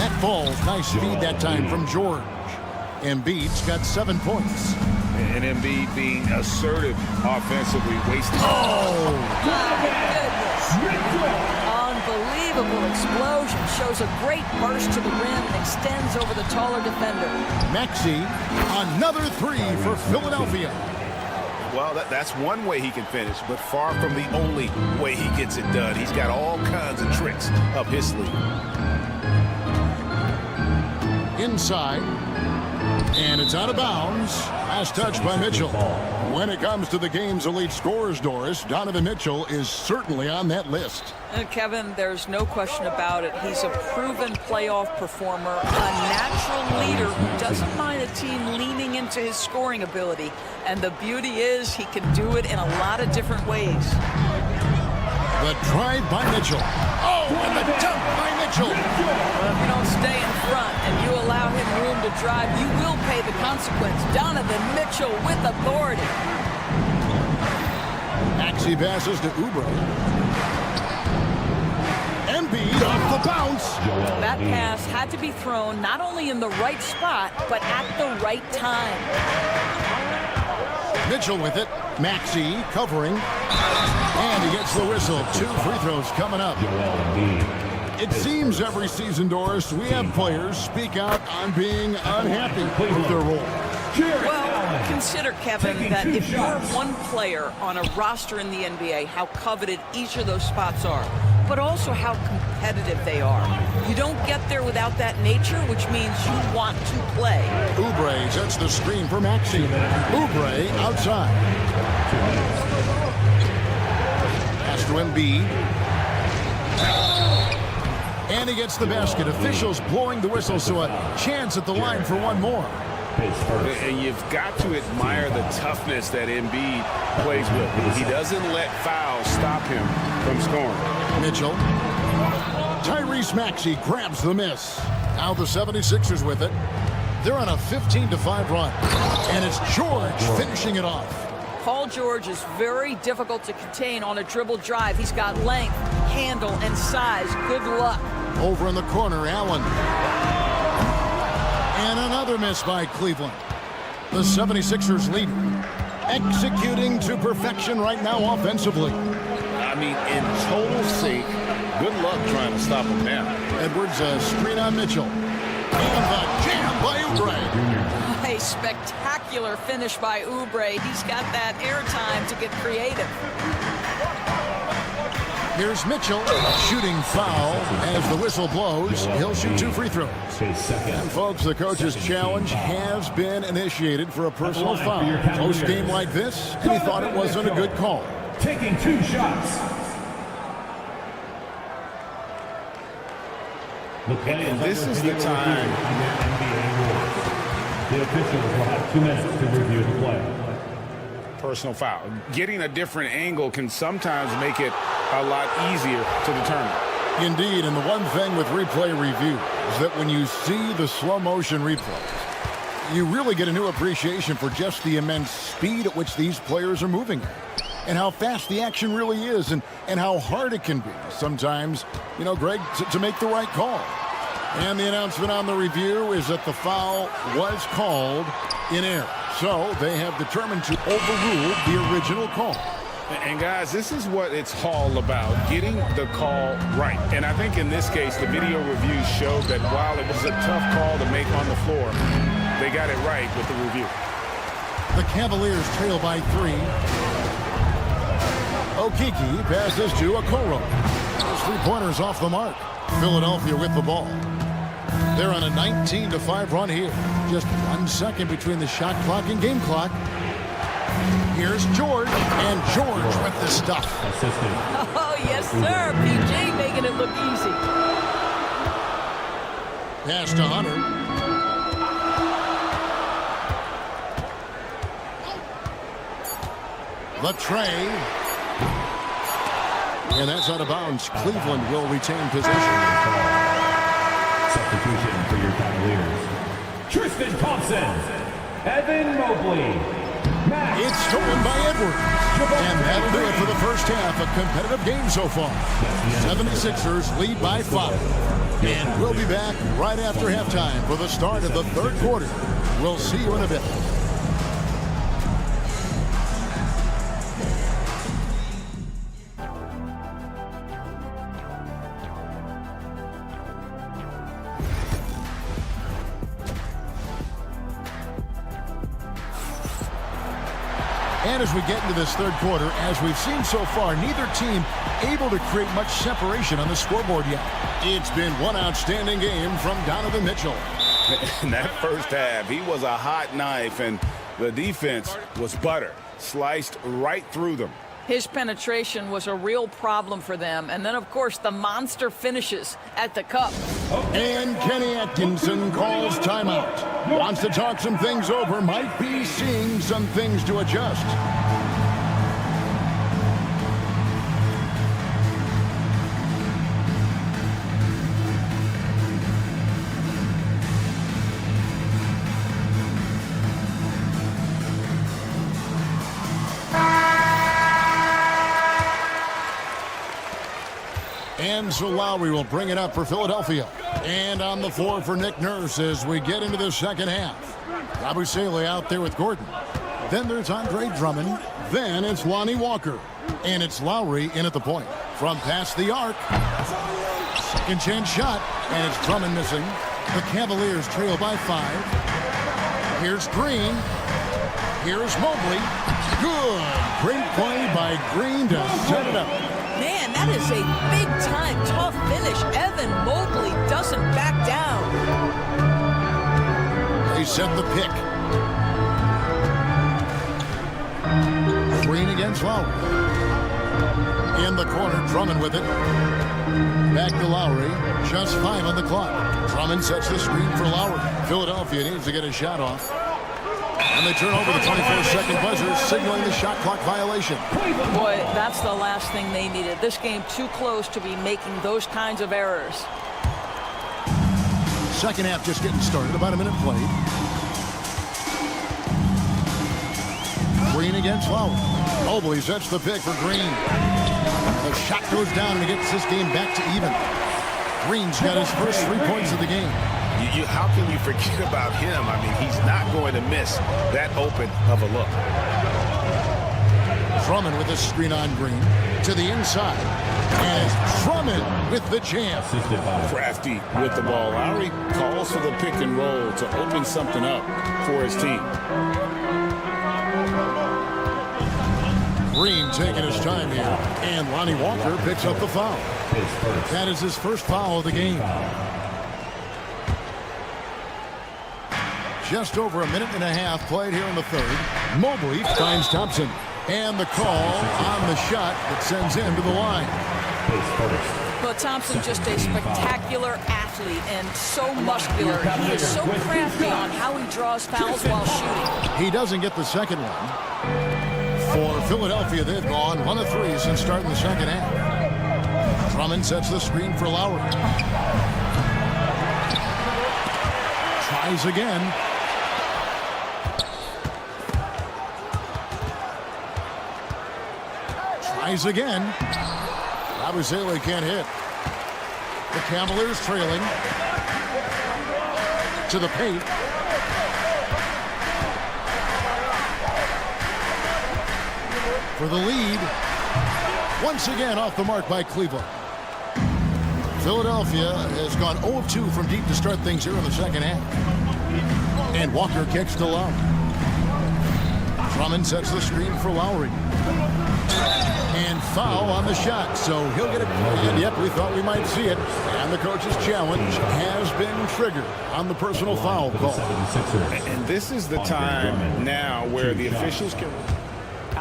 That falls. Nice speed that time from George. Embiid's got 7 points. And Embiid being assertive offensively, wasting. Oh! My goodness. Unbelievable explosion. Shows a great burst to the rim and extends over the taller defender. Maxey, another 3 for Philadelphia. Well, that's one way he can finish, but far from the only way he gets it done. He's got all kinds of tricks up his sleeve. Inside. And it's out of bounds. Last touch by Mitchell. When it comes to the game's elite scorers, Doris, Donovan Mitchell is certainly on that list. Kevin, there's no question about it. He's a proven playoff performer, a natural leader who doesn't mind a team leaning into his scoring ability. And the beauty is he can do it in a lot of different ways. The drive by Mitchell. Oh, and the dunk by Mitchell. Well, if you don't stay in front and you allow him room to drive, you will pay the consequence. Donovan Mitchell with authority. Maxey passes to Oubre. Embiid off the bounce. That pass had to be thrown not only in the right spot, but at the right time. Mitchell with it. Maxey covering. And he gets the whistle. 2 free throws coming up. It seems every season, Doris, we have players speak out on being unhappy with their role. Well, consider, Kevin, that if you're one player on a roster in the NBA, how coveted each of those spots are, but also how competitive they are. You don't get there without that nature, which means you want to play. Oubre sets the screen for Maxey. Oubre outside. Pass to Embiid. And he gets the basket. Officials blowing the whistle, so a chance at the line for one more. And you've got to admire the toughness that Embiid plays with. He doesn't let fouls stop him from scoring. Mitchell. Tyrese Maxey grabs the miss. Now the 76ers with it. They're on a 15-5 run. And it's George finishing it off. Paul George is very difficult to contain on a dribble drive. He's got length, handle, and size. Good luck. Over in the corner, Allen. And another miss by Cleveland. The 76ers lead. Executing to perfection right now offensively. I mean, in total sync. Good luck trying to stop him now. Edwards, screen on Mitchell. And the jam by Oubre. A spectacular finish by Oubre. He's got that airtime to get creative. Here's Mitchell, shooting foul as the whistle blows. He'll shoot 2 free throws. And folks, the coach's challenge has been initiated for a personal foul. Close game like this, and he thought it wasn't a good call. Taking 2 shots. This is the time. The officials will have 2 minutes to review the play. Personal foul. Getting a different angle can sometimes make it a lot easier to determine. Indeed, and the one thing with replay review is that when you see the slow motion replays, you really get a new appreciation for just the immense speed at which these players are moving and how fast the action really is and how hard it can be sometimes, you know, Greg, to make the right call. And the announcement on the review is that the foul was called in error. So they have determined to overrule the original call. And guys, this is what it's all about, getting the call right. And I think in this case, the video reviews showed that while it was a tough call to make on the floor, they got it right with the review. The Cavaliers trail by 3. Okeke passes to Okoro. Those 3-pointers off the mark. Philadelphia with the ball. They're on a 19-5 run here. Just 1 second between the shot clock and game clock. Here's George, and George with the stuff. Oh, yes, sir. PJ making it look easy. Pass to Hunter. The tray. And that's out of bounds. Cleveland will retain possession. Substitution for your Cavaliers. Tristan Thompson. Evan Mobley. It's stolen by Edwards. And that'll do it for the first half. A competitive game so far. 76ers lead by 5. And we'll be back right after halftime for the start of the third quarter. We'll see you in a bit. And as we get into this third quarter, as we've seen so far, neither team able to create much separation on the scoreboard yet. It's been one outstanding game from Donovan Mitchell. In that first half, he was a hot knife, and the defense was butter, sliced right through them. His penetration was a real problem for them. And then, of course, the monster finishes at the cup. And Kenny Atkinson calls timeout. Wants to talk some things over. Might be seeing some things to adjust. And so Lowry will bring it up for Philadelphia. And on the floor for Nick Nurse as we get into the second half. Abusele out there with Gordon. Then there's Andre Drummond. Then it's Lonnie Walker. And it's Lowry in at the point. From past the arc. Second chance shot. And it's Drummond missing. The Cavaliers trail by 5. Here's Green. Here's Mobley. Good. Great play by Green to set it up. Man, that is a big-time tough finish. Evan Mobley doesn't back down. They set the pick. Green against Lowry. In the corner, Drummond with it. Back to Lowry. Just 5 on the clock. Drummond sets the screen for Lowry. Philadelphia needs to get a shot off. And they turn over the 24-second buzzer, signaling the shot clock violation. Boy, that's the last thing they needed. This game too close to be making those kinds of errors. Second half just getting started. About a minute played. Green against Lowry. Mobley sets the pick for Green. The shot goes down and he gets this game back to even. Green's got his first 3 points of the game. How can you forget about him? I mean, he's not going to miss that open of a look. Drummond with a screen on Green to the inside. And Drummond with the jam. Crafty with the ball. Lowry calls for the pick and roll to open something up for his team. Green taking his time here. And Lonnie Walker picks up the foul. That is his first foul of the game. Just over a minute and a half played here in the third. Mobley finds Thompson. And the call on the shot that sends him to the line. Well, Thompson just a spectacular athlete and so muscular. He is so crafty on how he draws fouls while shooting. He doesn't get the second one. For Philadelphia, they've gone 1 of 3 since starting the second half. Drummond sets the screen for Lowry. Tries again. Tries again. Abusele can't hit. The Cavaliers trailing. To the paint. For the lead. Once again off the mark by Cleveland. Philadelphia has gone 0 of 2 from deep to start things here in the second half. And Walker kicks to Lowry. Drummond sets the screen for Lowry. And foul on the shot, so he'll get it. And yep, we thought we might see it. And the coach's challenge has been triggered on the personal foul call. And this is the time now where the officials can...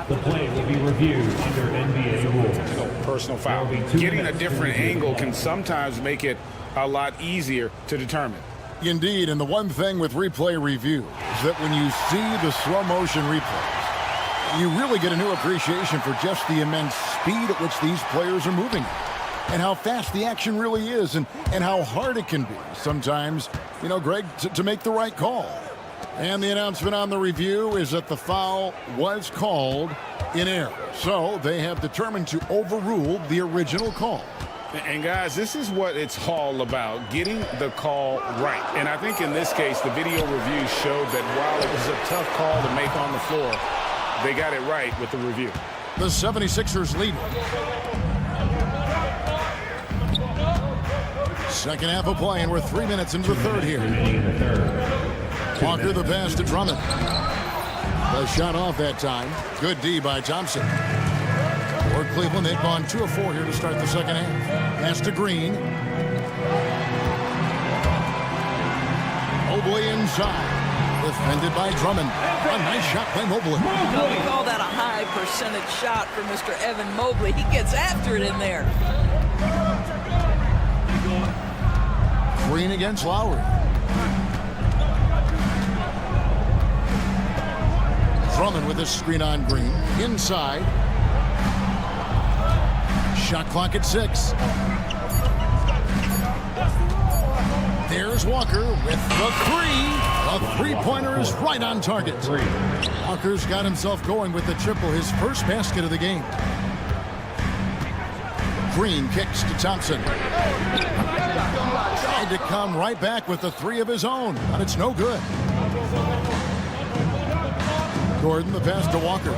The play will be reviewed under NBA rules. Personal foul. Getting a different angle can sometimes make it a lot easier to determine. Indeed, and the one thing with replay review is that when you see the slow motion replays, you really get a new appreciation for just the immense speed at which these players are moving and how fast the action really is and how hard it can be sometimes, Greg, to make the right call. And the announcement on the review is that the foul was called in error. So they have determined to overrule the original call. And guys, this is what it's all about, getting the call right. And I think in this case, the video review showed that while it was a tough call to make on the floor, they got it right with the review. The 76ers lead. Second half of play, and we're 3 minutes into the third here. Walker the pass to Drummond. The shot off that time. Good D by Thompson. For Cleveland, they've gone 2 of 4 here to start the second half. Pass to Green. Mobley inside. Defended by Drummond. A nice shot by Mobley. We call that a high percentage shot for Mr. Evan Mobley. He gets after it in there. Green against Lowry. Drummond with his screen on Green. Inside. Shot clock at 6. There's Walker with the 3. A three-pointer is right on target. Walker's got himself going with the triple, his first basket of the game. Green kicks to Thompson. Tried to come right back with the 3 of his own, but it's no good. Gordon the pass to Walker.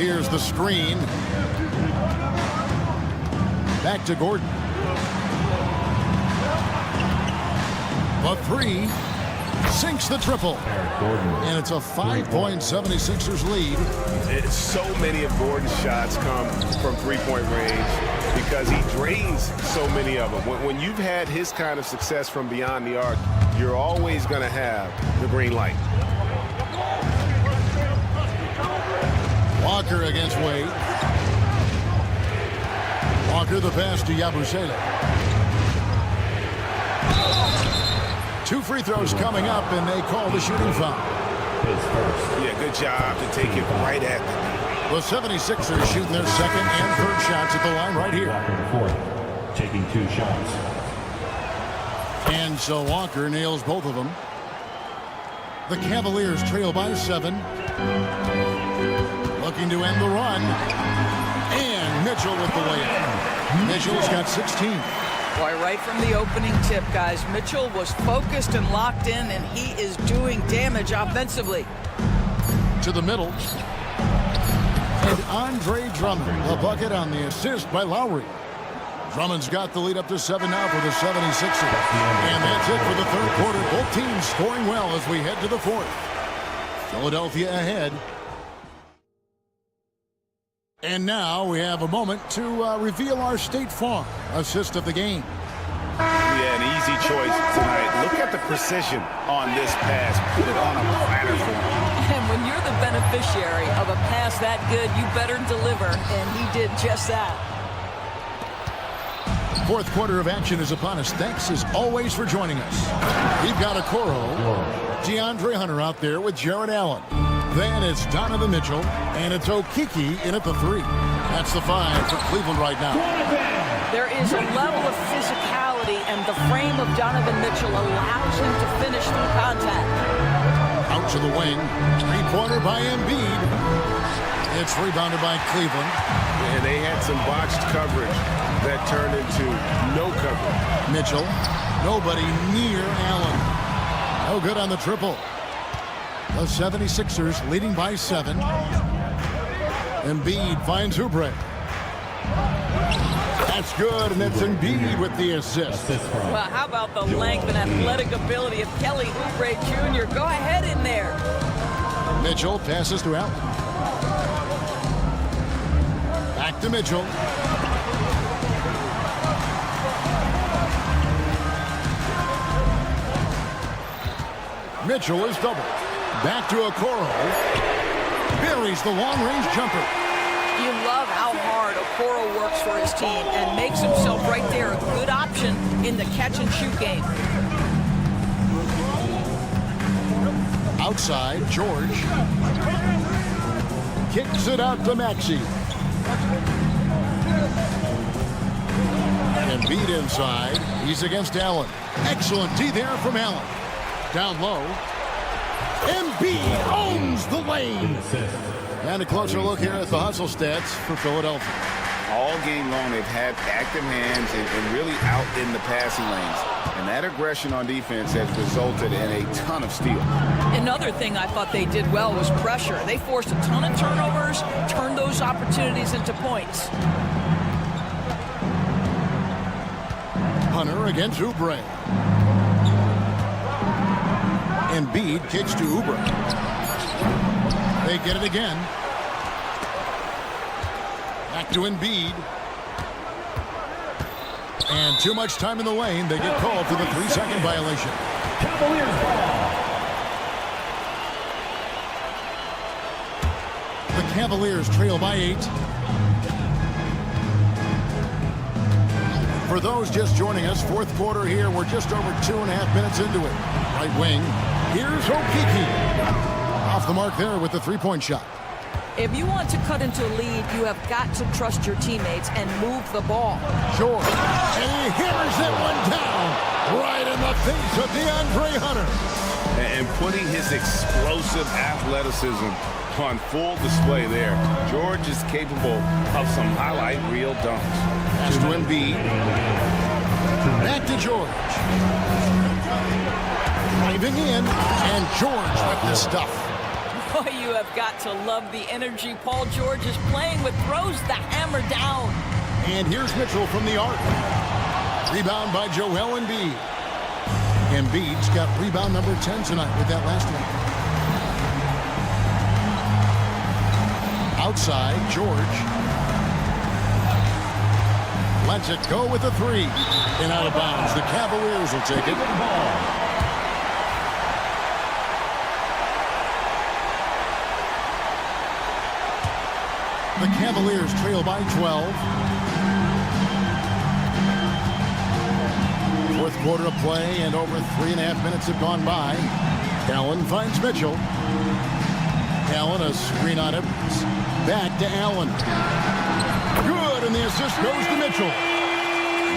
Here's the screen. Back to Gordon. The 3 sinks the triple. And it's a 5-point 76ers lead. So many of Gordon's shots come from three-point range because he drains so many of them. When you've had his kind of success from beyond the arc, you're always going to have the green light. Walker against Wade. Walker the pass to Yabusele. 2 free throws coming up, and they call the shooting foul. Yeah, good job to take it right at them. The 76ers shooting their second and third shots at the line right here. Walker, taking 2 shots. And so Walker nails both of them. The Cavaliers trail by 7. Looking to end the run. And Mitchell with the layup. Mitchell's got 16. Boy, right from the opening tip, guys, Mitchell was focused and locked in, and he is doing damage offensively. To the middle. And Andre Drummond, a bucket on the assist by Lowry. Drummond's got the lead up to 7 now for the 76ers. And that's it for the third quarter. Both teams scoring well as we head to the fourth. Philadelphia ahead. And now we have a moment to reveal our State Farm assist of the game. Yeah, an easy choice tonight. Look at the precision on this pass. Put it on a platter for him. And when you're the beneficiary of a pass that good, you better deliver, and he did just that. Fourth quarter of action is upon us. Thanks as always for joining us. We've got Okoro, DeAndre Hunter out there with Jared Allen. Then it's Donovan Mitchell, and it's Okiki in at the 3. That's the 5 for Cleveland right now. There is a level of physicality, and the frame of Donovan Mitchell allows him to finish through contact. Out to the wing. Three-pointer by Embiid. It's rebounded by Cleveland. And they had some botched coverage that turned into no coverage. Mitchell. Nobody near Allen. No good on the triple. The 76ers leading by 7. Embiid finds Oubre. That's good, and it's Embiid with the assist. Well, how about the length and athletic ability of Kelly Oubre Jr.? Go ahead in there. Mitchell passes to Allen. Back to Mitchell. Mitchell is doubled. Back to Okoro. Buries the long-range jumper. You love how hard Okoro works for his team and makes himself right there a good option in the catch-and-shoot game. Outside, George. Kicks it out to Maxey. And Embiid inside. He's against Allen. Excellent D there from Allen. Down low. Embiid owns the lane. And a closer look here at the hustle stats for Philadelphia. All game long, they've had active hands and really out in the passing lanes. And that aggression on defense has resulted in a ton of steals. Another thing I thought they did well was pressure. They forced a ton of turnovers, turned those opportunities into points. Hunter against Oubre. Embiid kicks to Oubre. They get it again. Back to Embiid. And too much time in the lane. They get called for the 3-second violation. Cavaliers ball. The Cavaliers trail by 8. For those just joining us, fourth quarter here. We're just over 2.5 minutes into it. Right wing. Here's Okiki. Off the mark there with the three-point shot. If you want to cut into a lead, you have got to trust your teammates and move the ball. George. And he hammers that one down right in the face of DeAndre Hunter. And putting his explosive athleticism on full display there. George is capable of some highlight reel dunks. Pass to Embiid. Back to George. Driving in, and George with the stuff. Boy, you have got to love the energy Paul George is playing with. Throws the hammer down. And here's Mitchell from the arc. Rebound by Joel Embiid. Embiid's got rebound number 10 tonight with that last one. Outside, George. Lets it go with a 3. And out of bounds. The Cavaliers will take it. The Cavaliers trail by 12. Fourth quarter of play, and over 3.5 minutes have gone by. Allen finds Mitchell. Allen, a screen on it. Back to Allen. Good, and the assist goes to Mitchell.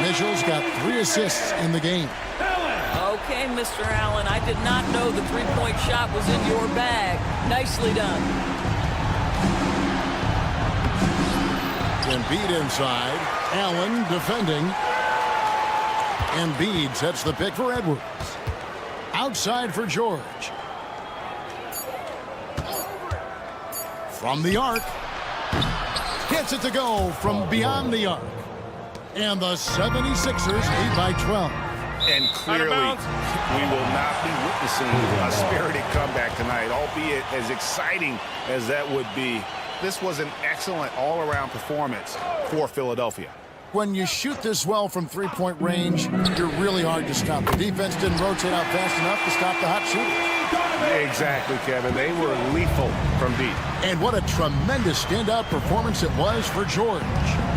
Mitchell's got 3 assists in the game. Okay, Mr. Allen, I did not know the three-point shot was in your bag. Nicely done. Embiid inside. Allen defending. Embiid sets the pick for Edwards. Outside for George. From the arc. Gets it to go from beyond the arc. And the 76ers lead by 12. And clearly, we will not be witnessing a spirited comeback tonight, albeit as exciting as that would be. This was an excellent all-around performance for Philadelphia. When you shoot this well from three-point range, you're really hard to stop. The defense didn't rotate out fast enough to stop the hot shooters. Exactly, Kevin. They were lethal from deep. And what a tremendous standout performance it was for George.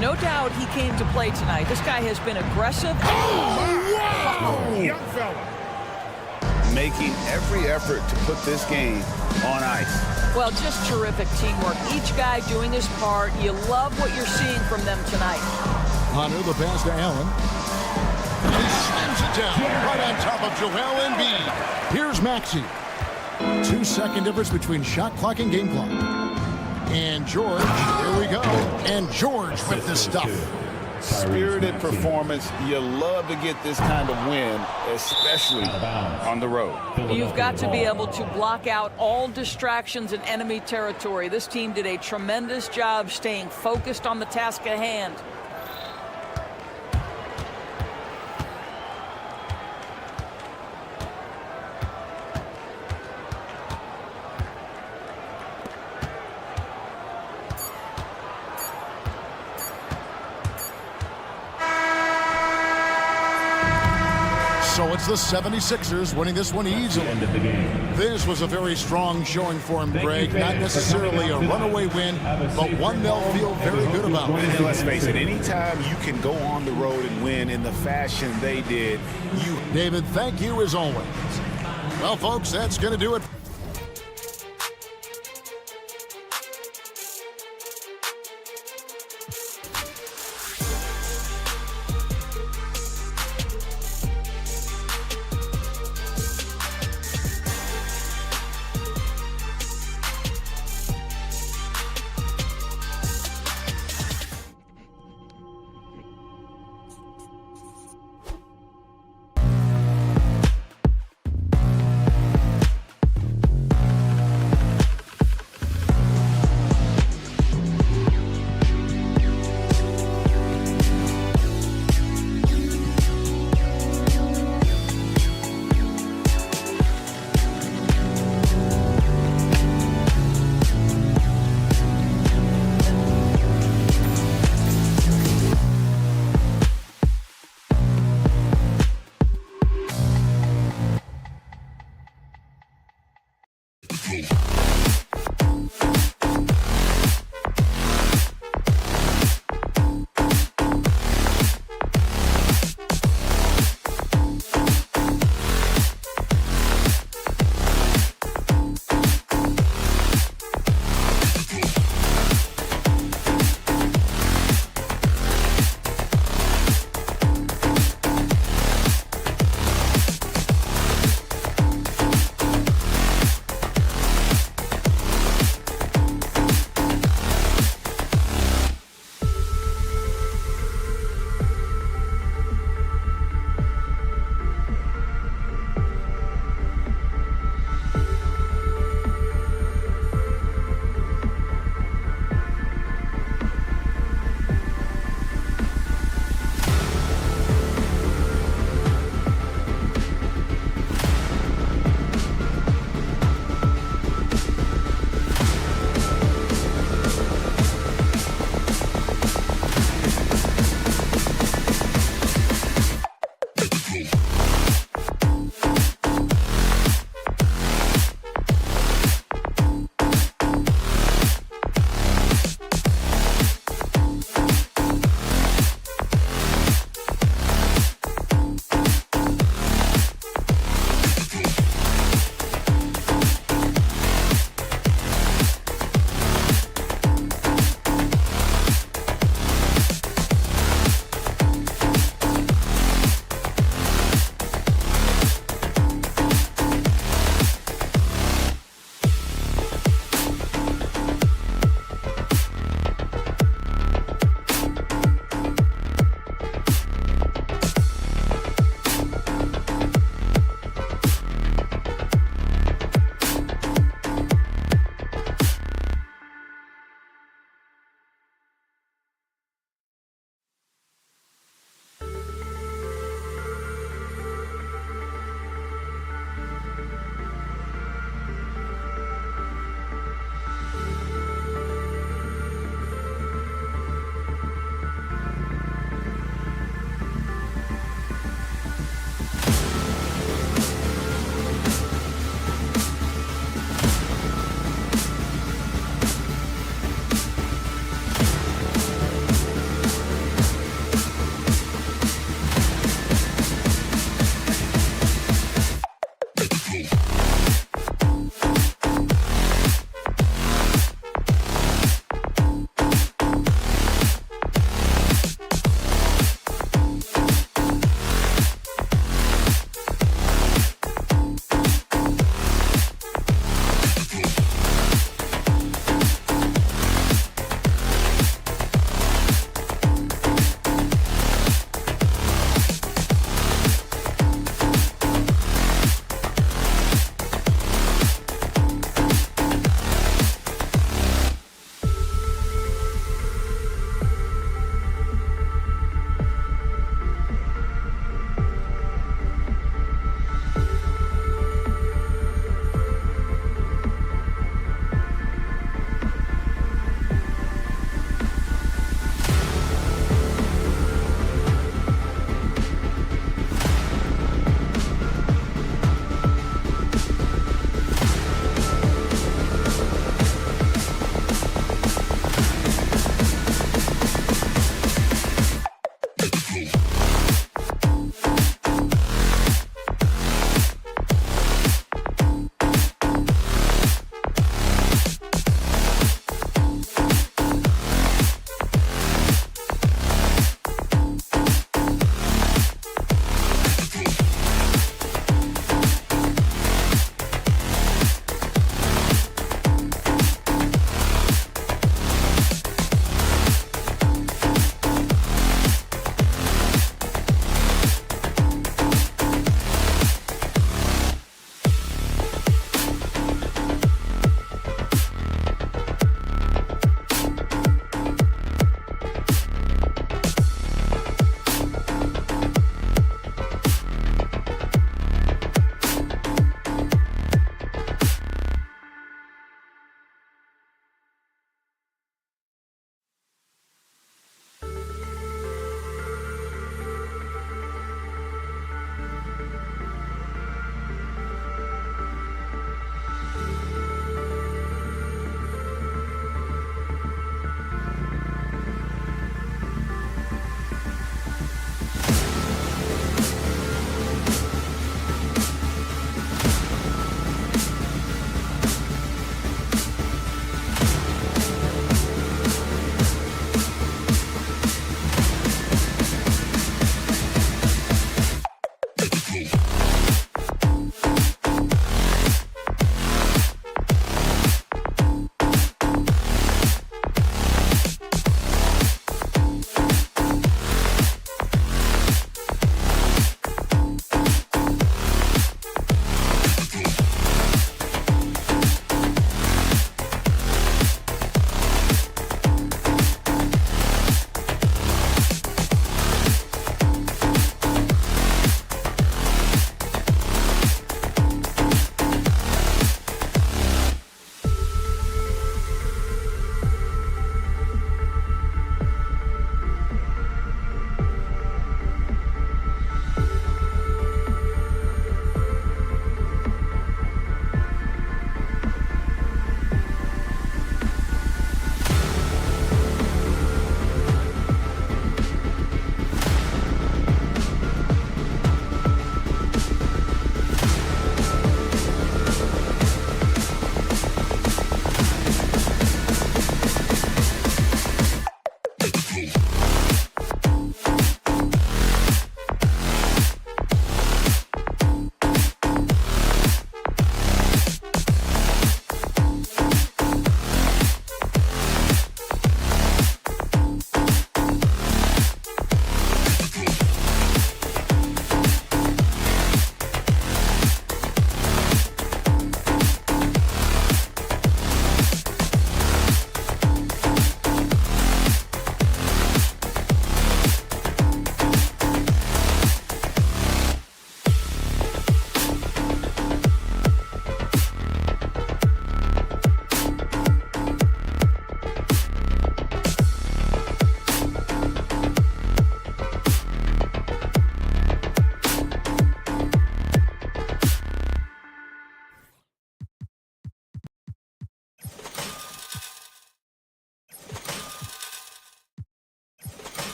No doubt he came to play tonight. This guy has been aggressive. Oh, young fella. Making every effort to put this game on ice. Well, just terrific teamwork. Each guy doing his part. You love what you're seeing from them tonight. Hunter, the pass to Allen. He slams it down right on top of Joel Embiid. Here's Maxey. 2-second difference between shot clock and game clock. And George, here we go. And George with the stuff. Spirited performance. You love to get this kind of win, especially on the road. You've got to be able to block out all distractions in enemy territory. This team did a tremendous job staying focused on the task at hand. So it's the 76ers winning this one easily. This was a very strong showing for him, Greg. Not necessarily a runaway win, but one they'll feel very good about. Let's face it, anytime you can go on the road and win in the fashion they did, David, thank you as always. Well, folks, that's going to do it.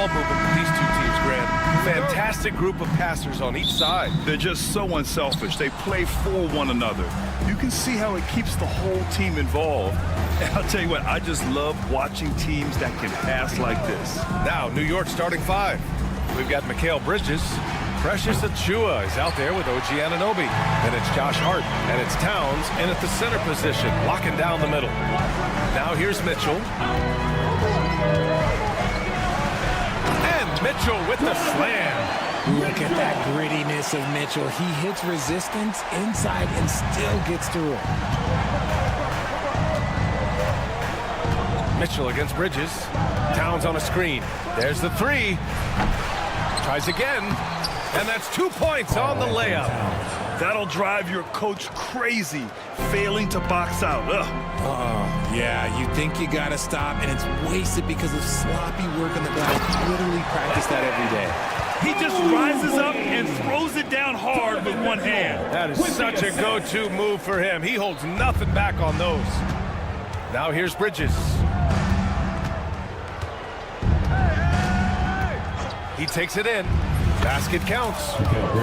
ball movement with these two teams, Grant. Fantastic group of passers on each side. They're just so unselfish. They play for one another. You can see how it keeps the whole team involved. And I'll tell you what, I just love watching teams that can pass like this. Now, New York starting 5. We've got Mikal Bridges. Precious Achiuwa is out there with OG Anunoby. Then it's Josh Hart, and it's Towns in at the center position, locking down the middle. Now here's Mitchell. And Mitchell with the slam. Look at that grittiness of Mitchell. He hits resistance inside and still gets through it. Mitchell against Bridges. Towns on a screen. There's the 3. Tries again. And that's 2 points on the layup. That'll drive your coach crazy, failing to box out. Yeah, you think you got to stop, and it's wasted because of sloppy work on the glass. Literally practice that every day. He just rises up and throws it down hard with one hand. That is such a go-to move for him. He holds nothing back on those. Now here's Bridges. He takes it in. Basket counts.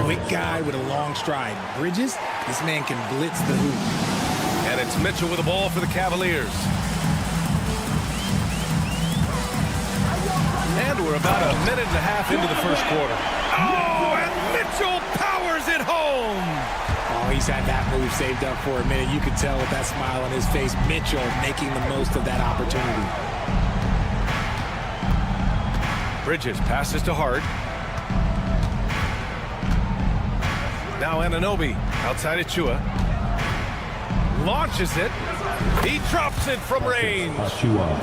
Quick guy with a long stride. Bridges, this man can blitz the hoop. And it's Mitchell with the ball for the Cavaliers. And we're about a minute and a half into the first quarter. Oh, and Mitchell powers it home. Oh, he's had that move saved up for a minute. You could tell with that smile on his face. Mitchell making the most of that opportunity. Bridges passes to Hart. Now Anunoby outside Achiuwa. Launches it. He drops it from range.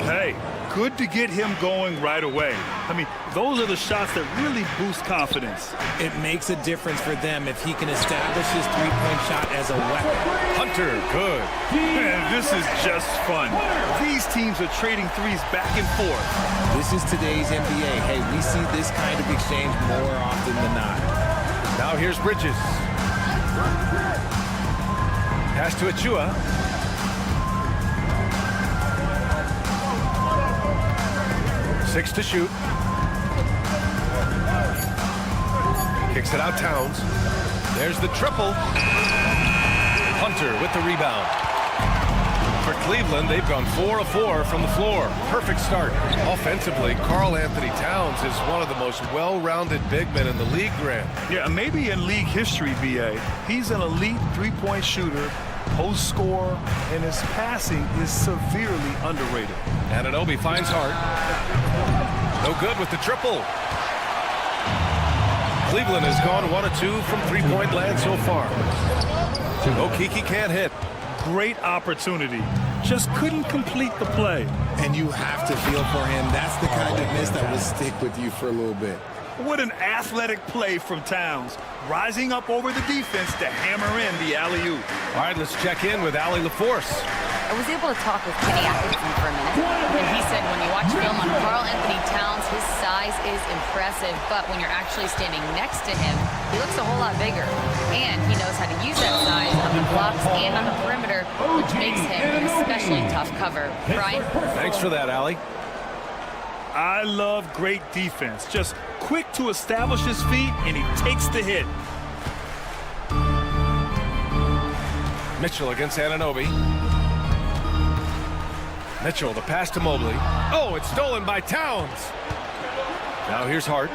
Hey, good to get him going right away. I mean, those are the shots that really boost confidence. It makes a difference for them if he can establish his three-point shot as a weapon. Hunter, good. Man, this is just fun. These teams are trading threes back and forth. This is today's NBA. Hey, we see this kind of exchange more often than not. Now here's Bridges. Pass to Achiuwa. Six to shoot. Kicks it out, Towns. There's the triple. Hunter with the rebound. For Cleveland, they've gone 4 of 4 from the floor. Perfect start. Offensively, Karl Anthony Towns is one of the most well-rounded big men in the league, Grant. Yeah, maybe in league history, B.A. He's an elite three-point shooter, post scorer, and his passing is severely underrated. Anunoby finds Hart. No good with the triple. Cleveland has gone 1 of 2 from three-point land so far. Okeke can't hit. Great opportunity. Just couldn't complete the play. And you have to feel for him. That's the kind of miss that will stick with you for a little bit. What an athletic play from Towns, rising up over the defense to hammer in the alley-oop. All right, let's check in with Allie LaForce. I was able to talk with Kenny Atkinson for a minute, and he said when you watch film on Karl Anthony Towns, his size is impressive, but when you're actually standing next to him, he looks a whole lot bigger. And he knows how to use that size on the blocks and on the perimeter, which makes him an especially tough cover. Brian? Thanks for that, Allie. I love great defense. Just quick to establish his feet, and he takes the hit. Mitchell against Anunoby. Mitchell, the pass to Mobley. Oh, it's stolen by Towns. Now here's Hart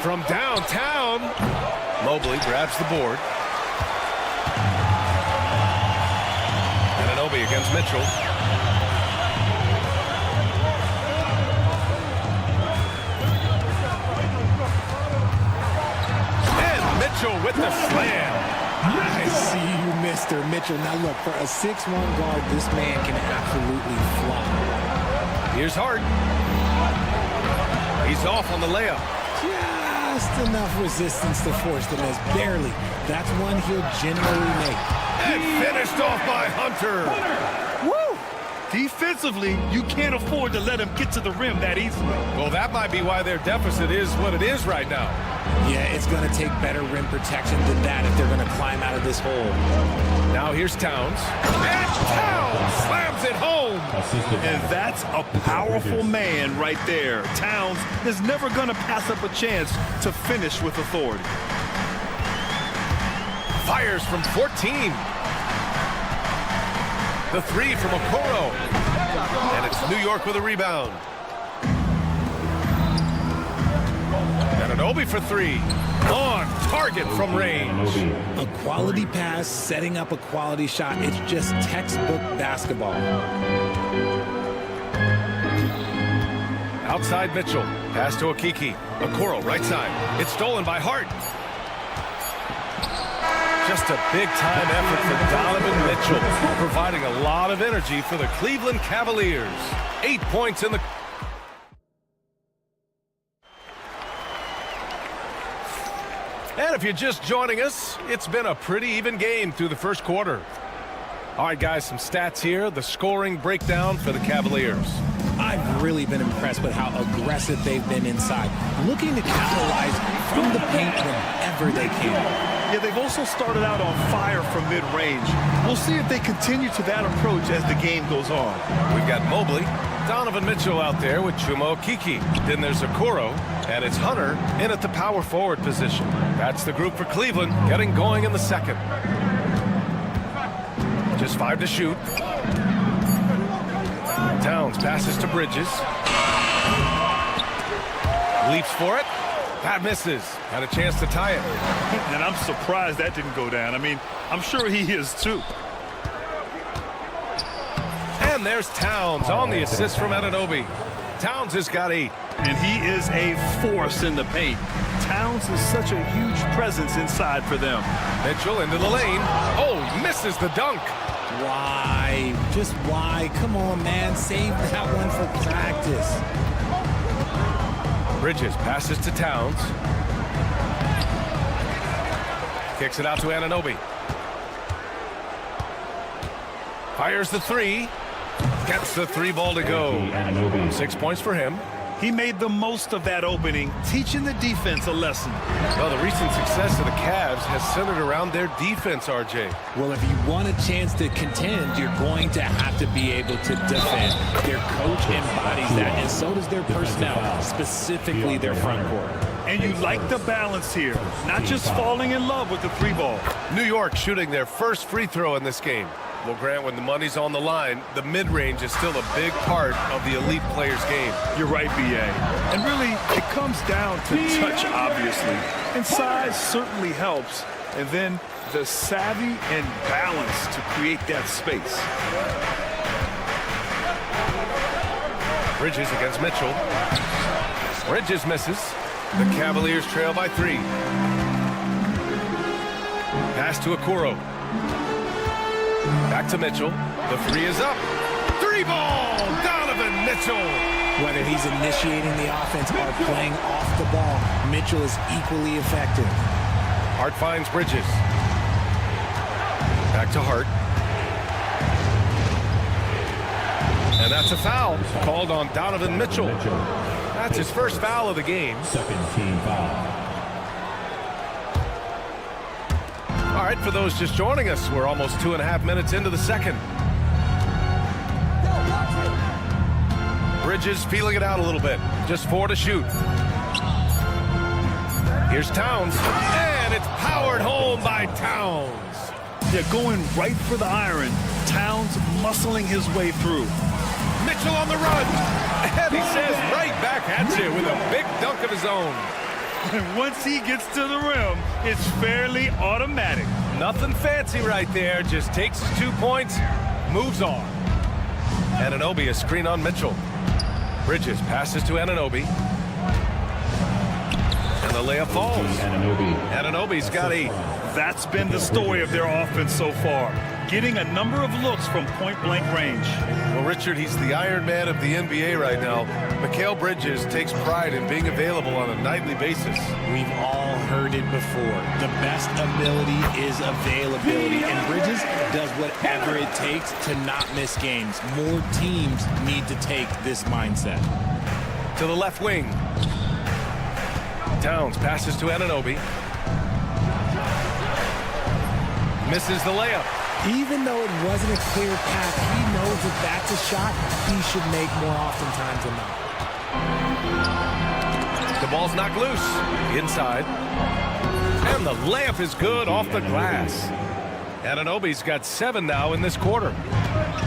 from downtown. Mobley grabs the board. Anunoby against Mitchell. And Mitchell with the slam. I see you, Mr. Mitchell. Now look, for a 6'1" guard, this man can absolutely fly. Here's Hart. He's off on the layup. Just enough resistance to force the miss. Barely. That's one he'll generally make. And finished off by Hunter. Woo! Defensively, you can't afford to let him get to the rim that easily. Well, that might be why their deficit is what it is right now. Yeah, it's going to take better rim protection than that if they're going to climb out of this hole. Now here's Towns. And Towns slams it home. And that's a powerful man right there. Towns is never going to pass up a chance to finish with authority. Fires from 14. The three from Okoro. And it's New York with a rebound. Anunoby for three. On target from range. A quality pass, setting up a quality shot. It's just textbook basketball. Outside Mitchell. Pass to Okiki. Okoro, right side. It's stolen by Hart. Just a big-time effort for Donovan Mitchell, providing a lot of energy for the Cleveland Cavaliers. 8 points in the... And if you're just joining us, it's been a pretty even game through the first quarter. All right, guys, some stats here. The scoring breakdown for the Cavaliers. I've really been impressed with how aggressive they've been inside, looking to capitalize from the paint whenever they can. Yeah, they've also started out on fire from mid-range. We'll see if they continue to that approach as the game goes on. We've got Mobley, Donovan Mitchell out there with Chuma Okiki. Then there's Okoro, and it's Hunter in at the power forward position. That's the group for Cleveland, getting going in the second. Just 5 to shoot. Towns passes to Bridges. Leaps for it. That misses. Had a chance to tie it. And I'm surprised that didn't go down. I mean, I'm sure he is too. And there's Towns on the assist from Anunoby. Towns has got 8. And he is a force in the paint. Towns is such a huge presence inside for them. Mitchell into the lane. Oh, misses the dunk. Why? Just why? Come on, man. Save that one for practice. Bridges passes to Towns. Kicks it out to Anunoby. Fires the three. Gets the 3 ball to go. 6 points for him. He made the most of that opening, teaching the defense a lesson. Well, the recent success of the Cavs has centered around their defense, RJ. Well, if you want a chance to contend, you're going to have to be able to defend. Their coach embodies that, and so does their personnel, specifically their front court. And you like the balance here, not just falling in love with the 3 ball. New York shooting their first free throw in this game. Well, Grant, when the money's on the line, the mid-range is still a big part of the elite player's game. You're right, B.A. And really, it comes down to touch, obviously. And size certainly helps. And then the savvy and balance to create that space. Bridges against Mitchell. Bridges misses. The Cavaliers trail by 3. Pass to Okoro. Back to Mitchell. The 3 is up. 3 ball! Donovan Mitchell! Whether he's initiating the offense or playing off the ball, Mitchell is equally effective. Hart finds Bridges. Back to Hart. And that's a foul called on Donovan Mitchell. That's his first foul of the game. Second team foul. All right, for those just joining us, we're almost 2.5 minutes into the second. Bridges feeling it out a little bit. Just 4 to shoot. Here's Towns, and it's powered home by Towns. They're going right for the iron. Towns muscling his way through. Mitchell on the run, and he says right back at you with a big dunk of his own. And once he gets to the rim, it's fairly automatic. Nothing fancy right there. Just takes his 2 points, moves on. Anunoby, a screen on Mitchell. Bridges passes to Anunoby. And the layup falls. Anunoby's got 8. That's been the story of their offense so far. Getting a number of looks from point-blank range. Well, Richard, he's the Iron Man of the NBA right now. Mikal Bridges takes pride in being available on a nightly basis. We've all heard it before. The best ability is availability, and Bridges does whatever it takes to not miss games. More teams need to take this mindset. To the left wing. Towns passes to Anunoby. Misses the layup. Even though it wasn't a clear path, he knows that that's a shot he should make more oftentimes than not. The ball's knocked loose. Inside. And the layup is good off the glass. Anunoby's got 7 now in this quarter.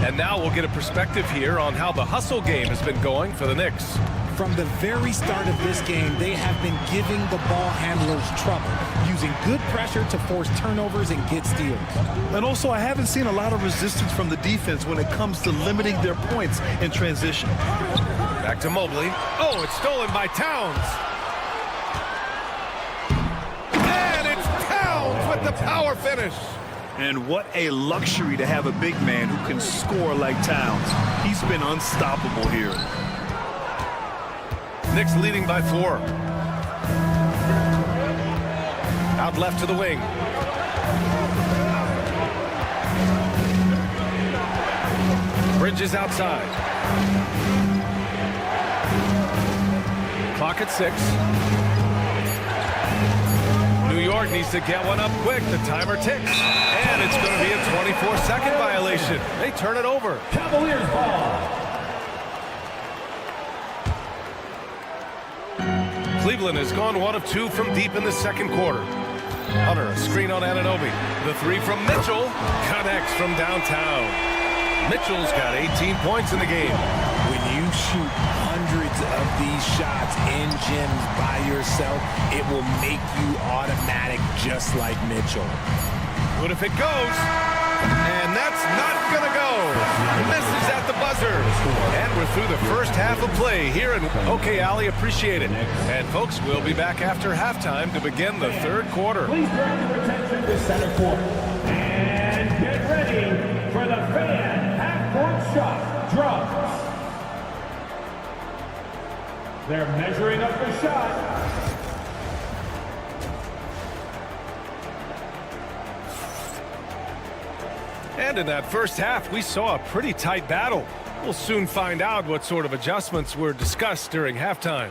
And now we'll get a perspective here on how the hustle game has been going for the Knicks. From the very start of this game, they have been giving the ball handlers trouble, using good pressure to force turnovers and get steals. And also, I haven't seen a lot of resistance from the defense when it comes to limiting their points in transition. Back to Mobley. Oh, it's stolen by Towns. And it's Towns with the power finish. And what a luxury to have a big man who can score like Towns. He's been unstoppable here. Knicks leading by 4. Out left to the wing. Bridges outside. Clock at 6. New York needs to get one up quick. The timer ticks. And it's going to be a 24-second violation. They turn it over. Cavaliers ball. Cleveland has gone 1 of 2 from deep in the second quarter. Hunter, a screen on Anunoby. The 3 from Mitchell connects from downtown. Mitchell's got 18 points in the game. When you shoot hundreds of these shots in gyms by yourself, it will make you automatic just like Mitchell. What if it goes? And that's not gonna go. Misses at the buzzer. And we're through the first half of play here in OK Alley. Appreciate it. And folks, we'll be back after halftime to begin the third quarter. Please direct your attention to center court. And get ready for the fan half-court shot drums. They're measuring up the shot. And in that first half, we saw a pretty tight battle. We'll soon find out what sort of adjustments were discussed during halftime.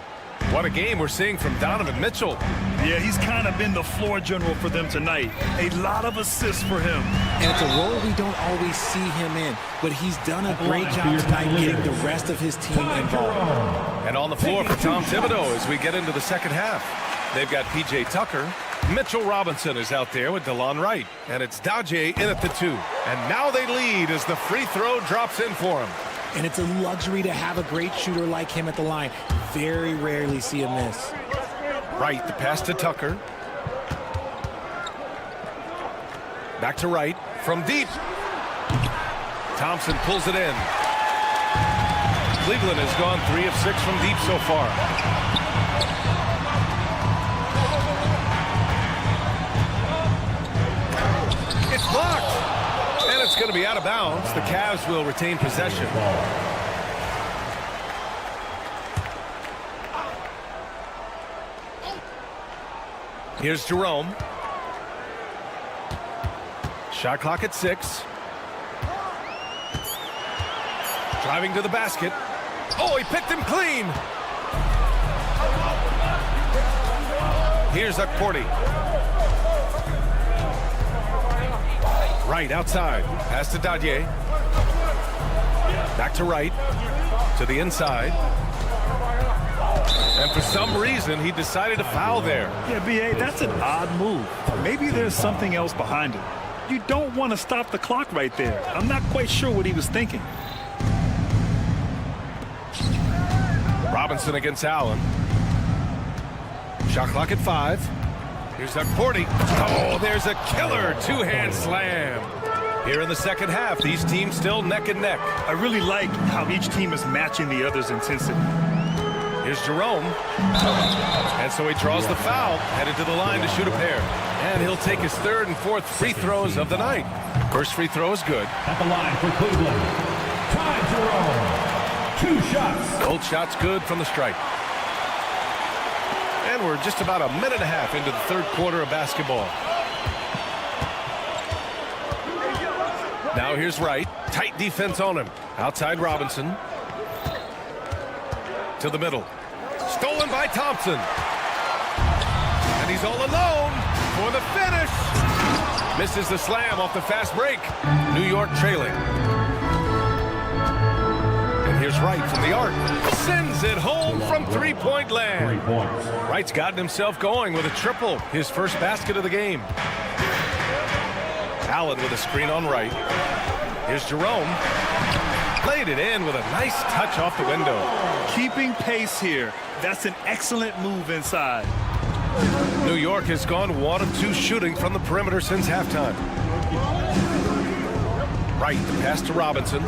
What a game we're seeing from Donovan Mitchell. Yeah, he's kind of been the floor general for them tonight. A lot of assists for him. And it's a role we don't always see him in, but he's done a great job tonight getting the rest of his team involved. And on the floor for Tom Thibodeau as we get into the second half. They've got P.J. Tucker. Mitchell Robinson is out there with DeLon Wright. And it's Daje in at the 2. And now they lead as the free throw drops in for him. And it's a luxury to have a great shooter like him at the line. Very rarely see a miss. Wright, the pass to Tucker. Back to Wright from deep. Thompson pulls it in. Cleveland has gone 3 of 6 from deep so far. It's blocked. And it's going to be out of bounds. The Cavs will retain possession. Here's Jerome. Shot clock at 6. Driving to the basket. Oh, he picked him clean. Here's Okporti. Wright outside. Pass to Daje. Back to Wright. To the inside. And for some reason, he decided to foul there. Yeah, B.A., that's an odd move. Maybe there's something else behind it. You don't want to stop the clock right there. I'm not quite sure what he was thinking. Robinson against Allen. Shot clock at 5. Here's Okporti. Oh, there's a killer two-hand slam. Here in the second half, these teams still neck and neck. I really like how each team is matching the other's intensity. Here's Jerome. And so he draws the foul, headed to the line to shoot a pair. And he'll take his 3rd and 4th free throws of the night. First free throw is good. At the line for Cleveland. Ty Jerome. 2 shots. Both shots good from the stripe. And we're just about a minute and a half into the third quarter of basketball. Now here's Wright. Tight defense on him. Outside Robinson. To the middle. Stolen by Thompson. And he's all alone for the finish. Misses the slam off the fast break. New York trailing. And here's Wright from the arc. Sends it home from three-point land. 3 points. Wright's gotten himself going with a triple. His first basket of the game. Allen with a screen on Wright. Here's Jerome. Played it in with a nice touch off the window. Keeping pace here. That's an excellent move inside. New York has gone 1 of 2 shooting from the perimeter since halftime. Wright, the pass to Robinson.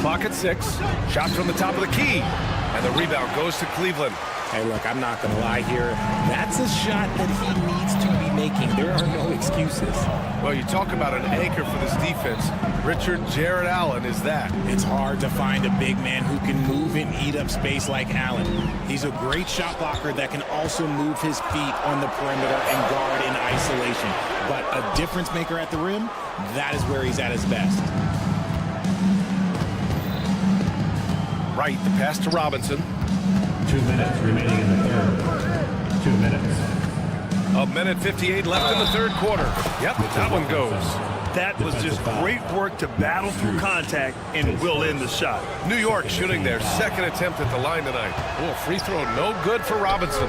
Clock at 6. Shot from the top of the key. And the rebound goes to Cleveland. Hey, look, I'm not going to lie here. That's a shot that he needs to be making. There are no excuses. Well, you talk about an anchor for this defense. Richard Jared Allen is that. It's hard to find a big man who can move and eat up space like Allen. He's a great shot blocker that can also move his feet on the perimeter and guard in isolation. But a difference maker at the rim, that is where he's at his best. Wright, the pass to Robinson. 2 minutes remaining in the third. 2 minutes. A minute 58 left in the third quarter. Yep, that one goes. That was just great work to battle through contact and will end the shot. New York shooting their second attempt at the line tonight. Oh, free throw no good for Robinson.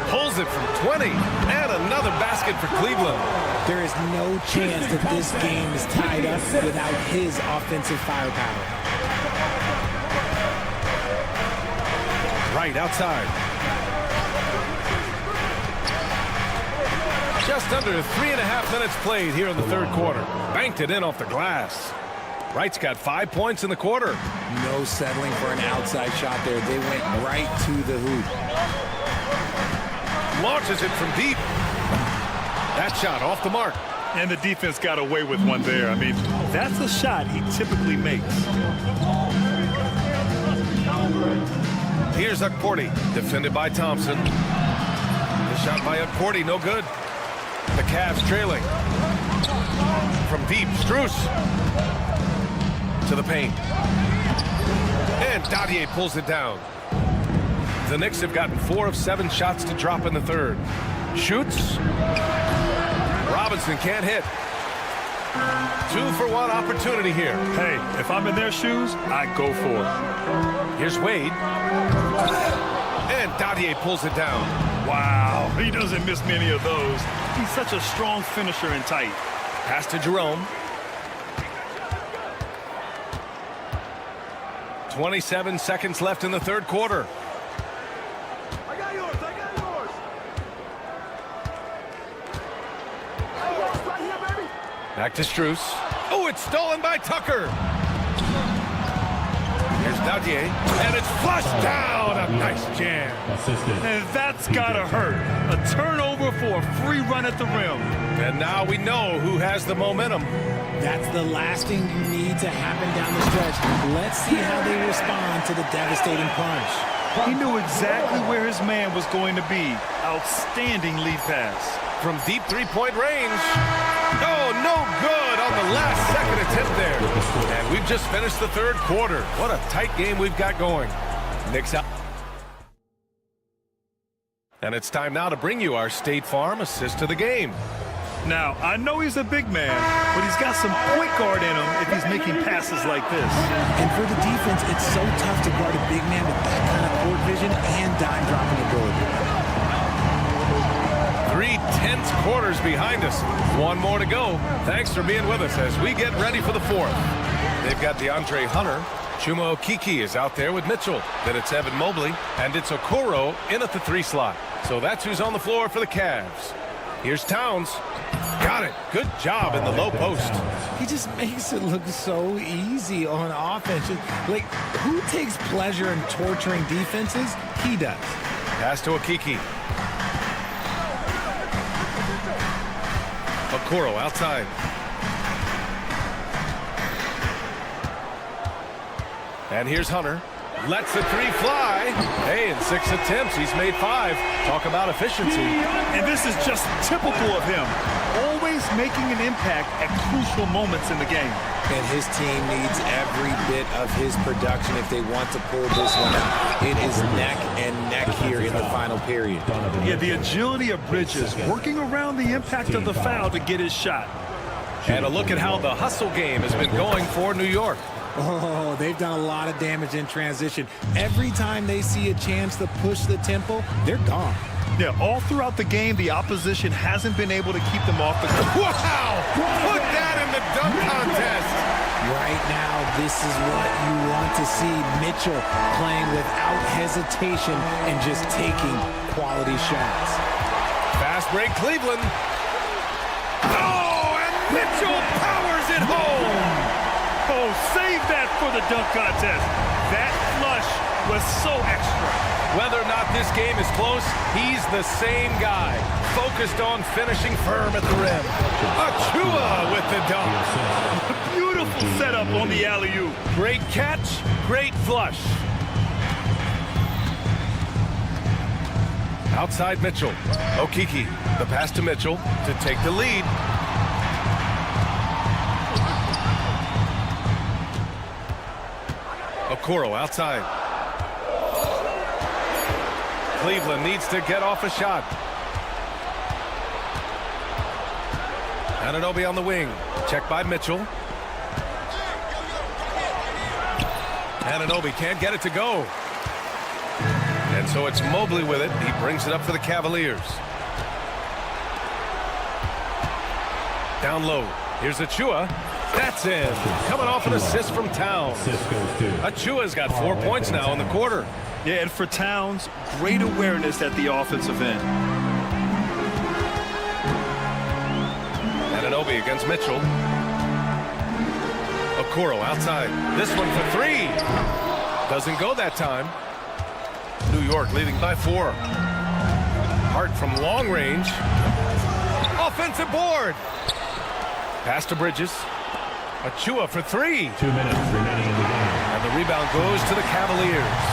Pulls it from 20. And another basket for Cleveland. There is no chance that this game is tied up without his offensive firepower. Right outside. Just under 3.5 minutes played here in the third quarter. Banked it in off the glass. Wright's got 5 points in the quarter. No settling for an outside shot there. They went right to the hoop. Launches it from deep. That shot off the mark. And the defense got away with one there. I mean, that's a shot he typically makes. Here's Okporti, defended by Thompson. The shot by Okporti, no good. The Cavs trailing. From deep, Strus. To the paint. And Dadier pulls it down. The Knicks have gotten 4 of 7 shots to drop in the third. Shoots. Robinson can't hit. 2-for-1 opportunity here. Hey, if I'm in their shoes, I go for it. Here's Wade. And Dadier pulls it down. Wow, he doesn't miss many of those. He's such a strong finisher and tight. Pass to Jerome. 27 seconds left in the third quarter. I got yours. Right here, baby. Back to Strus. Oh, it's stolen by Tucker. Here's Dadier, and it's flushed down. A nice jam. And that's gotta hurt. A turnover for a free run at the rim. And now we know who has the momentum. That's the last thing you need to happen down the stretch. Let's see how they respond to the devastating punch. He knew exactly where his man was going to be. Outstanding lead pass. From deep three-point range. Oh, no good on the last second attempt there. And we've just finished the third quarter. What a tight game we've got going. Knicks out. And it's time now to bring you our State Farm assist of the game. Now, I know he's a big man, but he's got some point guard in him if he's making passes like this. And for the defense, it's so tough to guard a big man with that kind of court vision and dime dropping ability. 3 tense quarters behind us. 1 more to go. Thanks for being with us as we get ready for the fourth. They've got DeAndre Hunter. Chuma Okeke is out there with Mitchell. Then it's Evan Mobley. And it's Okoro in at the 3 slot. So that's who's on the floor for the Cavs. Here's Towns. Got it. Good job in the low post. He just makes it look so easy on offense. Like, who takes pleasure in torturing defenses? He does. Pass to Okeke. Okoro outside. And here's Hunter. Lets the three fly. Hey, in 6 attempts, he's made 5. Talk about efficiency. And this is just typical of him. Always making an impact at crucial moments in the game. And his team needs every bit of his production if they want to pull this one out. It is neck and neck here in the final period. Yeah, the agility of Bridges working around the impact of the foul to get his shot. And a look at how the hustle game has been going for New York. Oh, they've done a lot of damage in transition. Every time they see a chance to push the tempo, they're gone. Yeah, all throughout the game, the opposition hasn't been able to keep them off the court. Wow! Put that in the dunk contest! Right now, this is what you want to see. Mitchell playing without hesitation and just taking quality shots. Fast break, Cleveland. Oh, and Mitchell powers it home! Oh, save that for the dunk contest. That flush was so extra. Whether or not this game is close, he's the same guy. Focused on finishing firm at the rim. Achua with the dunk. Beautiful setup on the alley-oop. Great catch, great flush. Outside Mitchell. Okiki, the pass to Mitchell to take the lead. Okoro outside. Cleveland needs to get off a shot. Anunoby on the wing. Check by Mitchell. Anunoby can't get it to go. And so it's Mobley with it. He brings it up for the Cavaliers. Down low. Here's Achua. That's in. Coming off an assist from Towns. Achua's got 4 points now in the quarter. Yeah, and for Towns, great awareness at the offensive end. Anunoby against Mitchell. Okoro outside. This one for 3. Doesn't go that time. New York leading by 4. Hart from long range. Offensive board. Pass to Bridges. Achua for 3. 2 minutes remaining in the game. And the rebound goes to the Cavaliers.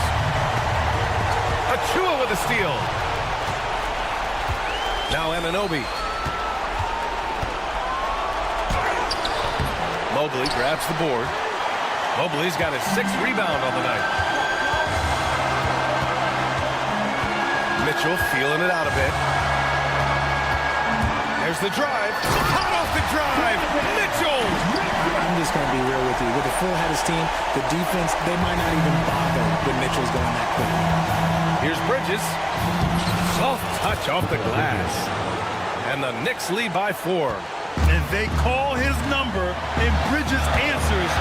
Achua with a steal. Now Anunoby. Mobley grabs the board. Mobley's got his 6th rebound on the night. Mitchell feeling it out a bit. There's the drive. Hot off the drive. Mitchell. I'm just going to be real with you. With a full-headed team, the defense, they might not even bother when Mitchell's going that quick. Here's Bridges. Soft touch off the glass. And the Knicks lead by 4. And they call his number, and Bridges answers,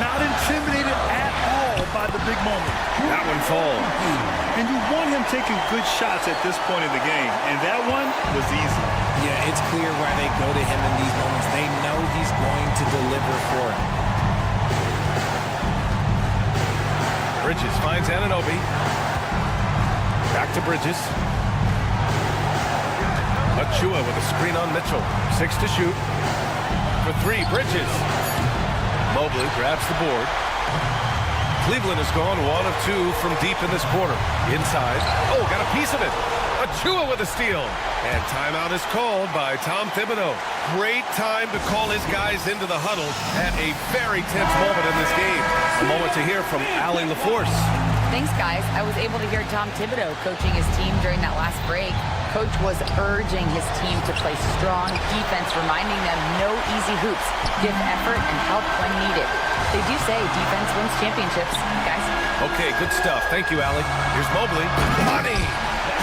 not intimidated at all by the big moment. That one falls. And you want him taking good shots at this point in the game, and that one was easy. Yeah, it's clear why they go to him in these moments. They know he's going to deliver for him. Bridges finds Anunoby. Back to Bridges. Achua with a screen on Mitchell. 6 to shoot. For 3, Bridges. Mobley grabs the board. Cleveland has gone 1 of 2 from deep in this quarter. Inside. Oh, got a piece of it. Achua with a steal. And timeout is called by Tom Thibodeau. Great time to call his guys into the huddle at a very tense moment in this game. A moment to hear from Allie LaForce. Thanks, guys. I was able to hear Tom Thibodeau coaching his team during that last break. Coach was urging his team to play strong defense, reminding them no easy hoops, give effort and help when needed. They do say defense wins championships, guys. Okay, good stuff. Thank you, Allie. Here's Mobley. Money!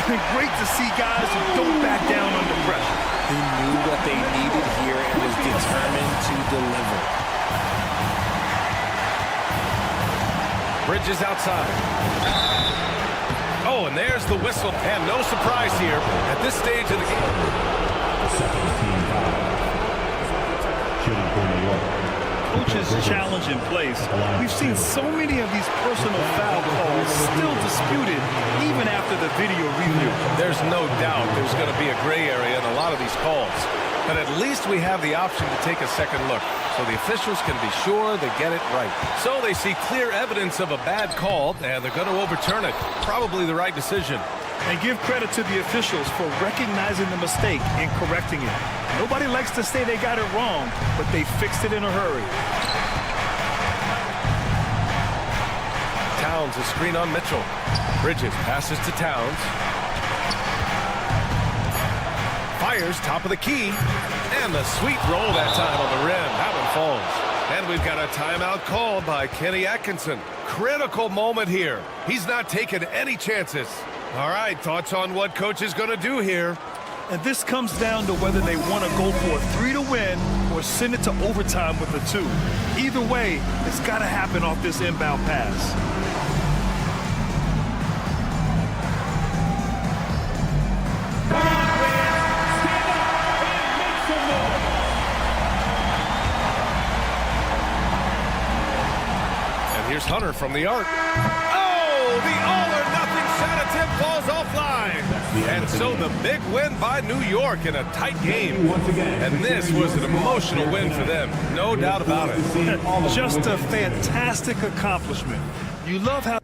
Great to see guys who don't back down under pressure. He knew what they needed here and was determined to deliver. Bridges outside. Oh, and there's the whistle. And no surprise here at this stage of the game. Second team foul. Shooting for New York. Coach's challenge in place. We've seen so many of these personal foul calls still disputed even after the video review. There's no doubt there's going to be a gray area in a lot of these calls. But at least we have the option to take a second look. so the officials can be sure they get it right. So they see clear evidence of a bad call, and they're going to overturn it. Probably the right decision. And give credit to the officials for recognizing the mistake and correcting it. Nobody likes to say they got it wrong, but they fixed it in a hurry. Towns, a screen on Mitchell. Bridges passes to Towns. Fires top of the key. And the sweet roll that time on the rim. That one falls. And we've got a timeout called by Kenny Atkinson. Critical moment here. He's not taking any chances. All right, thoughts on what coach is going to do here? And this comes down to whether they want to go for a 3 to win or send it to overtime with a 2. Either way, it's got to happen off this inbound pass. And here's Hunter from the arc. Oh, the all-or-nothing shot attempt falls offline. And so the big win by New York in a tight game. And this was an emotional win for them, no doubt about it. Just a fantastic accomplishment. You love how